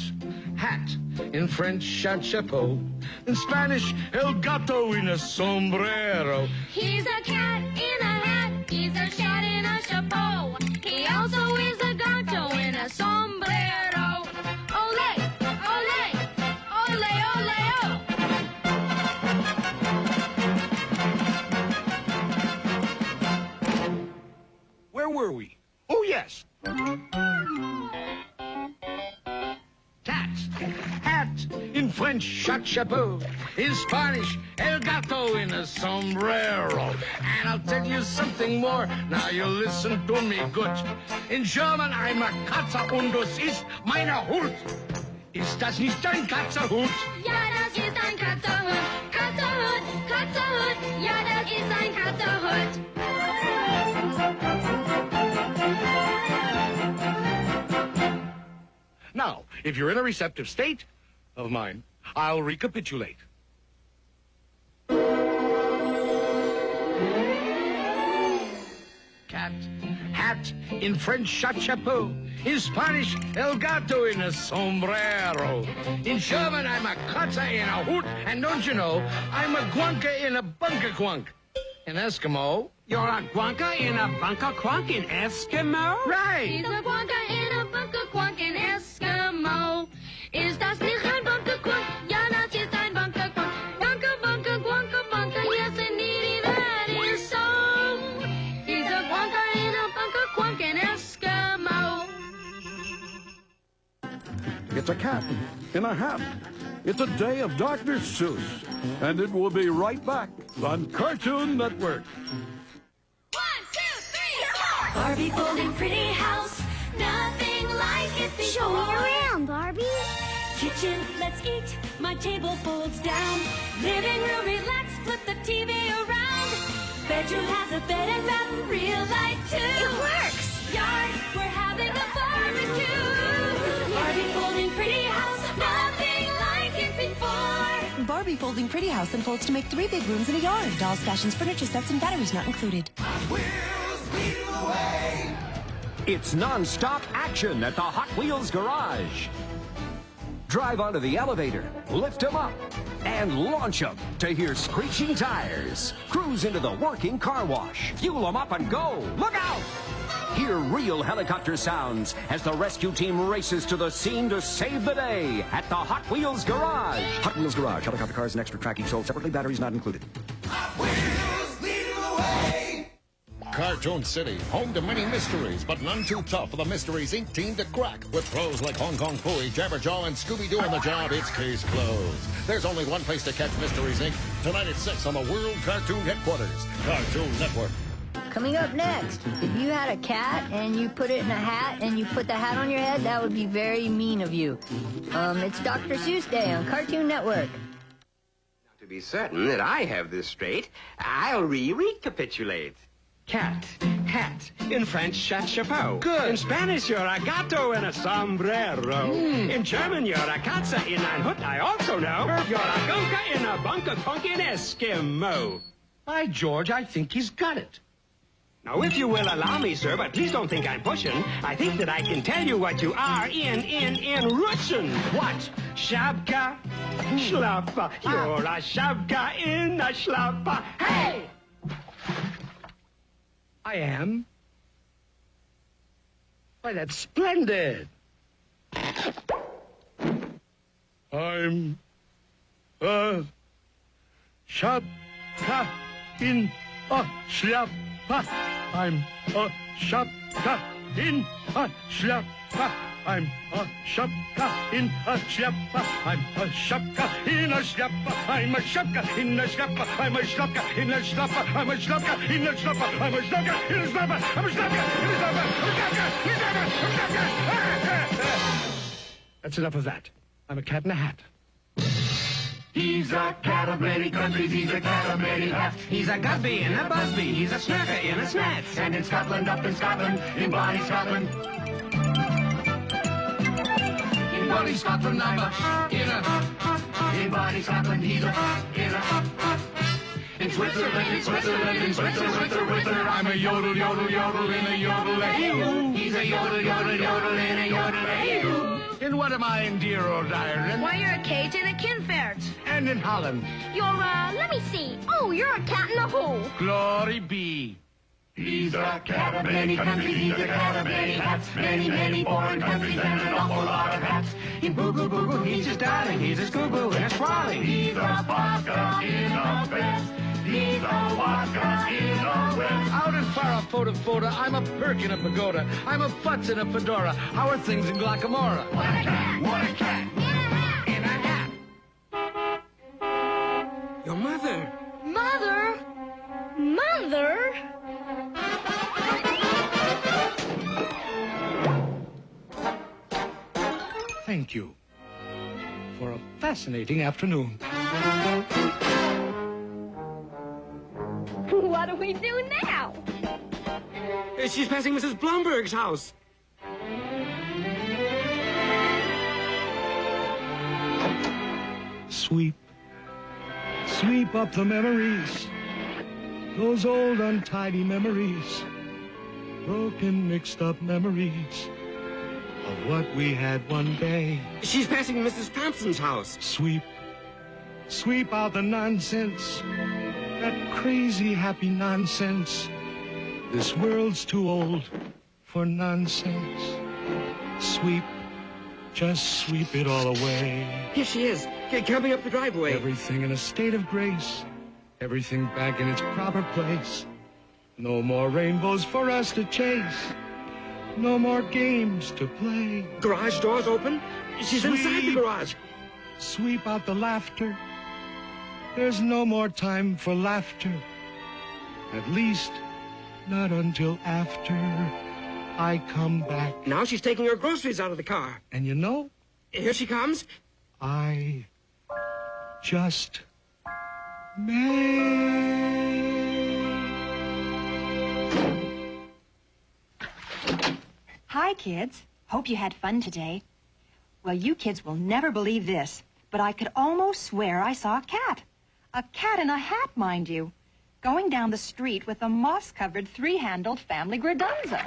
hat, in French, chapeau, in Spanish, el gato in a sombrero. He's a cat in a hat, he's a cat in a chapeau. He also is a gato in a sombrero. Ole, ole, ole, ole, oh. Where were we? Oh, yes. Cat, hat, in French, chapeau, in Spanish, el gato in a sombrero. And I'll tell you something more, now you listen to me good. In German, I'm a Katze und das ist meine Hut. Ist das nicht ein Katzerhut? Ja, das ist ein Katzerhut, Katzerhut, Katzerhut. Ja, das ist ein Katzerhut. Now, if you're in a receptive state of mind, I'll recapitulate. Cat. hat. Hat in French, chapeau. In Spanish, el gato in a sombrero. In German, I'm a katze in a hoot. And don't you know, I'm a guanka in a bunker quunk. In Eskimo, you're a guanka in a bunker quunk in Eskimo? Right. He's a guanka in a bunker quunk in Eskimo. Ist das nicht ein bunker quunk? Ja, das ist ein bunker quunk. Bunker, bunker, guanka, bunker. Yes, indeed, that is so. He's a guanka in a bunker quunk in Eskimo. It's a cat in a hat. It's a day of Dr. Seuss, and it will be right back on Cartoon Network. 1, 2, 3, Barbie folding pretty house, nothing like it before. Show me around, Barbie. Kitchen, let's eat. My table folds down. Living room, relax. Flip the TV around. Bedroom has a bed and bath. Real light too. It works. Yard, we're having a barbecue. Barbie folding pretty house. Nothing like it before. Barbie Folding Pretty House unfolds to make 3 big rooms in a yard. Dolls, fashions, furniture sets, and batteries not included. It's non-stop action at the Hot Wheels Garage. Drive onto the elevator, lift them up, and launch them to hear screeching tires. Cruise into the working car wash, fuel them up and go. Look out! Hear real helicopter sounds as the rescue team races to the scene to save the day at the Hot Wheels Garage. Hot Wheels Garage. Helicopter cars and extra track each sold separately. Batteries not included. Cartoon City, home to many mysteries, but none too tough for the Mysteries Inc. team to crack. With pros like Hong Kong Phooey, Jabberjaw, and Scooby-Doo on the job, it's case closed. There's only one place to catch Mysteries Inc. Tonight at 6 on the World Cartoon Headquarters, Cartoon Network. Coming up next, if you had a cat and you put it in a hat and you put the hat on your head, that would be very mean of you. It's Dr. Seuss Day on Cartoon Network. To be certain that I have this straight, I'll recapitulate. Cat, hat. In French, chapeau. Good. In Spanish, you're a gato in a sombrero. In German, you're a katze in ein Hut. I also know you're a gunka in a bunker quunk in Eskimo. By George, I think he's got it. Now, if you will allow me, sir, but please don't think I'm pushing, I think that I can tell you what you are in Russian. What? Shabka, schlappa. You're a shabka in a schlappa. Hey! I am. Why, that's splendid. I'm a shapka in a schlappa. I'm a shapka in a schlappa. I'm a shapka in a schlappa. I'm a shapka in a schlappa. I'm a shapka in a schlappa. I'm a shapka in a schlappa. I'm a shapka in a schlappa. I'm a shapka in a schlappa. I'm a shapka in a schlappa. That's enough of that. I'm a cat in a hat. He's a cat of many countries, he's a cat of many hats. He's a Gusby and a Busby, he's a Snurker in a Snats. And in Scotland, up in Scotland, in Bonnie, Scotland. In Bonnie, Scotland, I'm a in Bonnie, Scotland, he's a in Switzerland, in Switzerland, in Switzerland, I'm a yodel, yodel, yodel in a yodel. He's a yodel, yodel, yodel in a yodel. And what am I in dear old Ireland? Why, you're a Cajun and a Kinfert. And in Holland. You're, let me see. Oh, you're a cat in a hole. Glory be. He's a cat of many countries, he's a cat of many hats. Many, many foreign countries and an awful lot of hats. In Boo-Goo, Boo-Goo, he's a darling, he's a Scoo-Boo and a Swally. He's a Bosca in a vest. He's a Bosca in a vest. Out and far a photo, I'm a Perk in a pagoda. I'm a Futz in a fedora. How are things in Glockamora? What a cat, what a cat. In a hat. Your mother. Mother? Mother? Thank you for a fascinating afternoon. What do we do now? She's passing Mrs. Blomberg's house. Sweep, sweep up the memories, those old untidy memories. broken, mixed-up memories of what we had one day. She's passing Mrs. Thompson's house. Sweep out the nonsense, that crazy happy nonsense. This world's too old for nonsense. Just sweep it all away. Here she is, coming up the driveway. Everything in a state of grace, everything back in its proper place. No more rainbows for us to chase, no more games to play. Garage door's open. She's inside the garage. Sweep out the laughter. There's no more time for laughter. At least, not until after I come back. Now she's taking her groceries out of the car. And you know? Here she comes. I just may. Hi, kids. Hope you had fun today. Well, you kids will never believe this, but I could almost swear I saw a cat. A cat in a hat, mind you, going down the street with a moss-covered three-handled family gradunza.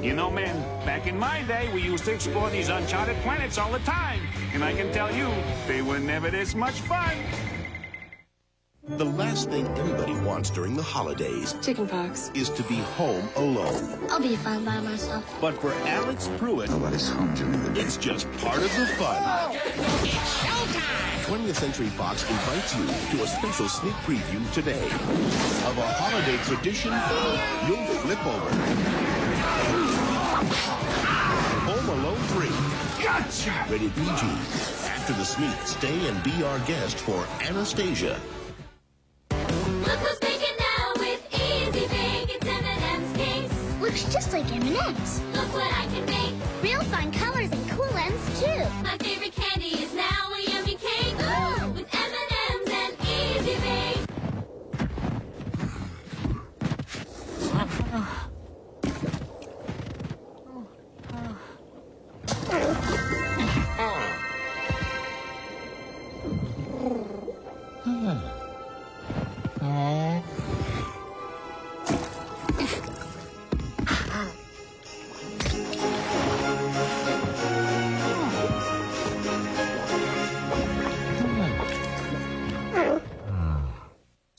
You know, men, back in my day, we used to explore these uncharted planets all the time. And I can tell you, they were never this much fun. The last thing anybody wants during the holidays chickenpox is to be home alone. I'll be fine by myself. But for Alex Pruitt, nobody's home during the day. It's just part of the fun. It's showtime! 20th Century Fox invites you to a special sneak preview today of a holiday tradition you'll flip over. Home Alone 3. Gotcha! Rated PG. After the sneak, stay and be our guest for Anastasia. Look who's baking now with Easy Bake. It's M&M's cakes. Looks just like M&M's. Look what I can make. Real fine colors and cool ends, too. My favorite candy is now a yummy cake. Ooh, with M&M's and Easy Bake.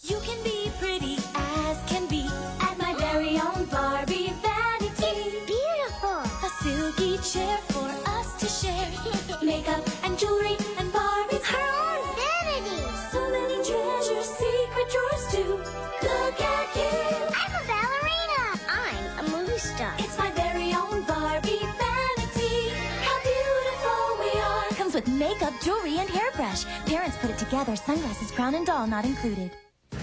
You can be pretty as can be at my very own Barbie vanity. Beautiful. A silky chair for us to share. Makeup and jewelry and Barbie's Her own vanity. so many treasures, secret drawers too. Look at you. I'm a ballerina. I'm a movie star. It's my very own Barbie vanity. How beautiful we are. Comes with makeup, jewelry, and hairbrush. Parents put it together. Sunglasses, crown, and doll not included.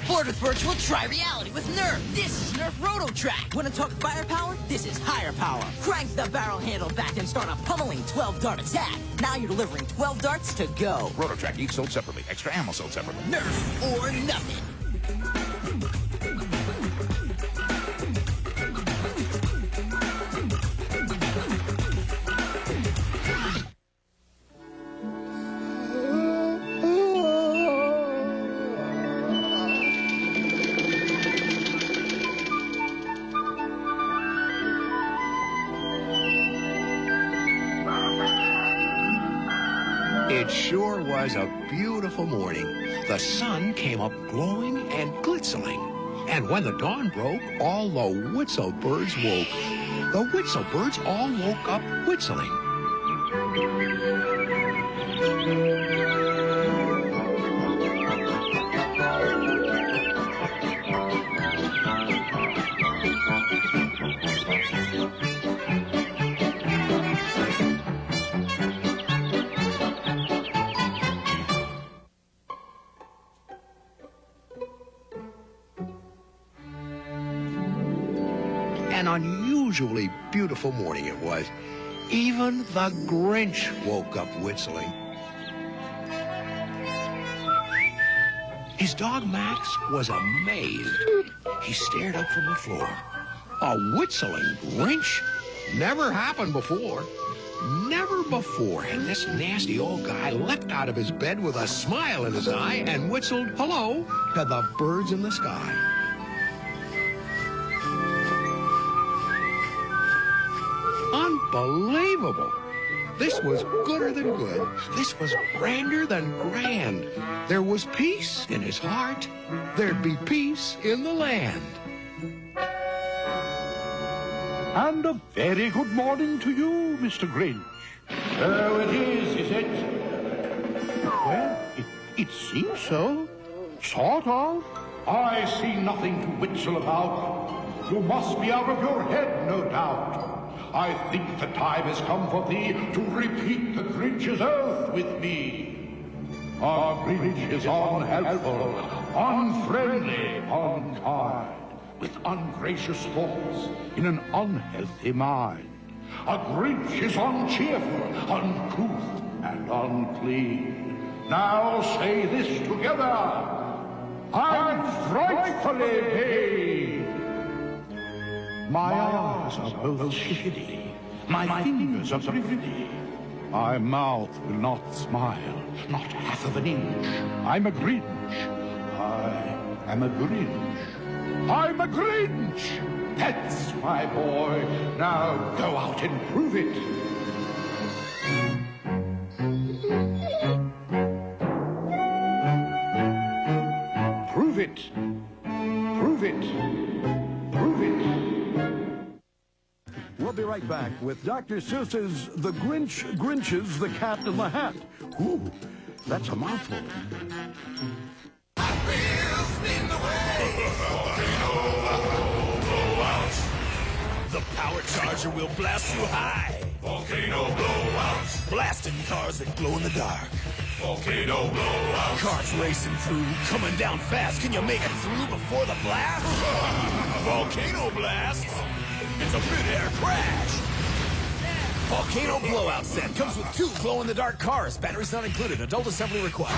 Bored with virtual? Try reality with Nerf. This is Nerf Roto Track. Want to talk firepower? This is higher power. Crank the barrel handle back and start a pummeling 12-dart attack. Now you're delivering 12 darts to go. Roto Track, each sold separately. Extra ammo sold separately. Nerf or nothing. It sure was a beautiful morning. The sun came up glowing and glistening. And when the dawn broke, all the whistle birds woke. The whistle birds all woke up whistling. An unusually beautiful morning it was. Even the Grinch woke up whistling. His dog Max was amazed. He stared up from the floor. A whistling Grinch? Never happened before. Never before had this nasty old guy leapt out of his bed with a smile in his eye and whistled hello to the birds in the sky. Unbelievable. This was gooder than good. This was grander than grand. There was peace in his heart. There'd be peace in the land. And a very good morning to you, Mr. Grinch. So it is it? Well, it seems so. Sort of. I see nothing to whistle about. You must be out of your head, no doubt. I think the time has come for thee to repeat the Grinch's oath with me. Our Grinch is unhelpful, unfriendly, unkind, with ungracious thoughts in an unhealthy mind. A Grinch is uncheerful, uncouth, and unclean. Now say this together. I'm frightfully paid. My eyes are both shifty, my fingers are thrifty. My mouth will not smile, not half of an inch. I'm a Grinch. I am a Grinch. I'm a Grinch! That's my boy. Now go out and prove it. Prove it. Prove it. Prove it. We'll be right back with Dr. Seuss's The Grinch Grinches the Cat in the Hat. Ooh, that's a mouthful. The power charger will blast you high. Volcano blowouts. Blasting cars that glow in the dark. Volcano blowouts. Cars racing through, coming down fast. Can you make it through before the blast? Volcano blast. It's a mid-air crash. Volcano blowout set comes with 2 glow-in-the-dark cars. Batteries not included. Adult assembly required.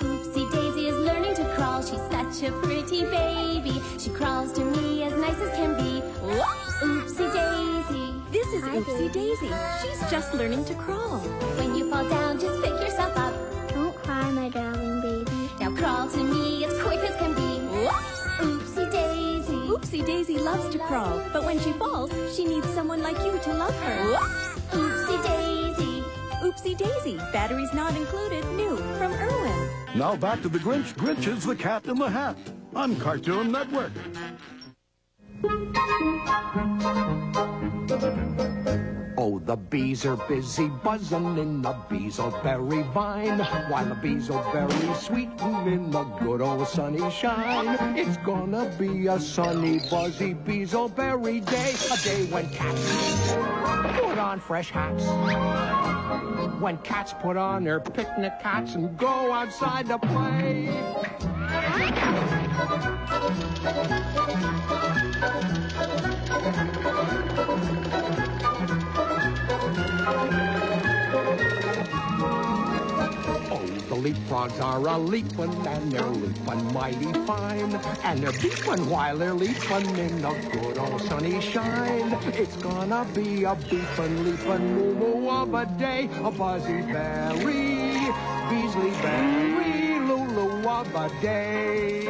Oopsie Daisy is learning to crawl. She's such a pretty baby. She crawls to me as nice as can be. Whoops! Oopsie Daisy. This is Oopsie Daisy. She's just learning to crawl. When you fall down, just pick yourself up. Don't cry, my darling baby. Now crawl to me as quick as can be. Whoops! Oopsie Daisy. Oopsie Daisy loves to crawl, but when she falls, she needs someone like you to love her. Whoops! Oopsie Daisy. Oopsie Daisy. Batteries not included. New from Irwin. Now back to The Grinch Grinches the Cat in the Hat on Cartoon Network. Oh, the bees are busy buzzing in the beezleberry vine, while the beezleberry's sweetin' in the good old sunny shine. It's gonna be a sunny, buzzy beezleberry day, a day when cats put on fresh hats. When cats put on their picnic hats and go outside to play. Oh, the leapfrogs are a-leapin' and they're leapin' mighty fine. And they're beepin' while they're leapin' in the good old sunny shine. It's gonna be a beepin', leapin', moo-moo of a day. A buzzy berry, Beasley berry, lulu of a day.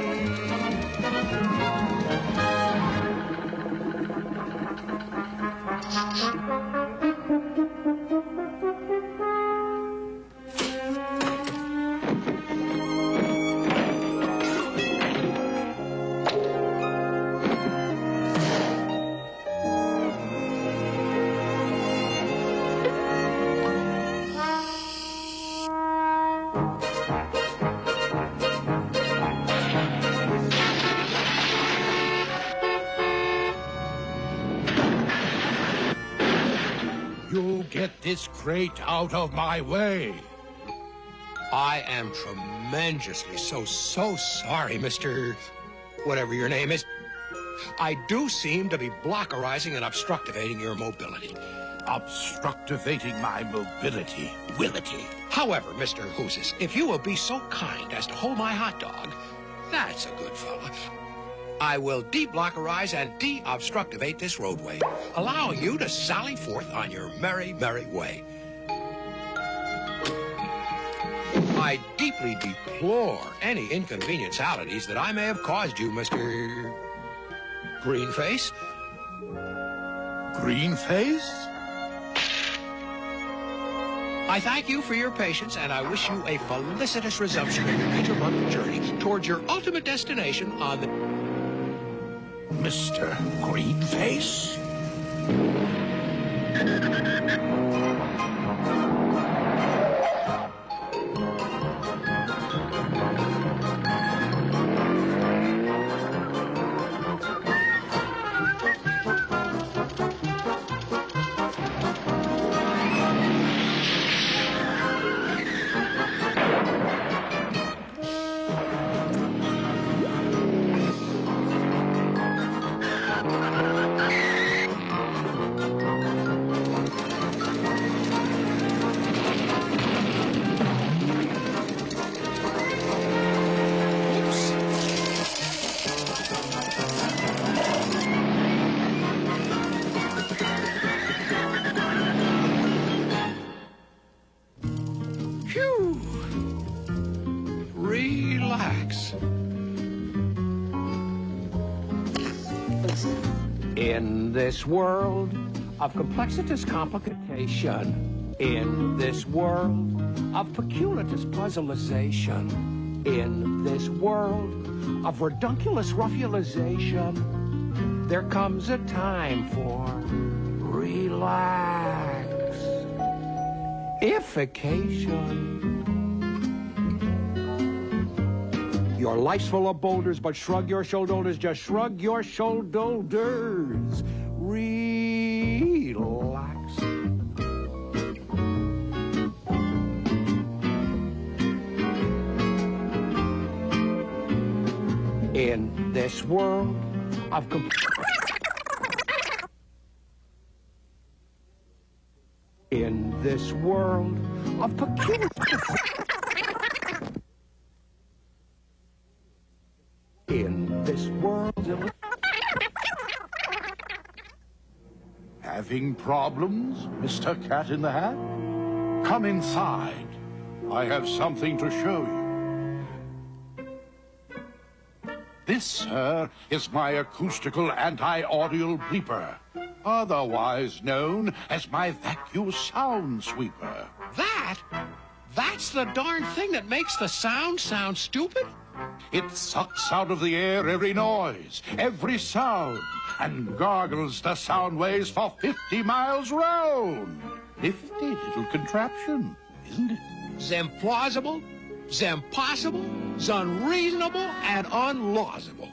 You get this crate out of my way. I am tremendously so sorry, Mr. whatever your name is. I do seem to be blockerizing and obstructivating your mobility. Obstructivating my mobility, willity. However, Mr. Hooses, if you will be so kind as to hold my hot dog, that's a good fella. I will de-blockerize and de-obstructivate this roadway, allowing you to sally forth on your merry, merry way. I deeply deplore any inconvenientalities that I may have caused you, Mr. Greenface. Greenface? I thank you for your patience, and I wish you a felicitous resumption of your inter-month journey towards your ultimate destination on the... Mr. Greenface? Phew. Relax. In this world of complexitous complication, in this world of peculiarous puzzleization, in this world of redunculous ruffialization, there comes a time for relaxification. Your life's full of boulders, but shrug your shoulders, just shrug your shoulders. Relax. In this world of in this world of peculiar... In this world... Having problems, Mr. Cat in the Hat? Come inside. I have something to show you. This, sir, is my acoustical anti-audial bleeper, otherwise known as my vacuum sound sweeper. That? That's the darn thing that makes the sound sound stupid? It sucks out of the air every noise, every sound, and gargles the sound waves for 50 miles round. Nifty little contraption, isn't it? Zemplausible, zempossible, zunreasonable, and unlawsable.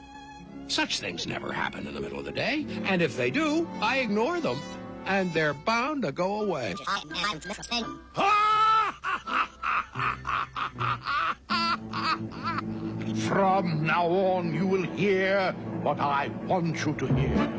Such things never happen in the middle of the day, and if they do, I ignore them, and they're bound to go away. From now on, you will hear what I want you to hear.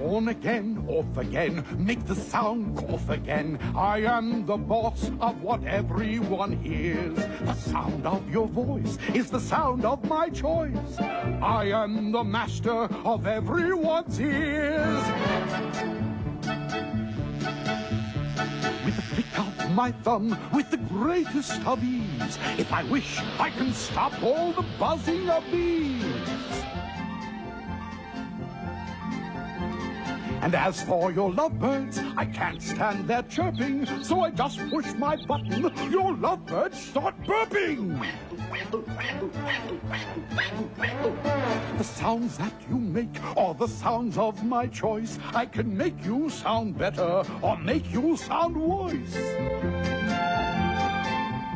On again, off again, make the sound cough again. I am the boss of what everyone hears. The sound of your voice is the sound of my choice. I am the master of everyone's ears. With the flick of my thumb, with the greatest of ease, if I wish, I can stop all the buzzing of bees. And as for your lovebirds, I can't stand their chirping, so I just push my button, your lovebirds start burping. The sounds that you make are the sounds of my choice. I can make you sound better or make you sound worse.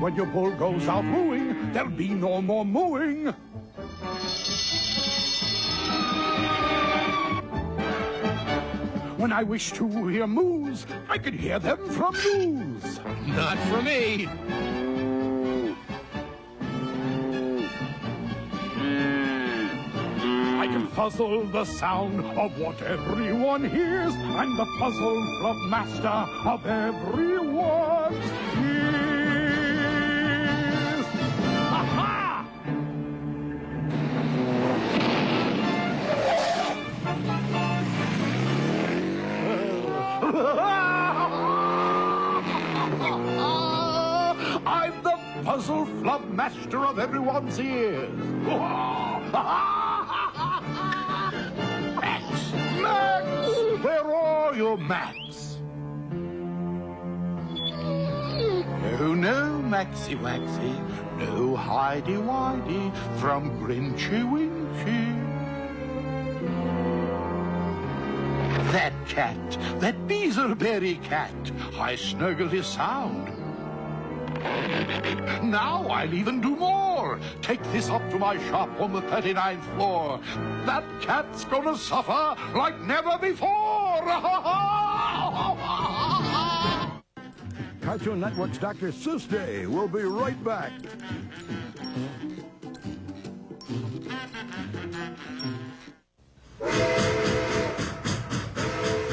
When your bull goes out mooing, there'll be no more mooing. When I wish to hear moos, I can hear them from moos. Not for me. puzzle, the sound of what everyone hears. I'm the puzzle club master of everyone's ears. Aha! I'm the puzzle flub master of everyone's ears. Max! Max! Where are you, Max? No, Maxie Waxy. No, Heidi Whitey from Grinchy Winchy. That cat, that Beaselberry cat, I snuggled his sound. Now I'll even do more. Take this up to my shop on the 39th floor. That cat's gonna suffer like never before. Cartoon Network's Dr. Seuss Day. We'll be right back.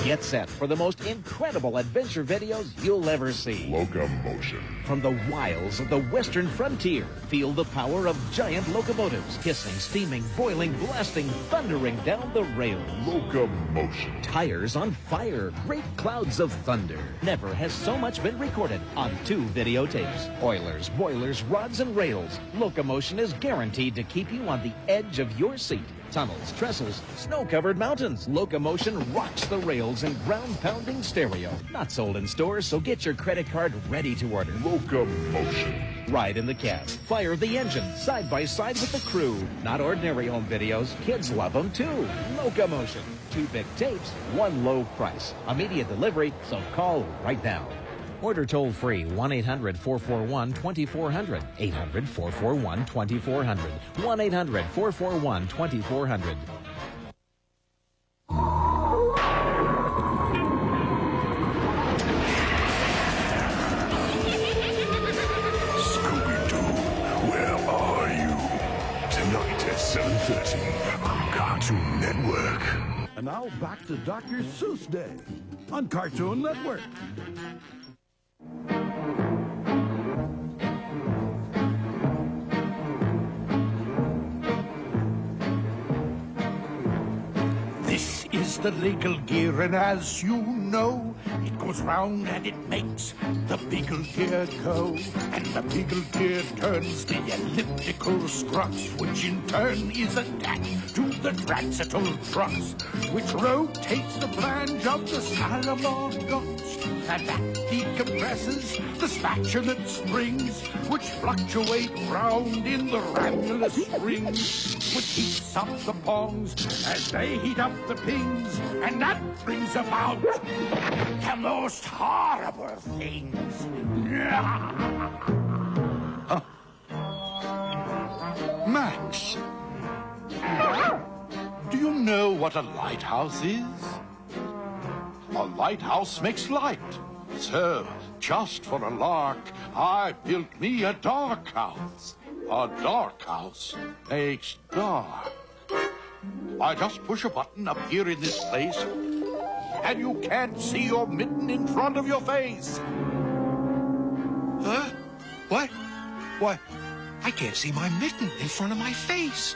Get set for the most incredible adventure videos you'll ever see. Locomotion. From the wilds of the western frontier, feel the power of giant locomotives, hissing, steaming, boiling, blasting, thundering down the rails. Locomotion. Tires on fire, great clouds of thunder. Never has so much been recorded on 2 videotapes. Oilers, boilers, rods, and rails. Locomotion is guaranteed to keep you on the edge of your seat. Tunnels, trestles, snow-covered mountains. Locomotion rocks the rails in ground-pounding stereo. Not sold in stores, so get your credit card ready to order. Locomotion. Ride in the cab. Fire the engine side by side with the crew. Not ordinary home videos. Kids love them too. Locomotion. 2 big tapes, 1 low price. Immediate delivery, so call right now. Order toll-free 1-800-441-2400. 800-441-2400. 1-800-441-2400. Scooby-Doo, where are you? Tonight at 7:30 on Cartoon Network. And now back to Dr. Seuss Day on Cartoon Network. This is the legal gear, and as you know, it goes round and it makes the beagle gear go. And the beagle gear turns the elliptical strux, which in turn is attached to the Traxital trucks, which rotates the flange of the Salomon guts. And that decompresses the spatulate springs, which fluctuate round in the ramulus rings, which heats up the pongs as they heat up the pings, and that brings about the most horrible things. Max, do you know what a lighthouse is? A lighthouse makes light. So, just for a lark, I built me a dark house. A dark house makes dark. I just push a button up here in this place, and you can't see your mitten in front of your face. Huh? What? Why, I can't see my mitten in front of my face.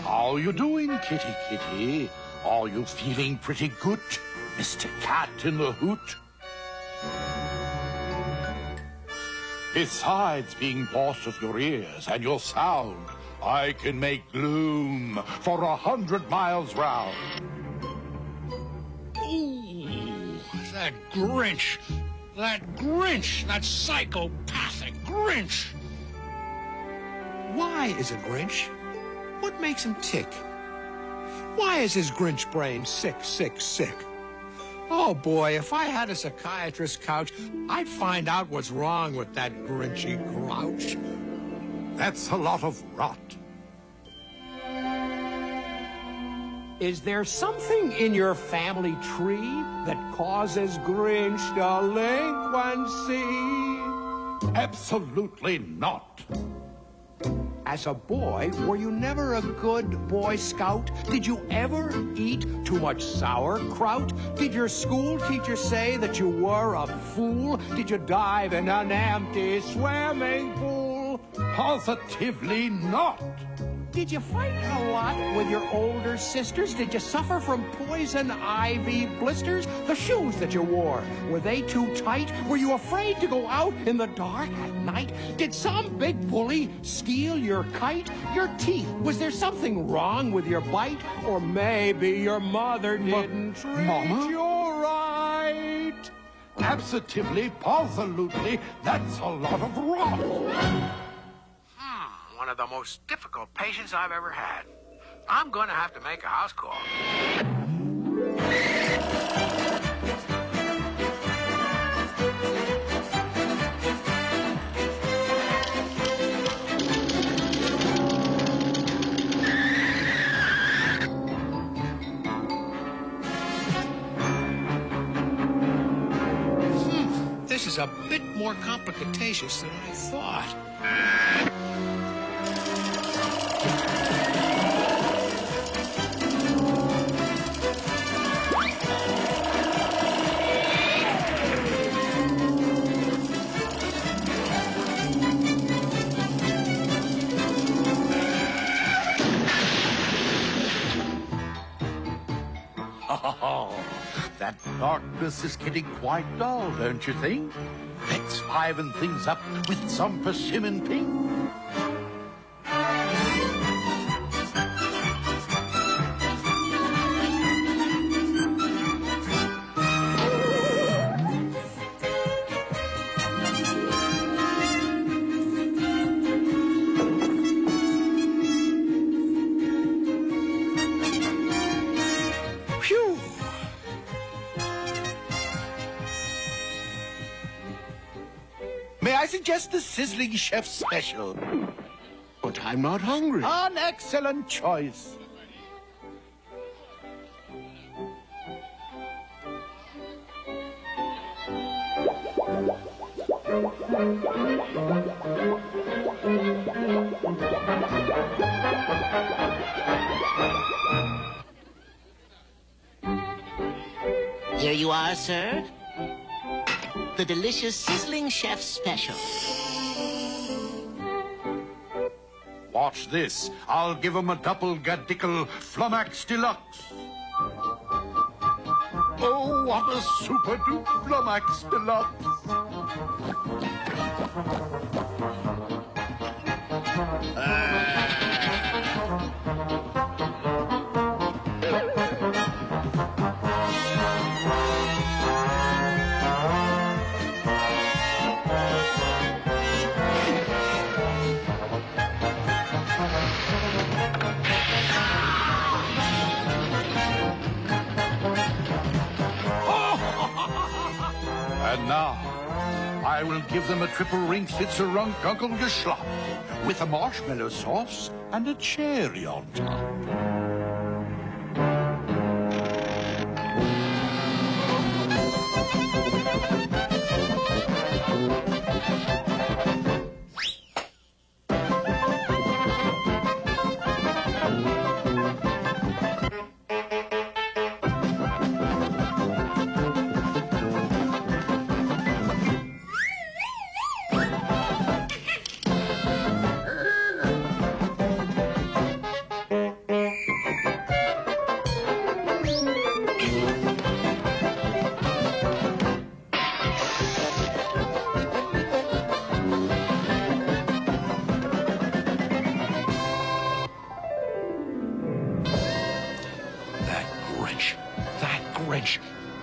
How you doing, kitty kitty? Are you feeling pretty good, Mr. Cat in the Hoot? Besides being boss of your ears and your sound, I can make gloom for 100 miles round. Ooh, that Grinch. That Grinch. That psychopathic Grinch. Why is a Grinch? What makes him tick? Why is his Grinch brain sick, sick, sick? Oh, boy, if I had a psychiatrist's couch, I'd find out what's wrong with that grinchy grouch. That's a lot of rot. Is there something in your family tree that causes Grinch delinquency? Absolutely not. As a boy, were you never a good Boy Scout? Did you ever eat too much sauerkraut? Did your school teacher say that you were a fool? Did you dive in an empty swimming pool? Positively not. Did you fight a lot with your older sisters? Did you suffer from poison ivy blisters? The shoes that you wore, were they too tight? Were you afraid to go out in the dark at night? Did some big bully steal your kite? Your teeth, was there something wrong with your bite? Or maybe your mother didn't treat Mama? you right? Absolutely, positively, that's a lot of rot. One of the most difficult patients I've ever had. I'm going to have to make a house call. This is a bit more complicatitious than I thought. Oh, that darkness is getting quite dull, don't you think? Let's liven things up with some persimmon pink. May I suggest the Sizzling Chef Special? But I'm not hungry. An excellent choice. Here you are, sir. The delicious Sizzling Chef Special. Watch this. I'll give 'em a double gadickle Flummax Deluxe. Oh, what a super dupe Flummax Deluxe. And now, I will give them a triple ring Sitzerunk Uncle Geschlop with a marshmallow sauce and a cherry on top.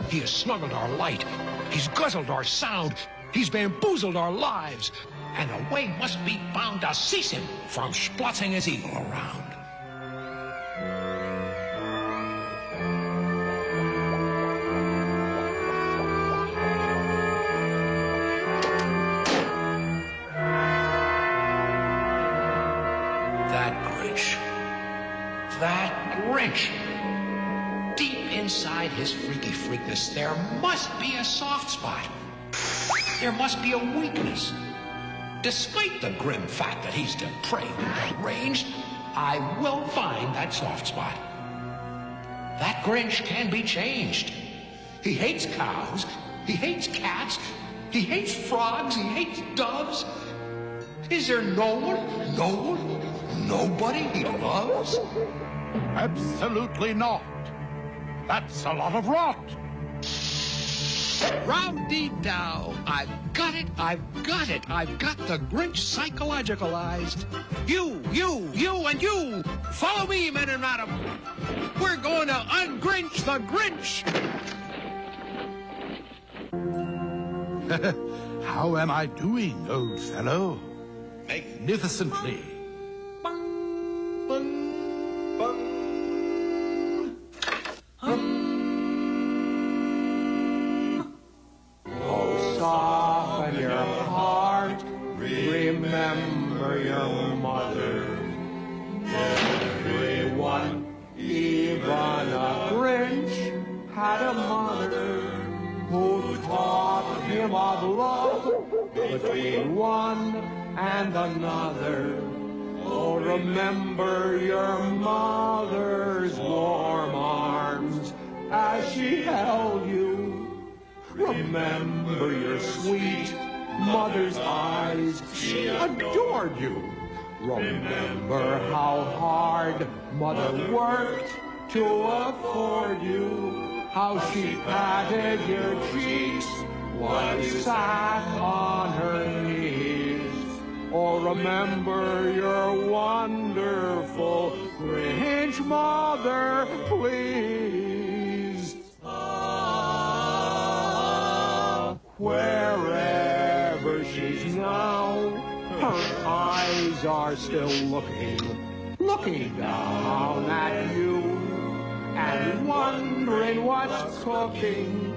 He has snuggled our light. He's guzzled our sound. He's bamboozled our lives. And a way must be found to cease him from splotting his evil around. That Grinch. Deep inside his freaky freakness, there must be a soft spot. There must be a weakness. Despite the grim fact that he's depraved and deranged, I will find that soft spot. That Grinch can be changed. He hates cows. He hates cats. He hates frogs. He hates doves. Is there nobody he loves? Absolutely not. That's a lot of rot. Row-dee-dow. I've got it. I've got the Grinch psychologicalized. You, and you. Follow me, men and madam. We're going to ungrinch the Grinch. How am I doing, old fellow? Magnificently. Oh, soften your heart, remember your mother. Everyone, even a Grinch, had a mother who taught him of love between one and another. Oh, remember your mother's warm arms as she held you. Remember your sweet mother's eyes, she adored you. Remember how hard mother worked to afford you, how she patted your cheeks while you sat on her knees. Oh, remember your wonderful Grinch mother, please. Wherever she's now, her eyes are still looking down at you, and wondering what's cooking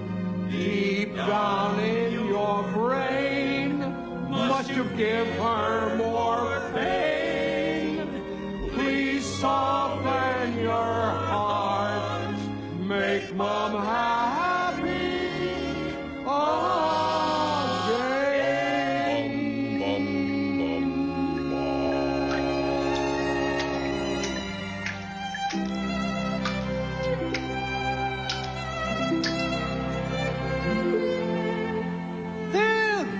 deep down in your brain. Must you give her more pain? Please soften your heart, make Mom happy again.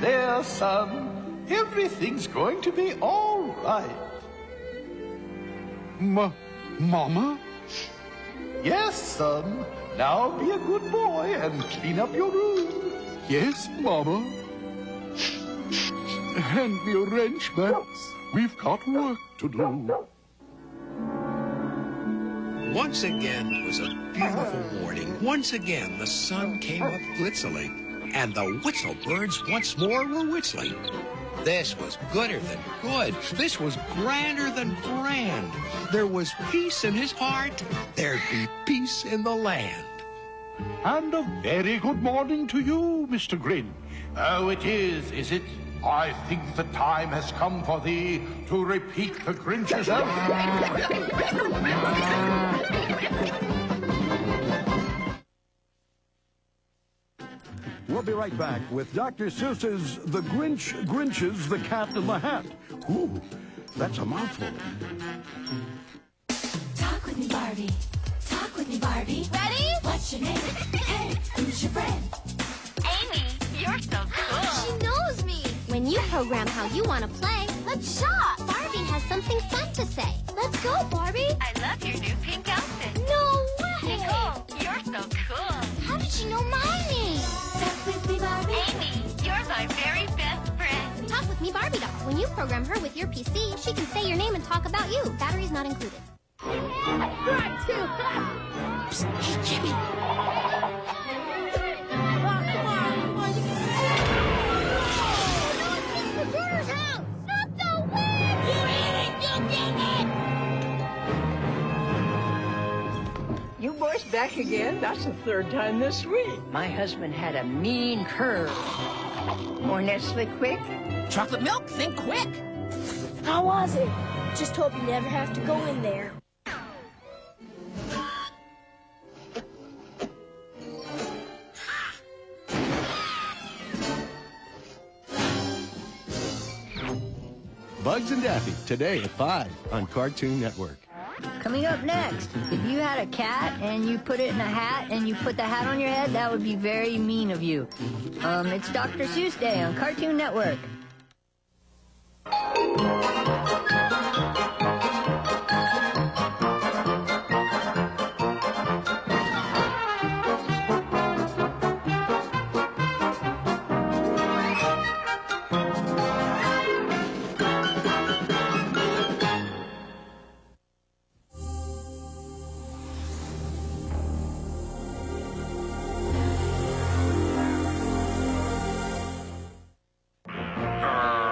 There, son. Everything's going to be all right. Mama? Yes, son. Now be a good boy and clean up your room. Yes, Mama. Hand me a wrench, Max. We've got work to do. Once again, it was a beautiful morning. Once again, the sun came up glitzling, and the whistle birds once more were whistling. This was gooder than good. This was grander than grand. There was peace in his heart. There'd be peace in the land. And a very good morning to you, Mr. Grinch. Oh, it is it? I think the time has come for thee to repeat the Grinch's We'll be right back with Dr. Seuss's The Grinch Grinches the Cat in the Hat. Ooh, that's a mouthful. Talk with me, Barbie. Talk with me, Barbie. Ready? What's your name? Hey, who's your friend? Amy, you're so cool. She knows me. When you program how you want to play, let's shop. Barbie has something fun to say. Let's go, Barbie. I love your new pink outfit. No way. Nicole, you're so cool. How did she know my name? Talk with me, Barbie. Amy, you're my very best friend. Talk with me, Barbie doll. When you program her with your PC, she can say your name and talk about you. Batteries not included. Psst, hey, Jimmy. You boys back again? That's the third time this week. My husband had a mean curve. More Nestle quick? Chocolate milk? Think quick. How was it? Just hope you never have to go in there. Bugs and Daffy, today at 5 on Cartoon Network. Coming up next, if you had a cat and you put it in a hat and you put the hat on your head, that would be very mean of you. It's Dr. Seuss Day on Cartoon Network.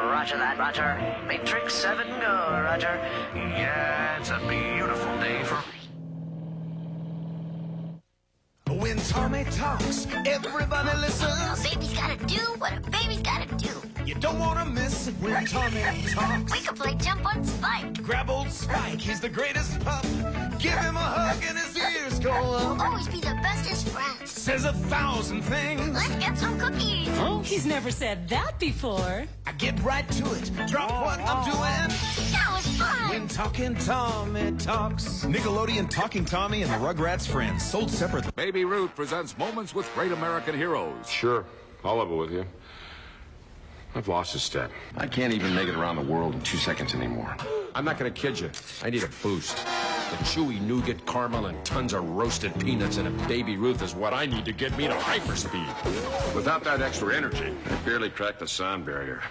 Roger that, Roger. Matrix 7, go, Roger. Yeah, it's a beautiful day for... When Tommy talks, everybody listens. A baby's gotta do what a baby's gotta do. You don't want to miss it when Tommy talks. We could play jump on Spike. Grab old Spike, he's the greatest pup. Give him a hug and his ears go up. We'll always be the bestest friends. Says 1,000 things. Let's get some cookies. Oh, he's never said that before. I get right to it. Drop what I'm doing. That was fun. When Talking Tommy talks. Nickelodeon Talking Tommy and the Rugrats Friends, sold separately. Baby Ruth presents Moments with Great American Heroes. Sure, I'll level with you. I've lost a step. I can't even make it around the world in 2 seconds anymore. I'm not gonna kid you. I need a boost. The chewy nougat caramel and tons of roasted peanuts and a Baby Ruth is what I need to get me to hyperspeed. Without that extra energy, I barely cracked the sound barrier.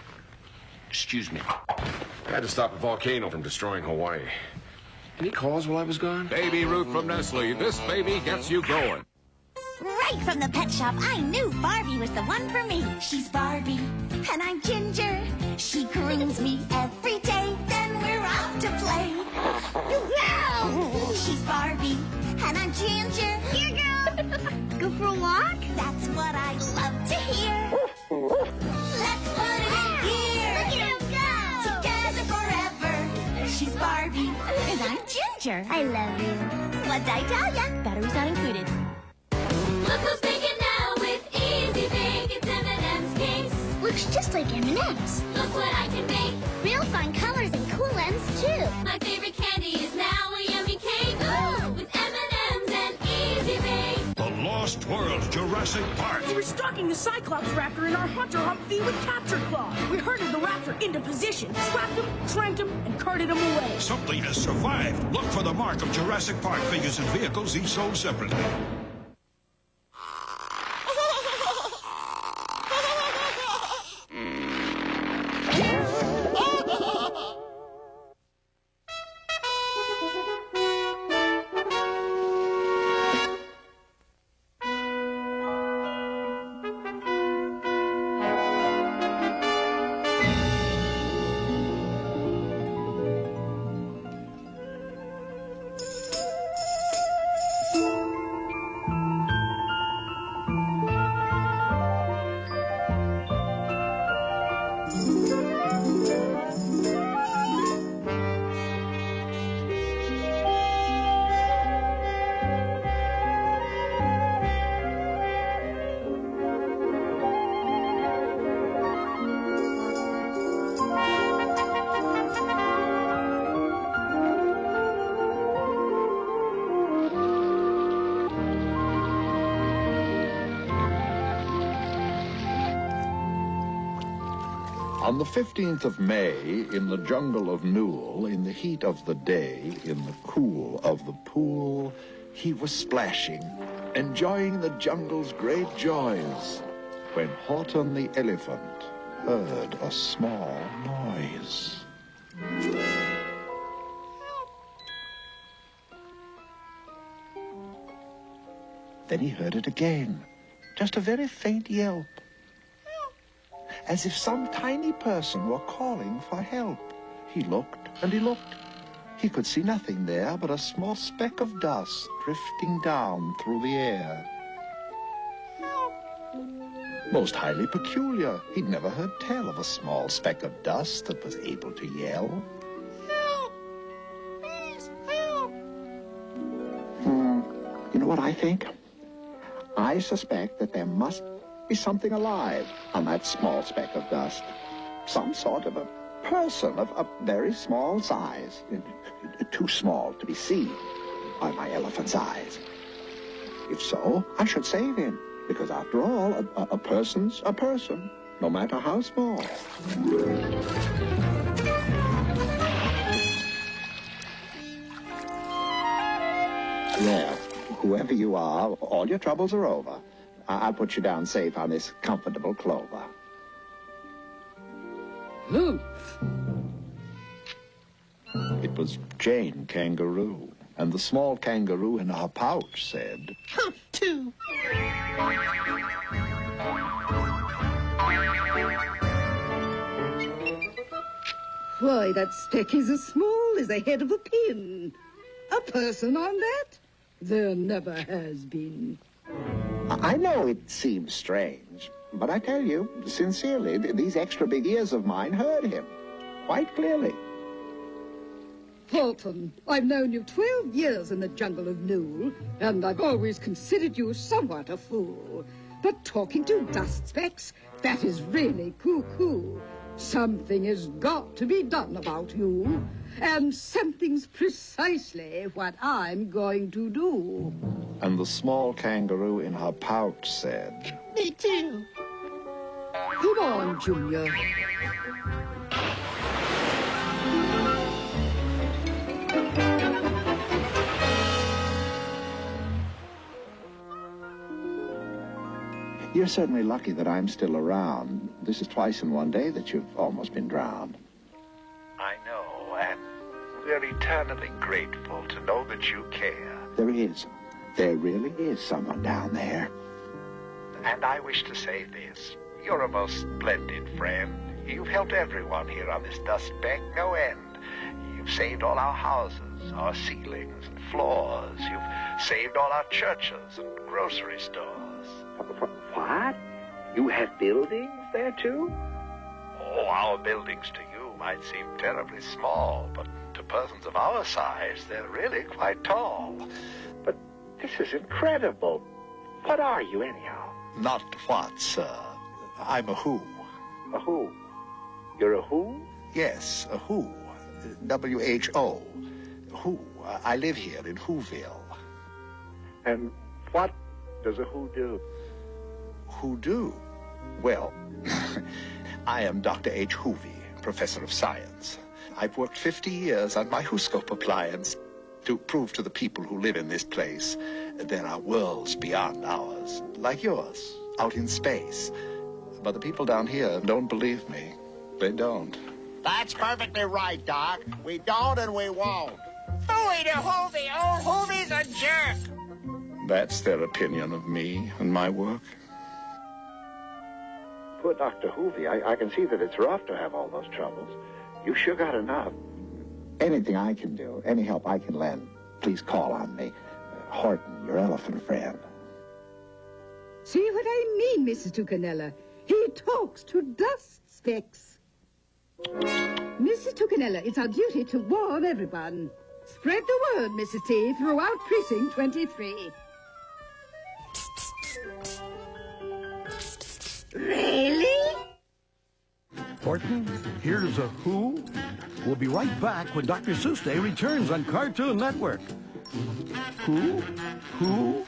Excuse me. I had to stop a volcano from destroying Hawaii. Any calls while I was gone? Baby Ruth from Nestle. This baby gets you going. Right from the pet shop, I knew Barbie was the one for me. She's Barbie, and I'm Ginger. She grooms me every day, then we're off to play. She's Barbie, and I'm Ginger. Here, girl. Go for a walk? That's what I love to hear. Let's put it in gear. Look at him go. Together forever. She's Barbie, and I'm Ginger. I love you. What'd I tell ya? Batteries not included. Look who's making now with Easy Bake. It's M&M's cakes. Looks just like M&M's. Look what I can make. Real fun colors and cool ends, too. My favorite candy is now a yummy cake. Ooh, with M&M's and Easy Bake. The Lost World Jurassic Park. We were stalking the Cyclops raptor in our hunter Humvee with Capture Claw. We herded the raptor into position, trapped him, tranked him, and carted him away. Something has survived. Look for the mark of Jurassic Park figures and vehicles, each sold separately. On the 15th of May, in the jungle of Newell, in the heat of the day, in the cool of the pool, he was splashing, enjoying the jungle's great joys, when Horton the elephant heard a small noise. Then he heard it again, just a very faint yelp, as if some tiny person were calling for help. He looked and he looked. He could see nothing there but a small speck of dust drifting down through the air. Most highly peculiar. He'd never heard tell of a small speck of dust that was able to yell. Help! Please, help! You know what I think? I suspect that there must be something alive on that small speck of dust. Some sort of a person of a very small size. Too small to be seen by my elephant's eyes. If so, I should save him, because after all, a person's a person, no matter how small. There, whoever you are, all your troubles are over. I'll put you down safe on this comfortable clover. Who? It was Jane Kangaroo, and the small kangaroo in her pouch said, Two. Why, that speck is as small as the head of a pin. A person on that? There never has been. I know it seems strange, but I tell you, sincerely, these extra big ears of mine heard him quite clearly. Fulton, I've known you 12 years in the jungle of Newell, and I've always considered you somewhat a fool. But talking to dust specks, that is really cuckoo. Something has got to be done about you, and something's precisely what I'm going to do. And the small kangaroo in her pouch said, Me too. Come on, Junior. You're certainly lucky that I'm still around. This is twice in one day that you've almost been drowned. I know, and we're eternally grateful to know that you care. There really is someone down there. And I wish to say this. You're a most splendid friend. You've helped everyone here on this dust speck, no end. You've saved all our houses, our ceilings and floors. You've saved all our churches and grocery stores. What? You have buildings there, too? Oh, our buildings to you might seem terribly small, but to persons of our size, they're really quite tall. But this is incredible. What are you, anyhow? Not what, sir. I'm a who. A who? You're a who? Yes, a who. W-H-O. Who. I live here in Whoville. And what does a who do? Who do? Well, I am Dr. H. Hoovy, professor of science. I've worked 50 years on my whoscope appliance to prove to the people who live in this place there are worlds beyond ours, like yours, out in space. But the people down here don't believe me. They don't. That's perfectly right, Doc. We don't and we won't. Phooey to Hoovy. Oh, Hoovy's a jerk. That's their opinion of me and my work. Poor Dr. Hoovy, I can see that it's rough to have all those troubles. You sure got enough. Anything I can do, any help I can lend, please call on me. Horton, your elephant friend. See what I mean, Mrs. Tucanella? He talks to dust specks. Mrs. Tucanella, it's our duty to warn everyone. Spread the word, Mrs. T, throughout Precinct 23. Really? Horton, here's a who. We'll be right back when Dr. Seuss Day returns on Cartoon Network. Who? Who?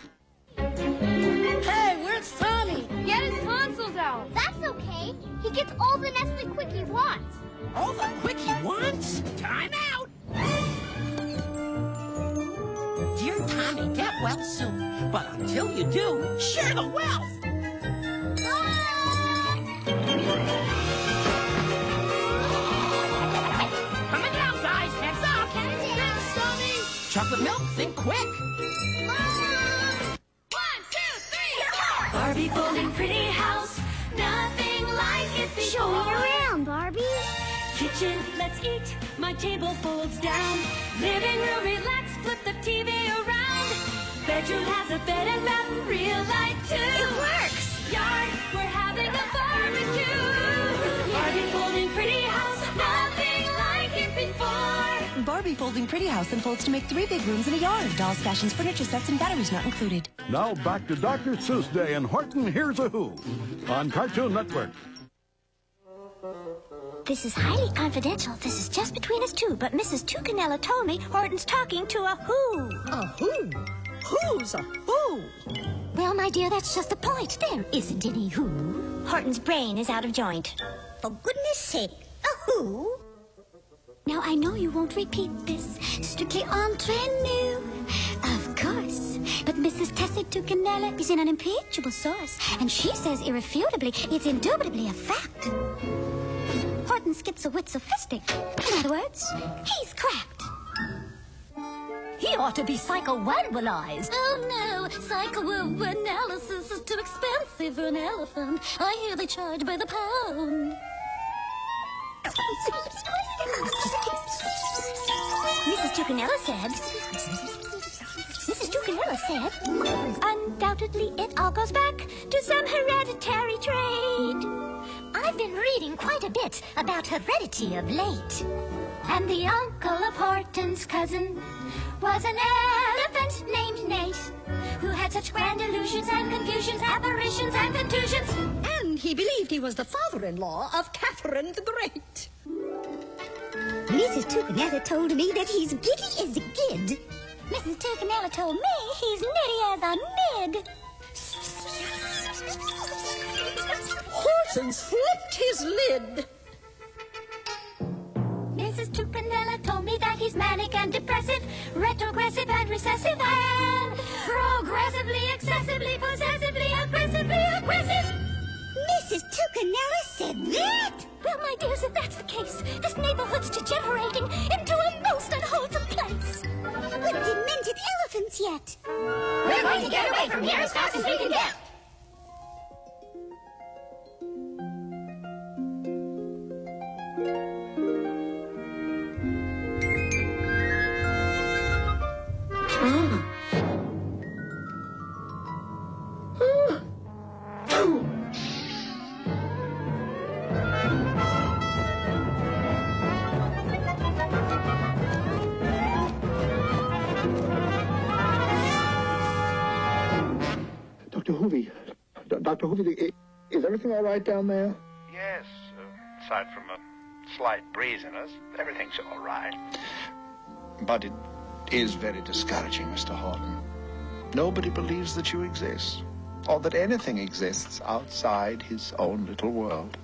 Hey, where's Tommy? Get his tonsils out. That's okay. He gets all the Nestle Quick he wants. All the quick he wants? Time out! Dear Tommy, get well soon. But until you do, share the wealth! Coming down, guys. Heads up. Thanks, Tommy. Chocolate milk, think quick. 1, 2, 3, go! Barbie folding pretty house. Nothing like it before. Show me around, Barbie. Kitchen, let's eat. My table folds down. Living room, relax. Flip the TV around. Bedroom has a bed and bath. Real light too. It works. Yard, we're having a barbecue. Barbie folding pretty house. Nothing like it before. Barbie folding pretty house and folds to make 3 big rooms and a yard. Dolls, fashions, furniture sets, and batteries not included. Now back to Dr. Seuss Day and Horton Hears a Who on Cartoon Network. This is highly confidential. This is just between us two, but Mrs. Tucanella told me Horton's talking to a who. A who? Who's a who? Well, my dear, that's just the point. There isn't any who. Horton's brain is out of joint. For goodness sake, a who? Now, I know you won't repeat this. Strictly entre nous. Of course. But Mrs. Tessie Tucanella is an unimpeachable source, and she says irrefutably it's indubitably a fact. Horton's schizophistic. In other words, he's cracked. He ought to be psychoanalyzed. Oh, no. Psychoanalysis is too expensive for an elephant. I hear they charge by the pound. Mrs. Tucanella said, undoubtedly it all goes back to some hereditary trait. I've been reading quite a bit about heredity of late. And the uncle of Horton's cousin was an elephant named Nate, who had such grand illusions and confusions, apparitions and contusions. And he believed he was the father-in-law of Catherine the Great. Mrs. Tucanella told me that he's giddy as a gid. Mrs. Tucanella told me he's nitty as a mid. Horton flipped his lid. Mrs. Tucanella told me that he's manic and depressive, retrogressive and recessive, and progressively, excessively, possessively, aggressively aggressive. Mrs. Tucanella said that? Well, my dears, if that's the case, this neighborhood's degenerating into a most unwholesome place. With demented elephants yet. We're going to get away from here as fast as we can get. Dr. Hoovy, is everything all right down there? Yes, aside from a slight breeziness, everything's all right. But it is very discouraging, Mr. Horton. Nobody believes that you exist, or that anything exists outside his own little world.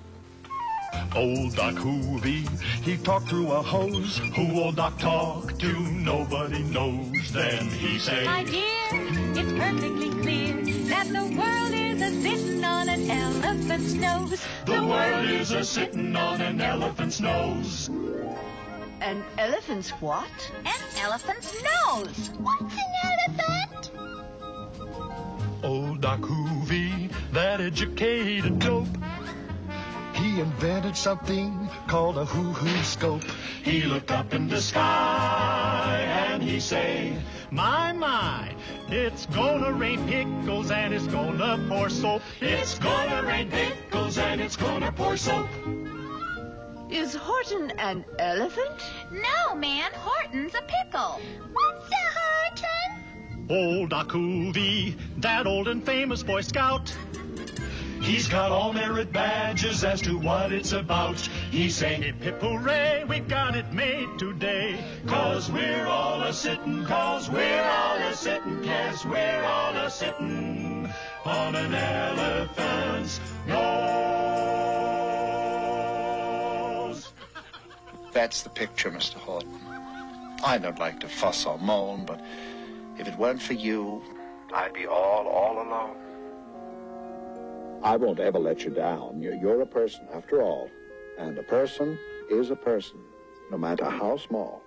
Old Doc Hoovy, he talked through a hose. Who old Doc talked to, nobody knows. Then he said, My dear, it's perfectly clear that the world is a-sitting on an elephant's nose. The world is a-sitting on an elephant's nose. An elephant's what? An elephant's nose. What's an elephant? Old Doc Hoovy, that educated dope, he invented something called a hoo-hoo scope. He looked up in the sky and he say, My, it's gonna rain pickles and it's gonna pour soap. It's gonna rain pickles and it's gonna pour soap. Is Horton an elephant? No, man, Horton's a pickle. What's a Horton? Old Doc Hoovy, that old and famous Boy Scout, he's got all merit badges as to what it's about. He's saying, hip hip hooray, we got it made today. 'Cause we're all a-sittin', 'cause we're all a-sittin', 'cause we're all a-sittin' on an elephant's nose. That's the picture, Mr. Horton. I don't like to fuss or moan, but if it weren't for you, I'd be all alone. I won't ever let you down. You're a person, after all. And a person is a person, no matter how small.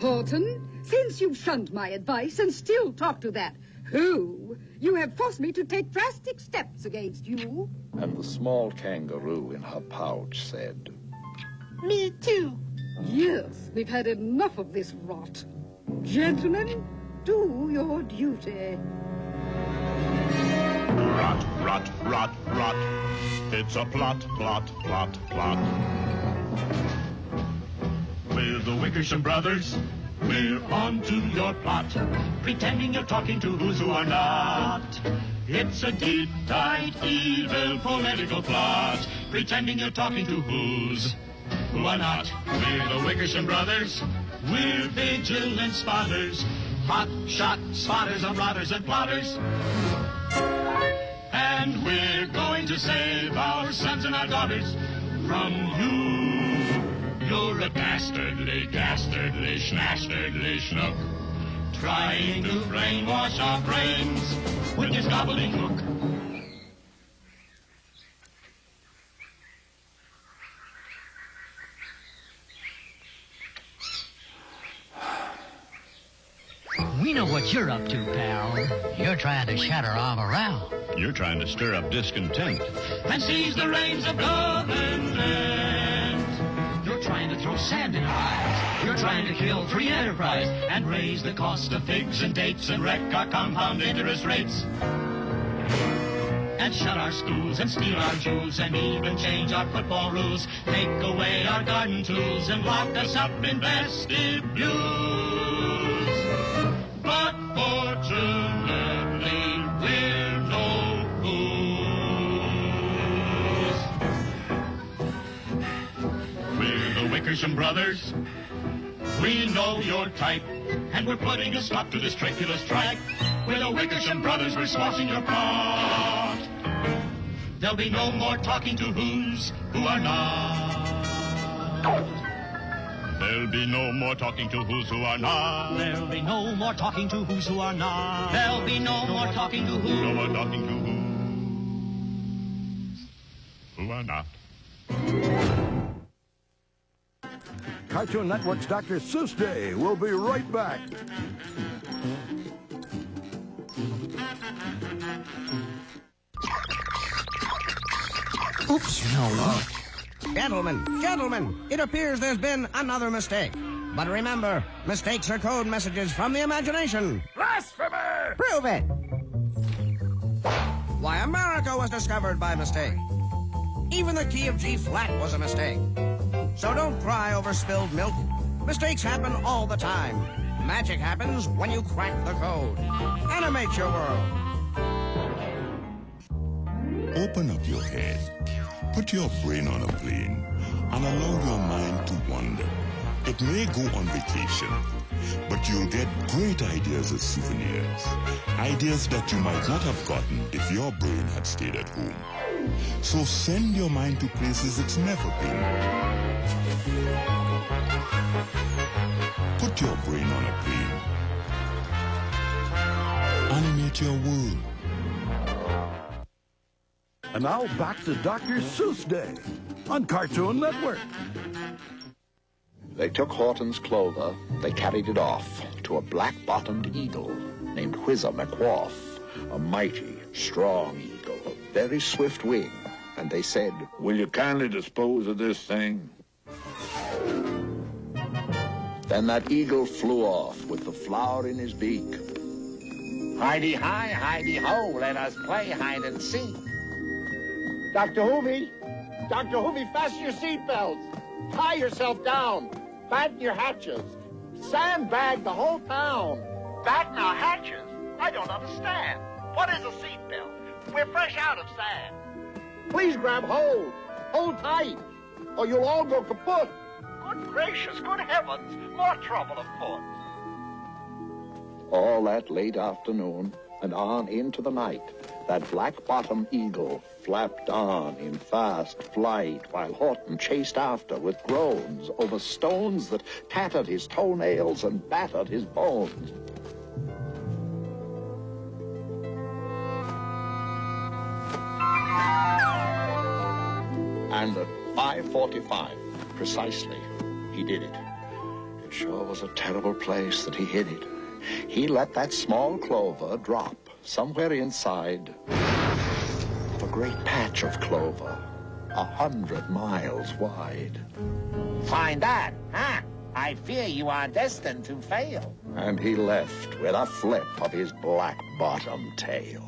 Horton, since you've shunned my advice and still talk to that who, you have forced me to take drastic steps against you. And the small kangaroo in her pouch said, Me too. Yes, we've had enough of this rot. Gentlemen, do your duty. Rot, rot, rot, rot. It's a plot, plot, plot, plot. With the Wickersham brothers We're on to your plot, pretending you're talking to who's who are not. It's a deep, tight, evil political plot, pretending you're talking to who's who are not. We're the Wickersham Brothers. We're vigilant spotters, hot shot spotters of rotters and plotters. And we're going to save our sons and our daughters from you. You're a dastardly, schnastardly schnook, trying to brainwash our brains with his gobbledygook. We know what you're up to, pal. You're trying to shatter our morale. You're trying to stir up discontent. And seize the reins of government. You're trying to throw sand in our eyes. You're trying to kill free enterprise and raise the cost of figs and dates and wreck our compound interest rates. And shut our schools and steal our jewels and even change our football rules. Take away our garden tools and lock us up in vestibules. But fortunately, we're no fools. We're the Wickersham Brothers. We know your type, and we're putting a stop to this trickulous strike. We're the Wickersham Brothers. We're squashing your plot. There'll be no more talking to who's who are not. There'll be no more talking to who's who are not. There'll be no more talking to who's who are not. There'll be no more talking to who. No more talking to who's who are not. Cartoon Network's Dr. Seuss Day. We'll be right back. Oops, no. Gentlemen, it appears there's been another mistake. But remember, mistakes are code messages from the imagination. Blasphemy! Prove it! Why, America was discovered by mistake. Even the key of G flat was a mistake. So don't cry over spilled milk. Mistakes happen all the time. Magic happens when you crack the code. Animate your world. Open up your head. Put your brain on a plane and allow your mind to wander. It may go on vacation, but you'll get great ideas as souvenirs. Ideas that you might not have gotten if your brain had stayed at home. So send your mind to places it's never been. Put your brain on a plane. Animate your world. And now back to Dr. Seuss Day on Cartoon Network. They took Horton's clover, they carried it off to a black-bottomed eagle named Whizzer McWharf, a mighty, strong eagle, a very swift wing. And they said, "Will you kindly dispose of this thing?" Then that eagle flew off with the flower in his beak. Hidey-hi, hidey-ho, let us play hide and seek. Dr. Hoovy, fasten your seatbelts. Tie yourself down. Batten your hatches. Sandbag the whole town. Batten our hatches? I don't understand. What is a seatbelt? We're fresh out of sand. Please grab hold. Hold tight, or you'll all go kaput. Good gracious, good heavens, more trouble afoot. All that late afternoon and on into the night, that black-bottom eagle flapped on in fast flight while Horton chased after with groans over stones that tattered his toenails and battered his bones. And at 5:45, precisely, he did it. It sure was a terrible place that he hid it. He let that small clover drop somewhere inside of a great patch of clover, 100 miles wide. Find that, huh? I fear you are destined to fail. And he left with a flip of his black-bottom tail.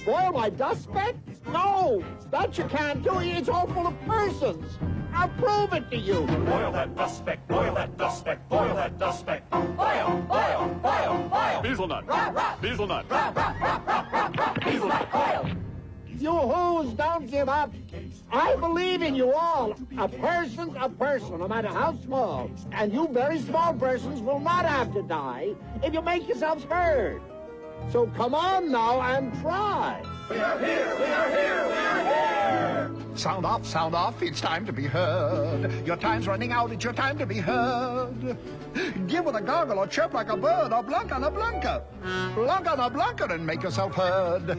Spoil my dust speck? No, that you can't do. It's all full of persons. I'll prove it to you. Boil that dust speck, boil that dust speck, boil that dust speck. Boil, boil, boil, boil. Hazelnut. Hazelnut. Hazelnut, boil. You who's don't give up. I believe in you all. A person's a person, no matter how small. And you very small persons will not have to die if you make yourselves heard. So come on now and try. We are here, we are here, we are here. Sound off, it's time to be heard. Your time's running out, it's your time to be heard. Give with a gargle or chirp like a bird or blunk on a blunker. Blunk on a blunker and make yourself heard.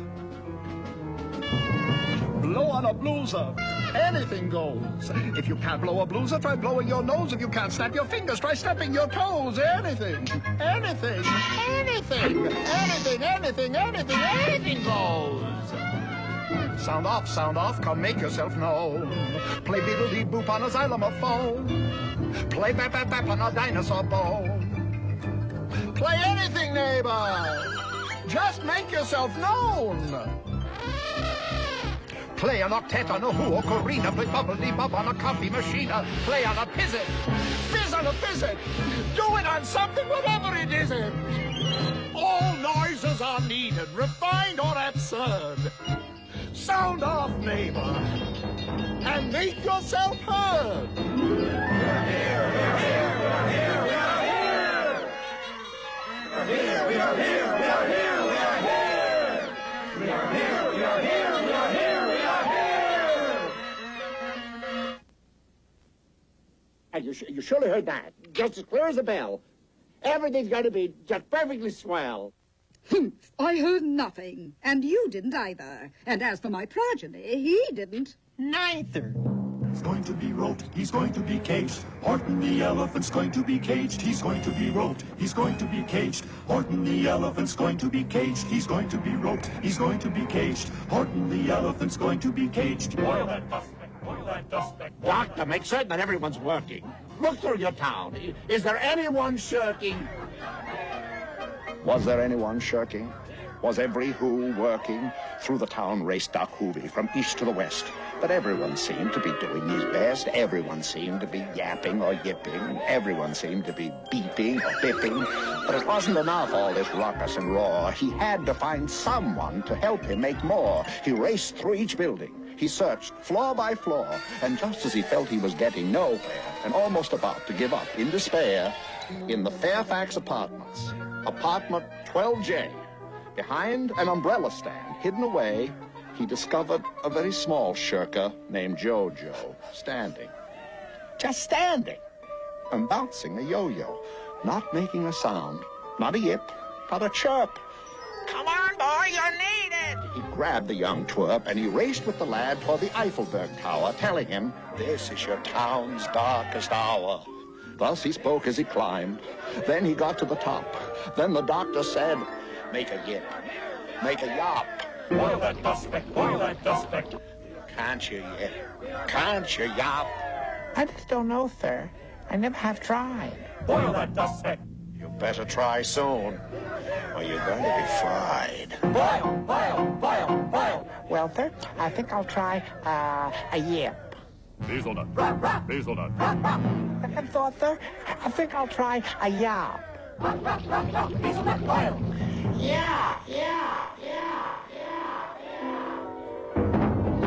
Blow on a blueser. Anything goes. If you can't blow a blueser, try blowing your nose. If you can't snap your fingers, try snapping your toes. Anything, anything, anything, anything, anything, anything, anything goes. Sound off, come make yourself known. Play beetle-dee-boop on a xylophone. Play bap-bap-bap on a dinosaur bone. Play anything, neighbor. Just make yourself known. Play an octet on a who ocarina, play bubble-dee-bub on a coffee machine, play on a pizzit, fizz on a fizzit, do it on something, whatever it isn't. All noises are needed, refined or absurd. Sound off, neighbor, and make yourself heard. We're here, we're here, we're here, we are here. We're here, we are here, we are here, we are here. We are here, we are here, we are here. And you surely heard that. Just as clear as a bell. Everything's going to be just perfectly swell. Humph, I heard nothing. And you didn't either. And as for my progeny, he didn't. Neither. He's going to be roped, he's going to be caged. Horton the elephant's going to be caged, he's going to be roped, he's going to be caged. Horton the elephant's going to be caged, he's going to be roped, he's going to be caged. Horton the elephant's going to be caged. Boil that dust speck, boil that dust speck. Doctor, make certain that everyone's working. Look through your town. Is there anyone shirking? Was there anyone shirking? Was every who working? Through the town raced Doc Hoovy from east to the west. But everyone seemed to be doing his best. Everyone seemed to be yapping or yipping. Everyone seemed to be beeping or bipping. But it wasn't enough, all this ruckus and roar. He had to find someone to help him make more. He raced through each building. He searched floor by floor. And just as he felt he was getting nowhere and almost about to give up in despair, in the Fairfax Apartments, apartment 12J, behind an umbrella stand hidden away, he discovered a very small shirker named Jojo standing. Just standing and bouncing a yo-yo, not making a sound, not a yip, not a chirp. Come on, boy, you're needed. He grabbed the young twerp and he raced with the lad toward the Eiffelberg Tower, telling him, "This is your town's darkest hour." Thus he spoke as he climbed. Then he got to the top. Then the doctor said, "Make a yip, make a yop. Boil that dust speck, boil that dust speck. Can't you yip? Can't you yop?" I just don't know, sir. I never have tried. Boil that dust speck. You better try soon, or you're going to be fried. Boil, boil, boil, boil. Well, sir, I think I'll try a yip. Hazelnut. Hazelnut. Second thought, sir, I think I'll try a yop. Hazelnut, boil. Yeah.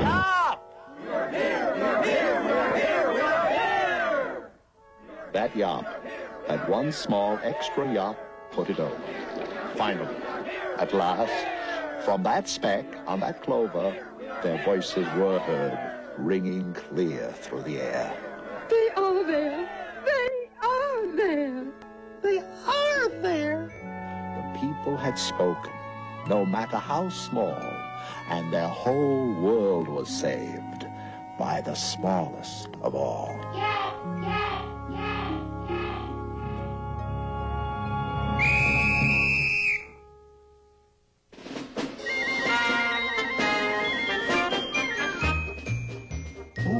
Yop! We're here, we're here, we're here, we're here. That yop had one small extra yop put it over. Finally, at last, from that speck on that clover, their voices were heard, ringing clear through the air. They are there. They are there. They are there. The people had spoken, no matter how small, and their whole world was saved by the smallest of all.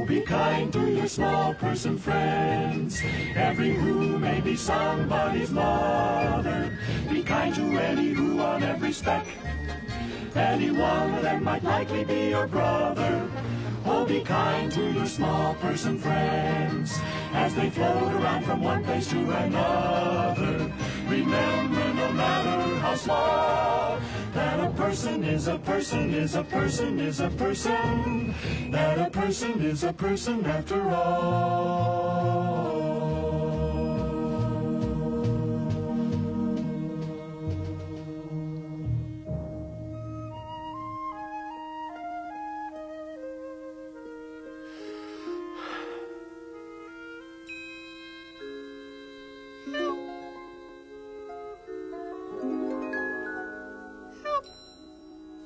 Be kind to your small person friends. Every who may be somebody's mother. Be kind to any who on every speck. Any one of them might likely be your brother. Oh, be kind to your small person friends as they float around from one place to another. Remember, no matter how small, that a person is a person is a person is a person, that a person is a person after all.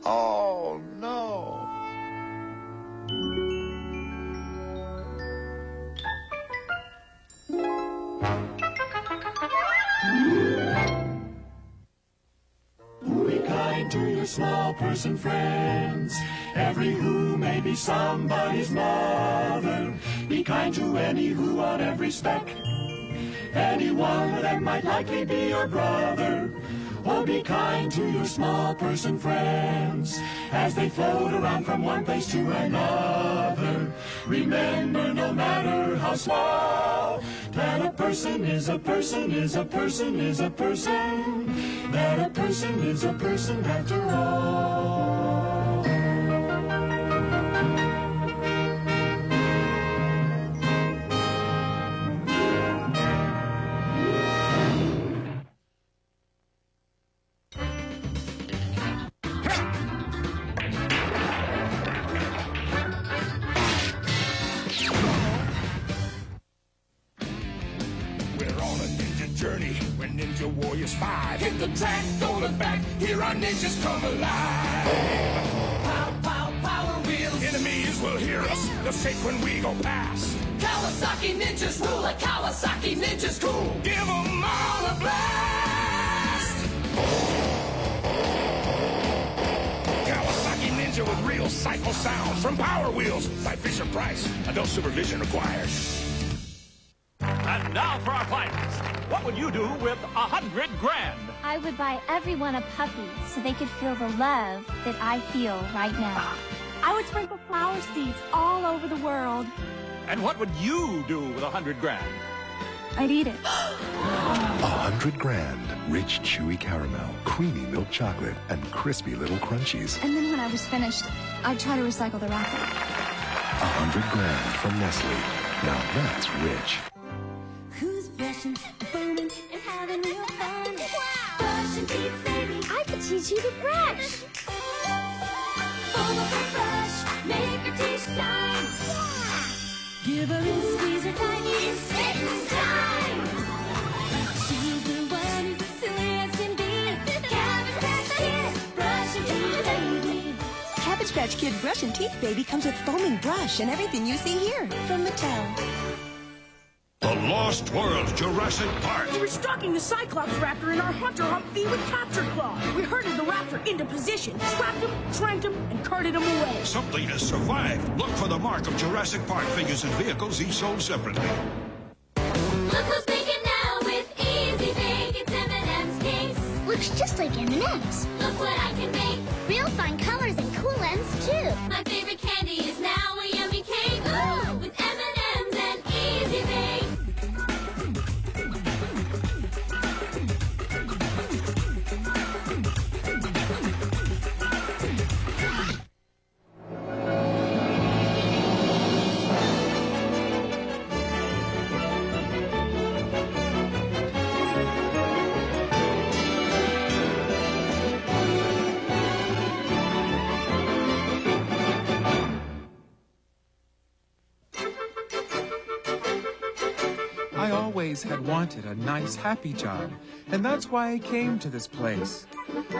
Oh, no. Be kind to your small person friends, every who may be somebody's mother. Be kind to any who on every speck. Any one of them might likely be your brother. Oh, be kind to your small person friends as they float around from one place to another. Remember, no matter how small, that a person is a person is a person is a person, that a person is a person after all. Journey when Ninja Warriors 5 hit the track, don't look back, here our ninjas come alive. Pow, pow, power wheels, enemies will hear us, they'll shake when we go past. Kawasaki ninjas rule, a Kawasaki ninjas cool, give them all a blast. Kawasaki ninja with real cycle sounds from Power Wheels by Fisher-Price, adult supervision required. And now for our finals. What would you do with $100 grand? I would buy everyone a puppy so they could feel the love that I feel right now. I would sprinkle flower seeds all over the world. And what would you do with $100 grand? I'd eat it. 100 grand. Rich, chewy caramel, creamy milk chocolate, and crispy little crunchies. And then when I was finished, I'd try to recycle the wrapper. 100 grand from Nestle. Now that's rich. Who's brushing, burning, and having real fun? Brushing teeth, baby. I could teach you to brush. Fold up her brush, make her teeth shine. Give her a squeeze her tight, it's spitting time. She's the one who's as silly as can be. Cabbage Patch Kid, brushing teeth, baby. Cabbage Patch Kid Brush and Teeth Baby comes with foaming brush and everything you see here from Mattel. The Lost World Jurassic Park. We were stalking the Cyclops raptor in our hunter Humvee with Capture Claw. We herded the raptor into position, trapped him, tranked him, and carted him away. Something has survived. Look for the mark of Jurassic Park figures and vehicles each sold separately. Look who's thinking now with Easy Bake. It's M&M's case. Looks just like M&M's. Look what I can make. Real fine colors and cool ends, too. My favorite candy is now a yummy cake. Ooh, with M&M's and Easy Bake. I always had wanted a nice, happy job, and that's why I came to this place.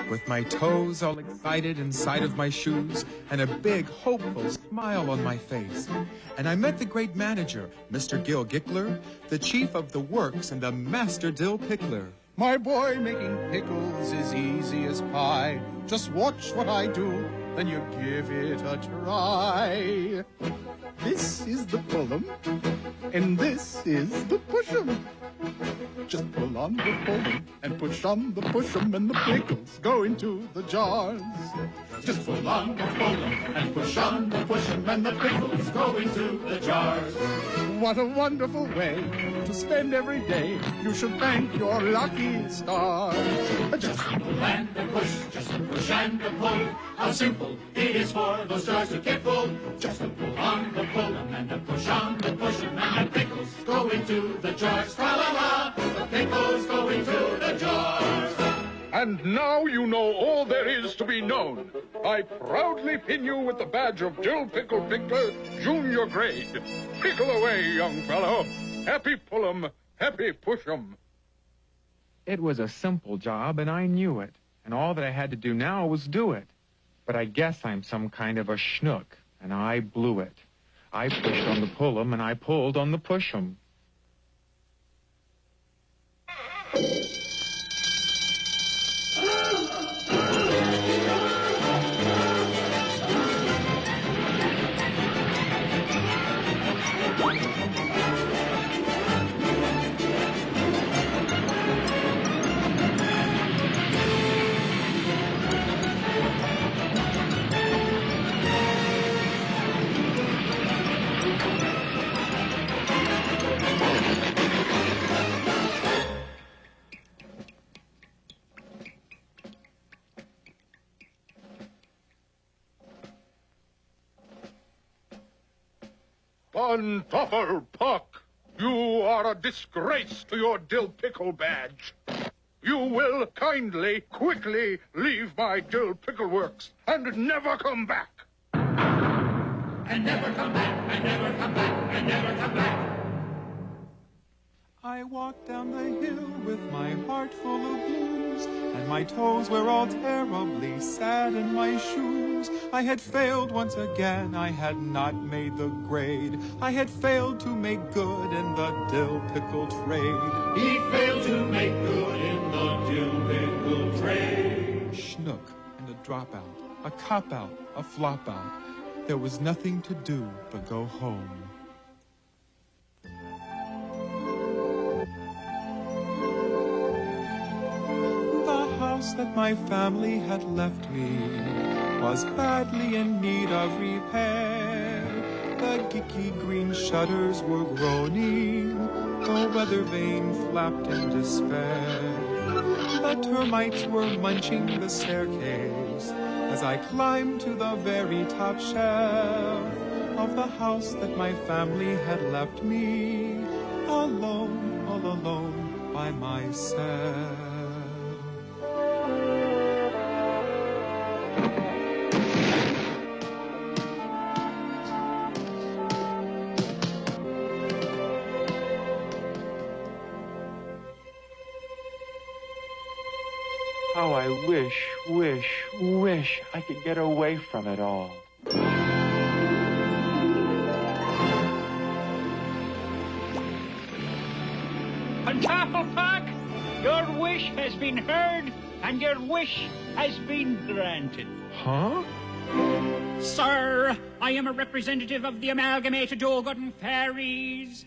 With my toes all excited inside of my shoes, and a big, hopeful smile on my face. And I met the great manager, Mr. Gil Gickler, the chief of the works and the master dill pickler. My boy, making pickles is easy as pie. Just watch what I do, then you give it a try. This is the pull-em, and this is the push-em. Just pull on the pull-em and push on the push-em, and the pickles go into the jars. Just pull on the pull-em and push on the push-em, and the pickles go into the jars. What a wonderful way to spend every day. You should thank your lucky stars. Just pull and a push, just a push and a pull. How simple it is for those jars to get full. Just a pull on the pull-em and a push on the push-em, and the pickles go into the jars. Tra-la-la, the pickles go into the jars. And now you know all there is to be known. I proudly pin you with the badge of Dill Pickle Pickler, Junior Grade. Pickle away, young fellow. Happy pull-em, happy push-em. It was a simple job, and I knew it. And all that I had to do now was do it. But I guess I'm some kind of a schnook, and I blew it. I pushed on the pull-em, and I pulled on the push-em. Pantoffer Puck, you are a disgrace to your Dill Pickle badge. You will kindly, quickly leave my Dill Pickle Works and never come back. And never come back, and never come back, and never come back. I walked down the hill with my heart full of blues, and my toes were all terribly sad in my shoes. I had failed once again, I had not made the grade. I had failed to make good in the dill pickle trade. He failed to make good in the dill pickle trade. Schnook and a dropout, a cop-out, a flop-out. There was nothing to do but go home. That my family had left me was badly in need of repair. The geeky green shutters were groaning, the weather vane flapped in despair. The termites were munching the staircase as I climbed to the very top shelf of the house that my family had left me, alone, all alone by myself. How I wish I could get away from it all. Pantoffer Puck, your wish has been heard, and your wish has been granted. Huh? Sir, I am a representative of the Amalgamated Ogoden Fairies.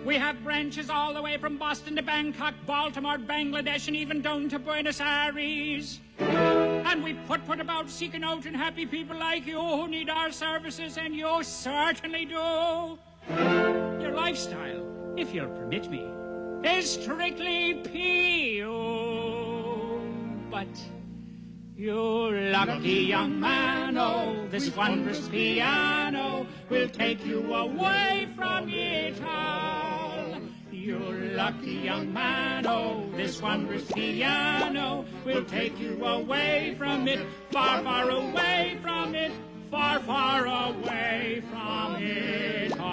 We have branches all the way from Boston to Bangkok, Baltimore, Bangladesh, and even down to Buenos Aires. And we put about seeking out unhappy people like you who need our services, and you certainly do. Your lifestyle, if you'll permit me, is strictly P.O. But you lucky young man, oh, this wondrous piano will take you away from it all. You lucky young man, oh, this wondrous piano will take you away from it, far, far away from it, far, far away from it all.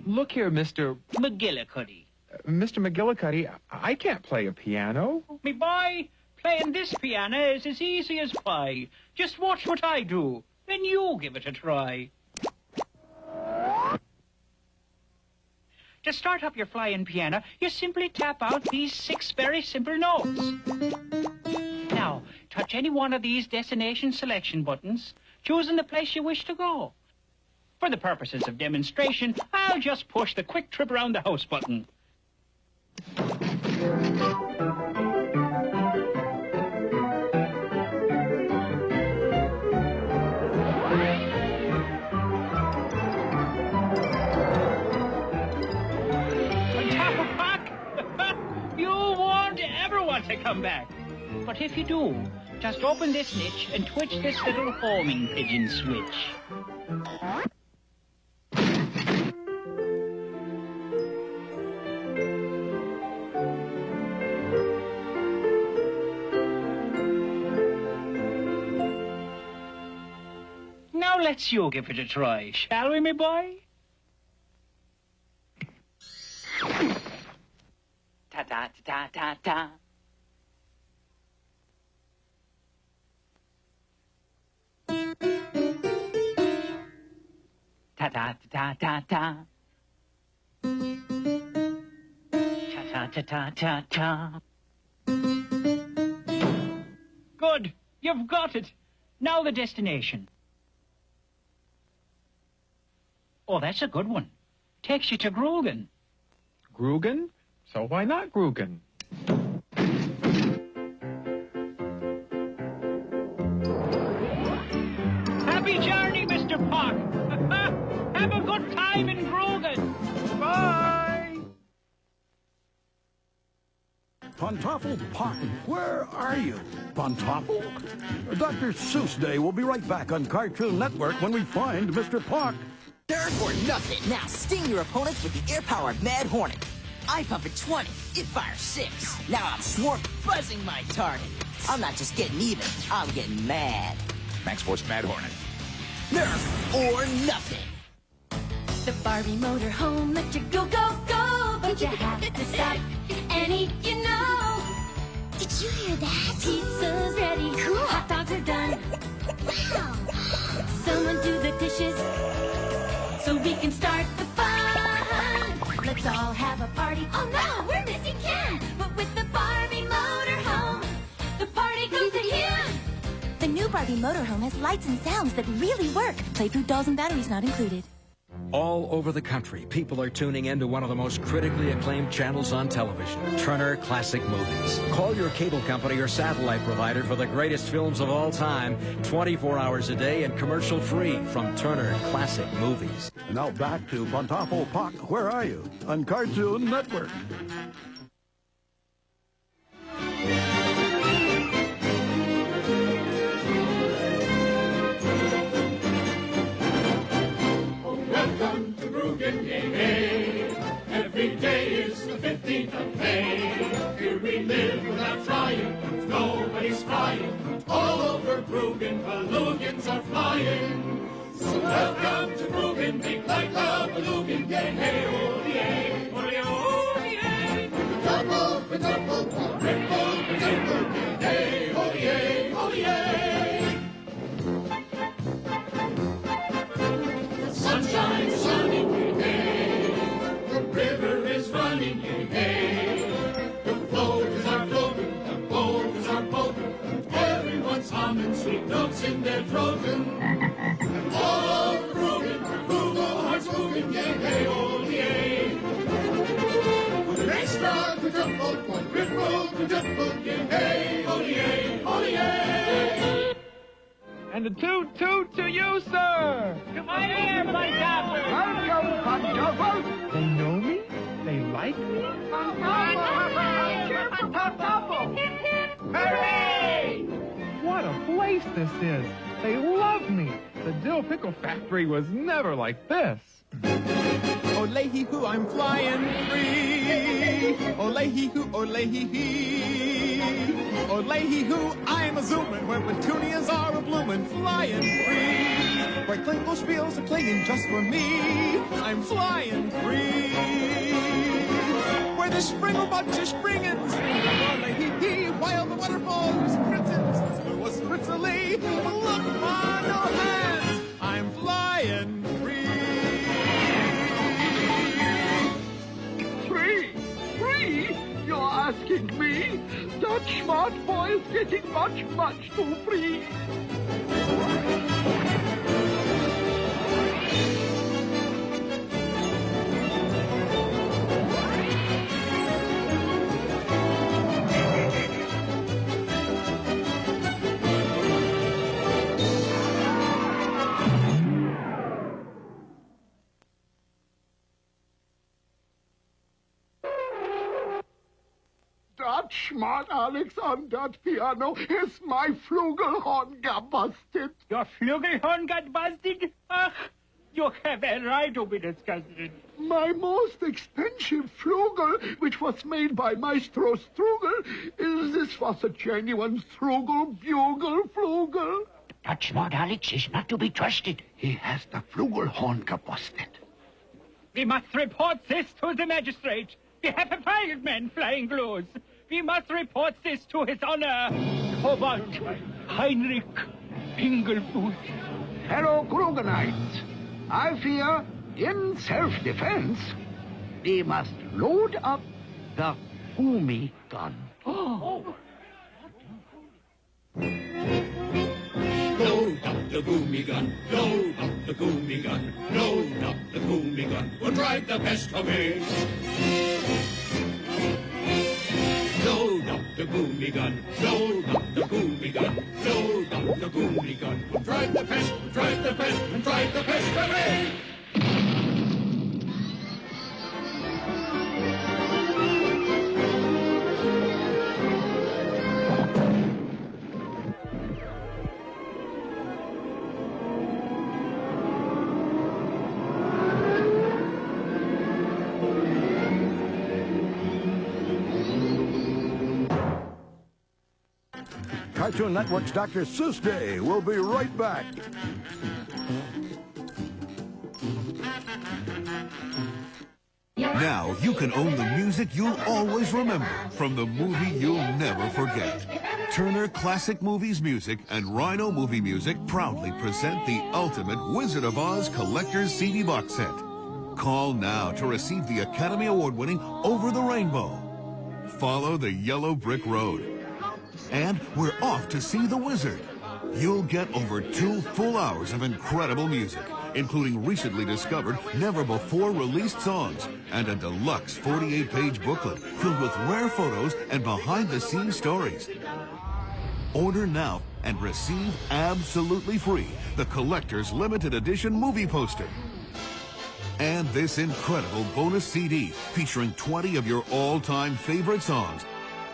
Look here, Mr. McGillicuddy. Mr. McGillicuddy, I can't play a piano. Me boy, playing this piano is as easy as pie. Just watch what I do, then you give it a try. To start up your flying piano, you simply tap out these 6 very simple notes. Now, touch any one of these destination selection buttons, choosing the place you wish to go. For the purposes of demonstration, I'll just push the quick trip around the house button. You won't ever want to come back. But if you do, just open this niche and twitch this little homing pigeon switch. Now let's you give it a try, shall we, me boy? Ta-ta-ta-ta-ta-ta. Ta-ta-ta-ta-ta-ta. Ta-ta-ta-ta-ta-ta. Good. You've got it. Now the destination. Oh, that's a good one. Takes you to Grugan. Grugan? So why not Grugan? Happy journey, Mr. Park. Have a good time in Grugan. Bye. Pantoffel Pocken, where are you? Pantoffel? Dr. Seuss Day will be right back on Cartoon Network when we find Mr. Pock. Nerf or nothing. Now sting your opponents with the air-powered Mad Hornet. I pump at 20, it fires 6. Now I'm swarm buzzing my target. I'm not just getting even, I'm getting mad. Max Force Mad Hornet. Nerf or nothing. The Barbie motor home let you go, go, go, but you have to stop and eat, you know. Did you hear that? Pizza's ready. Cool. Hot dogs are done. Wow. Someone do the dishes so we can start the fun. Let's all have a party. Oh no, we're missing Ken. But with the Barbie motor home, the party goes to him. The new Barbie motorhome has lights and sounds that really work. Playproof dolls and batteries not included. All over the country, people are tuning in to one of the most critically acclaimed channels on television, Turner Classic Movies. Call your cable company or satellite provider for the greatest films of all time, 24 hours a day and commercial-free from Turner Classic Movies. Now back to Pantoffel Pock, where are you? On Cartoon Network. Every day is the 15th of May. Here we live without trying. Nobody's crying. All over Grugan, Palugans are flying. So welcome to Grugan, make like a Palugan gang. Hey, oh-yay, oh-yay, oh-yay. Quadruple, triple, quadruple, hey, oh-yay, oh-yay. The sunshine's shining, hey. The river is running, hey. The floaters are floating, the boulders are bolting. Everyone's humming sweet notes in their throatin'. And all over Grugan, Google hearts moving, hey, oh-yay. Extra, quadruple, quadruple, quadruple, hey, oh-yay, oh-yay. And a toot-toot to you, sir! Come on in, my doctor! Pantoffel! They know me? They like me? Hooray! What a place this is! They love me! The dill pickle factory was never like this. Ole-hee-hoo, I'm flying free. Ole-hee-hoo, ole-hee-hee. Ole-hee-hoo, I'm a zoomin' where petunias are a-bloomin', flying free. Where Klingle spiels are playing just for me, I'm flying free. Where the springle bunch is springin', ole-hee-hee, while the waterfall is spritzin', so was spritzily. Look, ma, no hands, I'm flying free. Free? You're asking me? That smart boy is getting much, much too free. That smart Alex on that piano is my flugelhorn got busted. Your flugelhorn got busted? Ach, you have a right to be disgusted. My most expensive flugel, which was made by Maestro Strugel, this was a genuine Strugel bugle flugel. That smart Alex is not to be trusted. He has the flugelhorn busted. We must report this to the magistrate. We have a fireman flying blues. We must report this to His Honor, Cobalt Heinrich Pingelfuß. Fellow Krugenites, I fear, in self-defense, we must load up the Humi gun. Oh. Load up the Goomy gun, load up the Goomy gun, load up the Goomy gun. We'll drive the pest away. Load up the Goomy gun, load up the Goomy gun, load up the Goomy gun. We'll drive the pest, and drive the pest away. Cartoon Network's Dr. Seuss Day. We'll be right back. Now you can own the music you'll always remember from the movie you'll never forget. Turner Classic Movies Music and Rhino Movie Music proudly present the ultimate Wizard of Oz Collector's CD box set. Call now to receive the Academy Award-winning Over the Rainbow. Follow the Yellow Brick Road. And we're off to see the Wizard. You'll get over 2 full hours of incredible music, including recently discovered, never-before-released songs, and a deluxe 48-page booklet filled with rare photos and behind-the-scenes stories. Order now and receive absolutely free the Collector's Limited Edition movie poster. And this incredible bonus CD featuring 20 of your all-time favorite songs.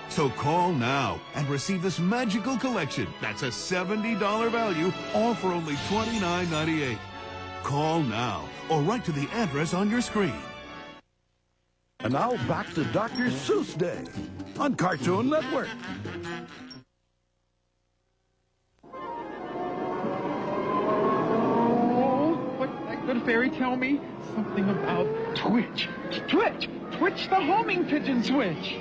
So call now and receive this magical collection. That's a $70 value, all for only $29.98. Call now or write to the address on your screen. And now back to Dr. Seuss Day on Cartoon Network. What's that good fairy tell me? Something about Twitch. Twitch! Twitch the homing pigeon switch!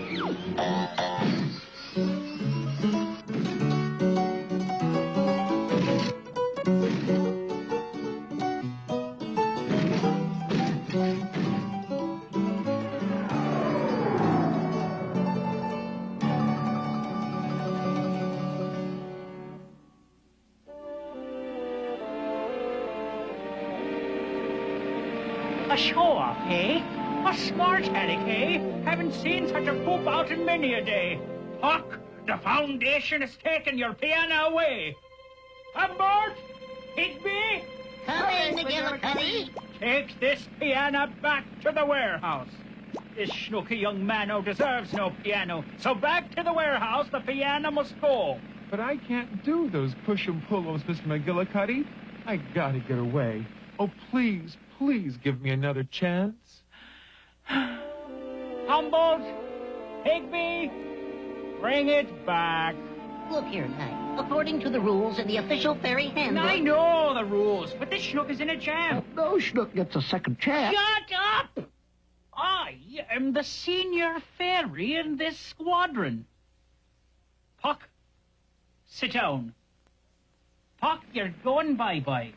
A show-off, eh? A smart aleck, eh? Haven't seen such a poop out in many a day. Huck, the foundation has taken your piano away. Aboard! Higby! Come in, McGillicuddy. Take this piano back to the warehouse. This schnooky young man deserves no piano. So back to the warehouse, the piano must go. But I can't do those push-and-pullos, Mr. McGillicuddy. I gotta get away. Oh, please, please give me another chance. Humboldt, Higby, bring it back. Look here, Knight. According to the rules in the official fairy handbook... I know the rules, but this schnook is in a jam. No schnook gets a second chance. Shut up! I am the senior fairy in this squadron. Puck, sit down. Puck, you're going bye-bye.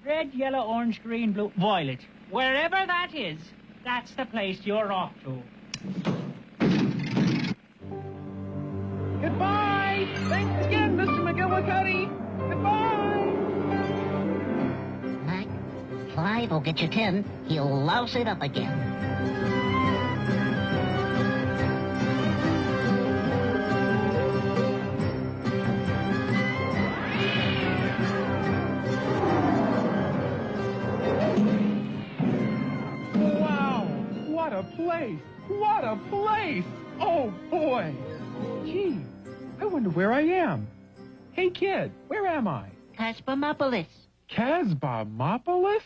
Red, yellow, orange, green, blue, violet. Wherever that is, that's the place you're off to. Goodbye! Thanks again, Mr. McGillicuddy! Goodbye! Mike, 5 will get you 10. He'll louse it up again. Wow! What a place! what a place! Oh, boy! Gee, I wonder where I am. Hey, kid, where am I? Casbamopolis. Casbamopolis?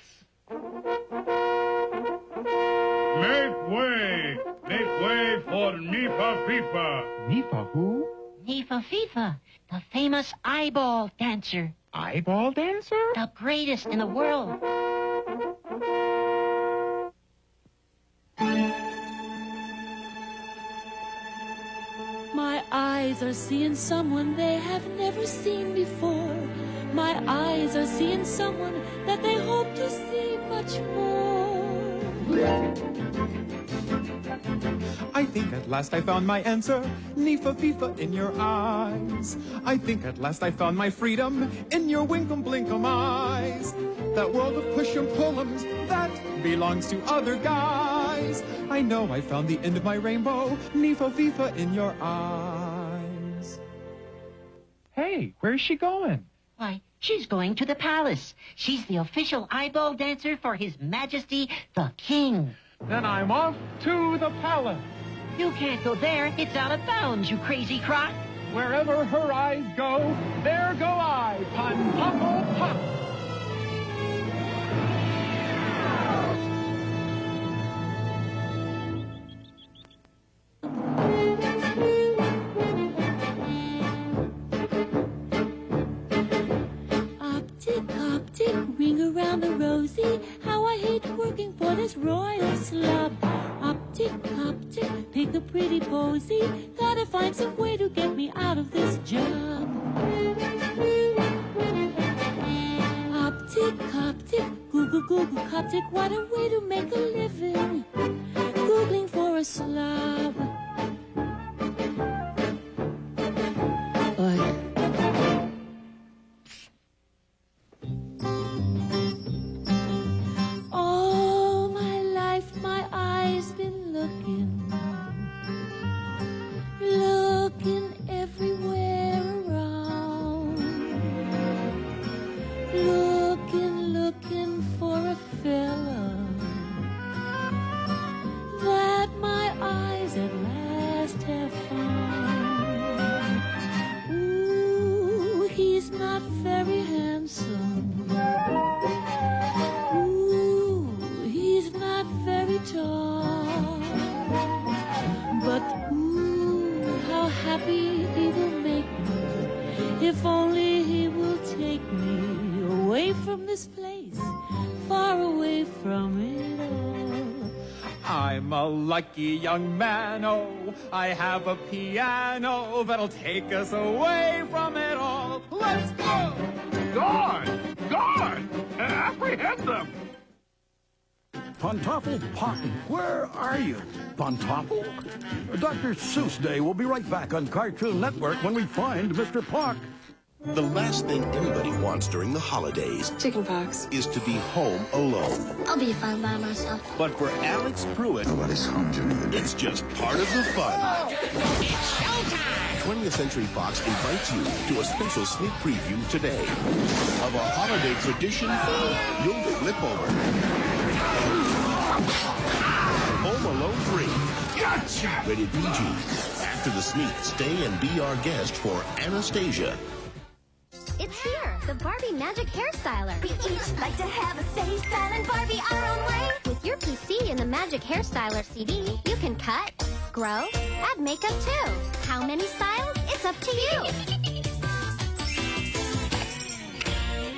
Make way! Make way for Nifa Fifa! Nifa who? Nifa Fifa, the famous eyeball dancer. Eyeball dancer? The greatest in the world. My eyes are seeing someone they have never seen before. My eyes are seeing someone that they hope to see much more. I think at last I found my answer, Nifa Fifa in your eyes. I think at last I found my freedom in your winkum blinkum eyes. That world of push-em pull-ems, that belongs to other guys. I know I found the end of my rainbow, Nifa Fifa in your eyes. Hey, where's she going? Why, she's going to the palace. She's the official eyeball dancer for His Majesty the King. Then I'm off to the palace. You can't go there. It's out of bounds, you crazy croc. Wherever her eyes go, there go I. Pun pop pop. Ring around the rosy, how I hate working for this royal slub. Optic, optic, pick a pretty posy, gotta find some way to get me out of this job. Optic, optic, Google, Google, Coptic, what a way to make a living. Googling for a slob. Lucky young man, oh, I have a piano that'll take us away from it all. Let's go! Guard! Guard! Apprehend them! Pantoffel Poppy, where are you? Pantoffel? Dr. Seuss Day will be right back on Cartoon Network when we find Mr. Pock. The last thing anybody wants during the holidays is to be home alone. I'll be fine by myself. But for Alex Pruitt, nobody's home during the day. It's just part of the fun. It's showtime! 20th Century Fox invites you to a special sneak preview today of a holiday tradition you'll flip over. Home Alone 3. Gotcha! Rated PG. After the sneak, stay and be our guest for Anastasia. It's here, the Barbie Magic Hairstyler. We each like to have a say, style and Barbie our own way. With your PC and the Magic Hairstyler CD, you can cut, grow, add makeup too. How many styles? It's up to you.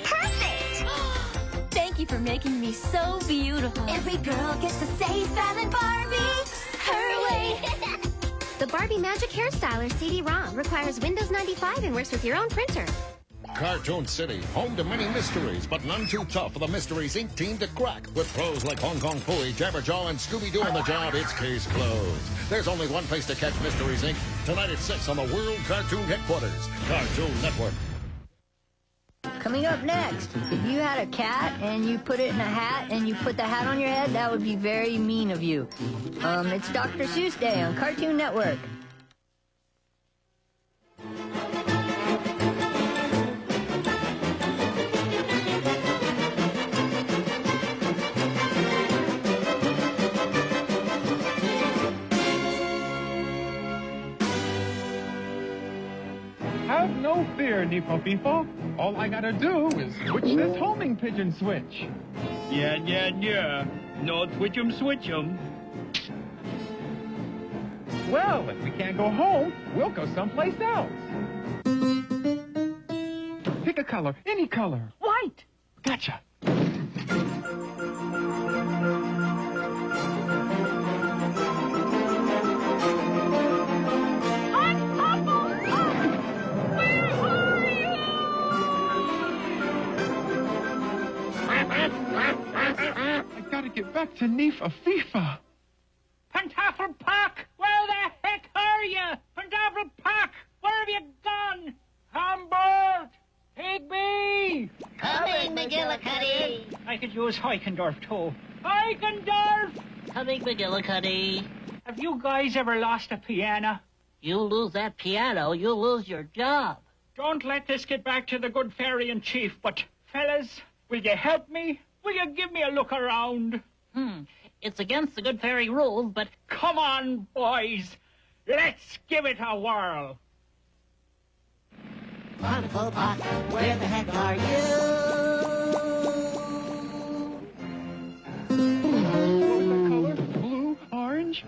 Perfect! Thank you for making me so beautiful. Every girl gets to say, style and Barbie her way. The Barbie Magic Hairstyler CD-ROM requires Windows 95 and works with your own printer. Cartoon City, home to many mysteries, but none too tough for the Mysteries Inc. team to crack. With pros like Hong Kong Phooey, Jabberjaw, and Scooby-Doo on the job, it's case closed. There's only one place to catch Mysteries Inc. Tonight at 6 on the World Cartoon Headquarters, Cartoon Network. Coming up next, if you had a cat and you put it in a hat and you put the hat on your head, that would be very mean of you. It's Dr. Seuss Day on Cartoon Network. there, Neefo Feefo. All I gotta do is switch this homing pigeon switch. Yeah. No twitch 'em, switch 'em. Well, if we can't go home, we'll go someplace else. Pick a color, any color. White. Gotcha. I gotta get back to Neefa Fifa. Pantofel Puck, where the heck are you? Pantofel Puck, where have you gone? Humbert! Higby! Coming, McGillicuddy. I could use Heikendorf too. Heikendorf! Coming, McGillicuddy. Have you guys ever lost a piano? You lose that piano, you'll lose your job. Don't let this get back to the good fairy in chief, but fellas, will you help me? Will you give me a look around? It's against the good fairy rules, but... Come on, boys. Let's give it a whirl. Wonderful Puck, where the heck are you? What was that color? Blue? Orange?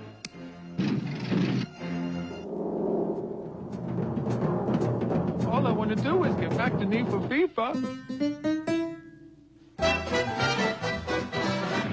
All I want to do is get back to Neefa Fifa.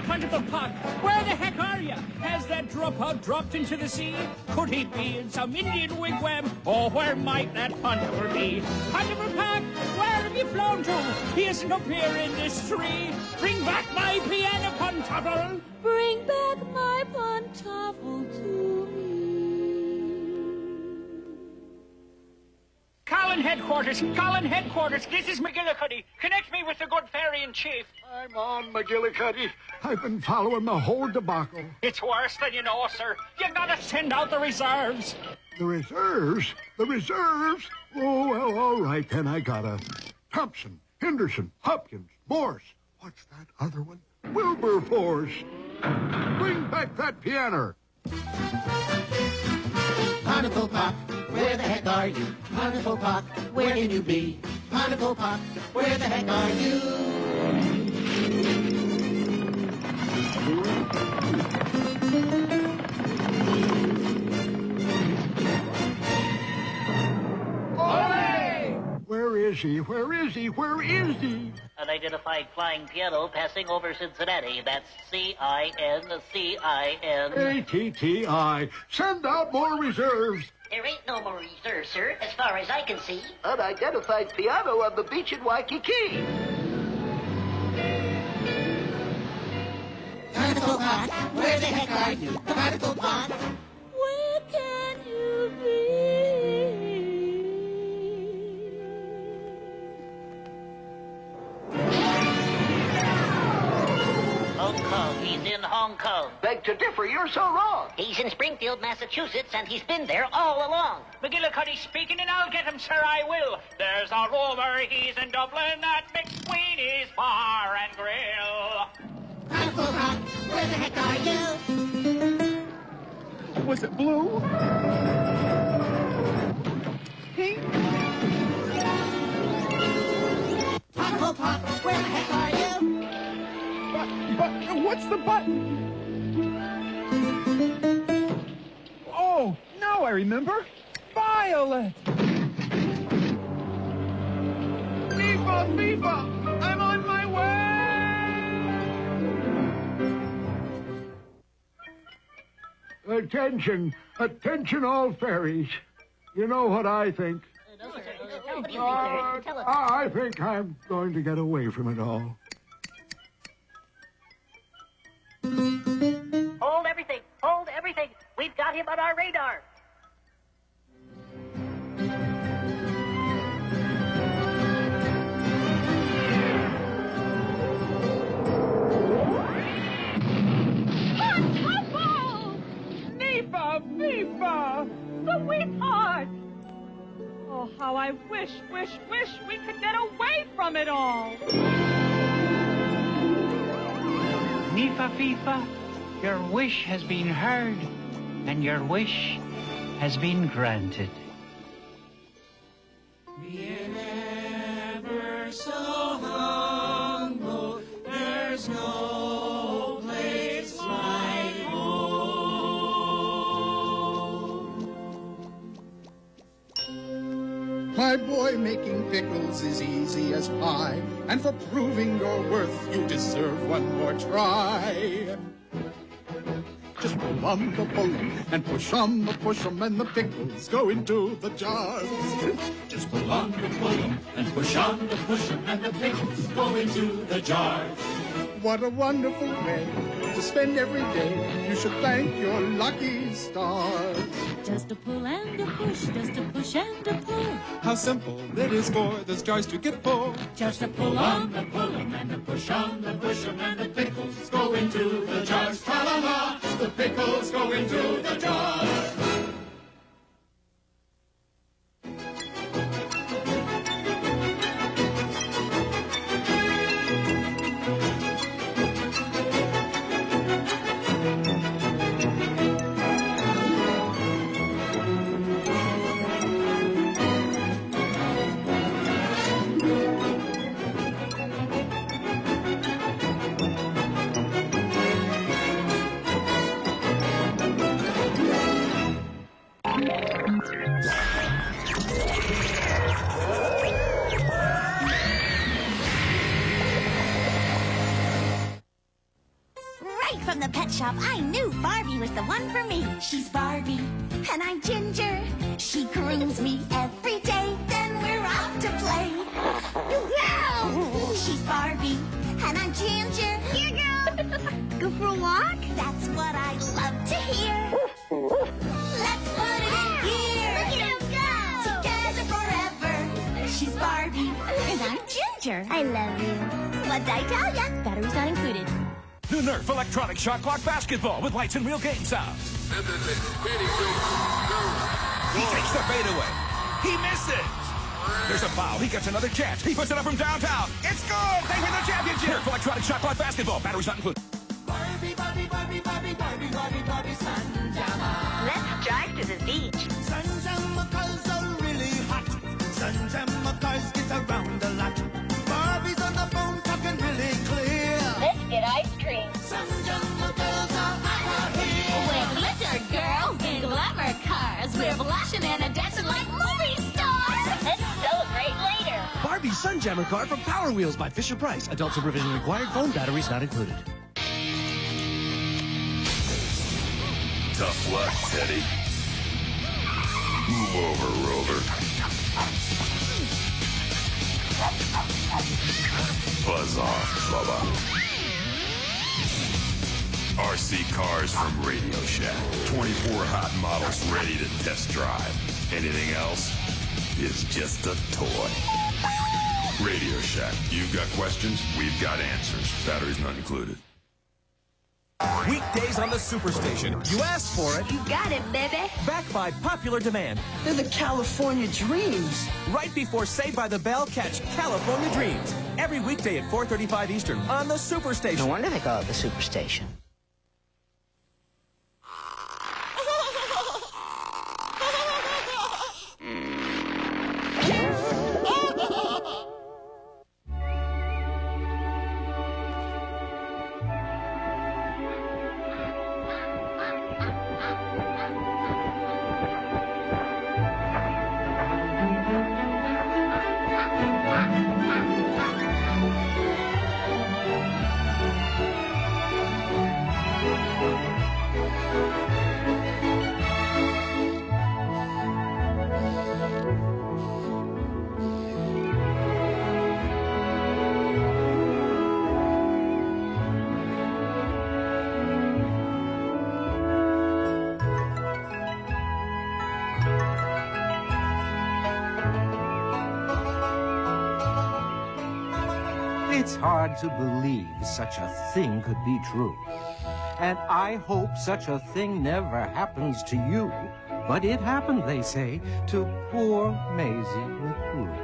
Wonderful Puck, where the heck are you? Has that dropout dropped into the sea? Could he be in some Indian wigwam? Or where might that Pantofel be? Wonderful Puck, where have you flown to? He isn't up here in this tree. Bring back my piano, Pantofel. Bring back my Pantofel to me. Colin headquarters, this is McGillicuddy. Connect me with the good fairy in chief. I'm on, McGillicuddy. I've been following the whole debacle. It's worse than you know, sir. You gotta send out the reserves. The reserves? The reserves? Oh, well, all right, then I gotta. Thompson, Henderson, Hopkins, Morse. What's that other one? Wilberforce. Bring back that piano. Wonderful Puck, where the heck are you? Wonderful Puck, where can you be? Wonderful Puck, where the heck are you? Where is he? Where is he? Where is he? Unidentified flying piano passing over Cincinnati. That's C-I-N-C-I-N. A-T-T-I. Send out more reserves. There ain't no more reserves, sir, as far as I can see. Unidentified piano on the beach in Waikiki. Wonderful Puck, where the heck are you? Wonderful Puck. Where can you be? Hong Kong, he's in Hong Kong. Beg to differ, you're so wrong. He's in Springfield, Massachusetts, and he's been there all along. McGillicuddy speaking, and I'll get him, sir, I will. There's a rumor he's in Dublin at McSweeney's Bar and Grill. Wonderful Puck, where the heck are you? Was it blue? Pink? Wonderful Puck, where the heck are you? But what's the button? Oh, now I remember. Violet! Neefa Fifa! I'm on my way! Attention. Attention, all fairies. You know what I think? I think I'm going to get away from it all. Hold everything! Hold everything! We've got him on our radar! Neefa Fifa! Sweetheart! Oh, how I wish we could get away from it all! Neefa Fifa, your wish has been heard, and your wish has been granted. Viene no place like home. My boy, making pickles is easy as pie, and for proving your worth, you deserve one more try. Just pull on the pull 'em and push on the push 'em, and the pickles go into the jars. Just pull on the pull 'em and push on the push 'em, and the pickles go into the jars. What a wonderful way to spend every day. You should thank your lucky stars. Just a pull and a push, just a push and a pull. How simple it is for those jars to get full. Just a pull on the pull 'em and a push on the push 'em, and the pickles go into the jars. Tra-la-la, the pickles go into the jars. Right from the pet shop, I knew Barbie was the one for me. She's Barbie, and I'm Ginger. She grooms me every day, then we're off to play. She's Barbie, and I'm Ginger. Here, girl. Go for a walk? That's what I love to hear. Let's put it in gear. Look at him go. Together forever. She's Barbie, and I'm Ginger. I love you. What'd I tell ya? Batteries not included. New Nerf electronic shot clock basketball with lights and real game sounds. He takes the fade away. He missed it. There's a foul. He gets another chance. He puts it up from downtown. It's good. They win the championship. Nerf electronic shot clock basketball. Batteries not included. Barbie, Barbie, Barbie, Barbie, Barbie, Barbie, Barbie, Sunjammer. Let's drive to the beach. Sunjammer cars are really hot. Sunjammer cars get around a lot. Barbie's on the phone talking really clear. Let's get ice cream. Sunjammer girls are out here. With glitter girls in glamour cars, we're blushing and a dancing like movie stars. Let's celebrate later. Barbie Sunjammer car from Power Wheels by Fisher-Price. Adult supervision required. Phone batteries not included. Tough luck, Teddy. Move over, Rover. Buzz off, Bubba. RC cars from Radio Shack. 24 hot models ready to test drive. Anything else is just a toy. Radio Shack. You've got questions, we've got answers. Batteries not included. Weekdays on the Superstation. You asked for it. You got it, baby. Backed by popular demand. They're the California Dreams. Right before Saved by the Bell, catch California Dreams. Every weekday at 4:35 Eastern on the Superstation. No wonder they call it the Superstation. It's hard to believe such a thing could be true. And I hope such a thing never happens to you. But it happened, they say, to poor Maisie LeFou.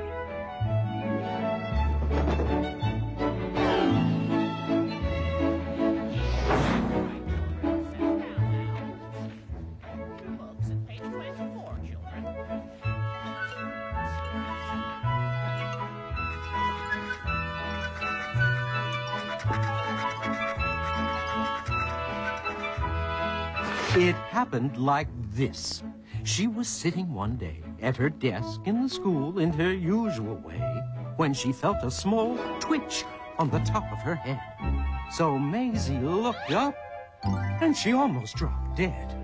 It happened like this. She was sitting one day at her desk in the school in her usual way when she felt a small twitch on the top of her head. So Maisie looked up, and she almost dropped dead.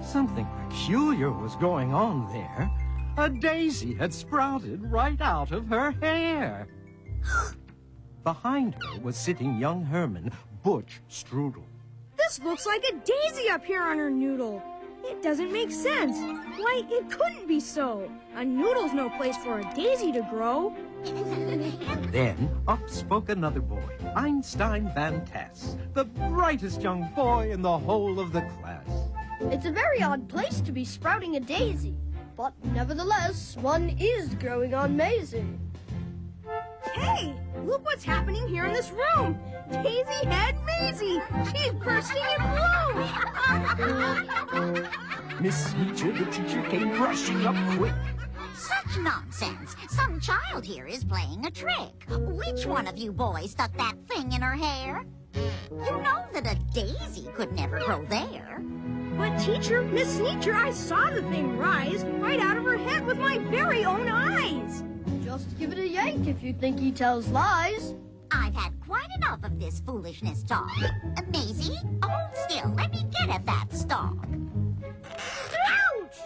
Something peculiar was going on there. A daisy had sprouted right out of her hair. Behind her was sitting young Herman, Butch Strudel. This looks like a daisy up here on her noodle. It doesn't make sense. Why, it couldn't be so. A noodle's no place for a daisy to grow. Then up spoke another boy, Einstein Van Tass, the brightest young boy in the whole of the class. It's a very odd place to be sprouting a daisy, but nevertheless, one is growing on Maisie. Hey, look what's happening here in this room. Daisy Head Maisie. She's bursting in bloom. Miss Sneecher, the teacher, came rushing up quick. Such nonsense. Some child here is playing a trick. Which one of you boys stuck that thing in her hair? You know that a daisy could never grow there. But teacher, Miss Sneecher, I saw the thing rise right out of her head with my very own eyes. Just give it a yank if you think he tells lies. I've had quite enough of this foolishness talk. Maisie, hold still. Let me get at that stalk. Ouch!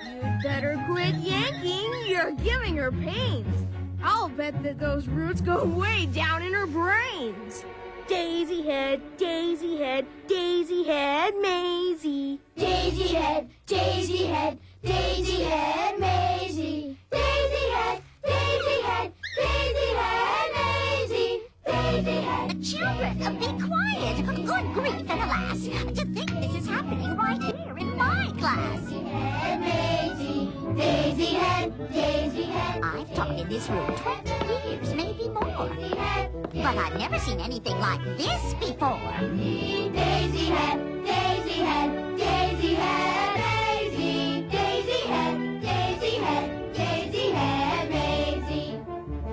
You'd better quit yanking. You're giving her pains. I'll bet that those roots go way down in her brains. Daisy Head, Daisy Head, Daisy Head, Maisie. Daisy Head, Daisy Head, Daisy Head, Maisie. Daisy Head, Daisy Head, Daisy Head, Maisie. Daisy Head. Children, be quiet. Good grief and alas. To think this is happening right here in my class. Daisy Head, Maisie. Daisy Head, Daisy Head. I've taught in this room 20 years, maybe more. Daisy Head. But I've never seen anything like this before. Daisy Head, Daisy Head, Daisy Head, Maisie. Daisy Head, Daisy Head, Daisy Head, Maisie.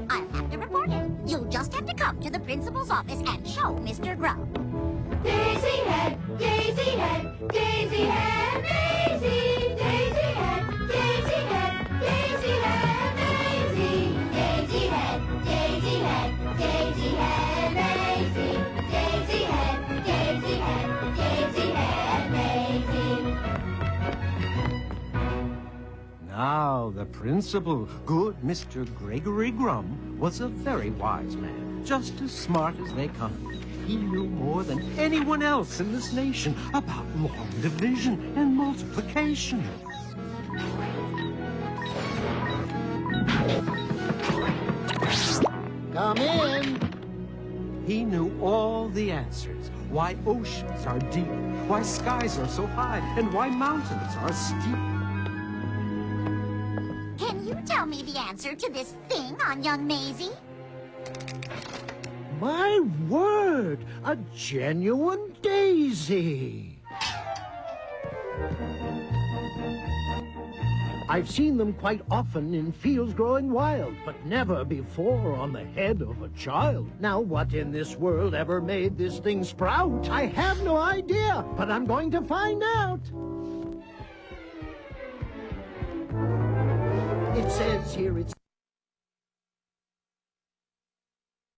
I'll have to report it. You'll just have to come to the principal's office and show Mr. Grubb. Daisy Head, Daisy Head, Daisy Head, Maisie. Daisy Head, Daisy Head, Daisy Head, Maisie. Daisy Head, Daisy Head, Daisy Head, Maisie. Daisy Head, Daisy Head, Daisy Head, Maisie. Now, the principal, good Mr. Gregory Grum, was a very wise man, just as smart as they come. He knew more than anyone else in this nation about long division and multiplication. Come in. He knew all the answers. Why oceans are deep, why skies are so high, and why mountains are steep. Can you tell me the answer to this thing on young Maisie? My word, a genuine daisy. I've seen them quite often in fields growing wild, but never before on the head of a child. Now, what in this world ever made this thing sprout? I have no idea, but I'm going to find out. It says here it's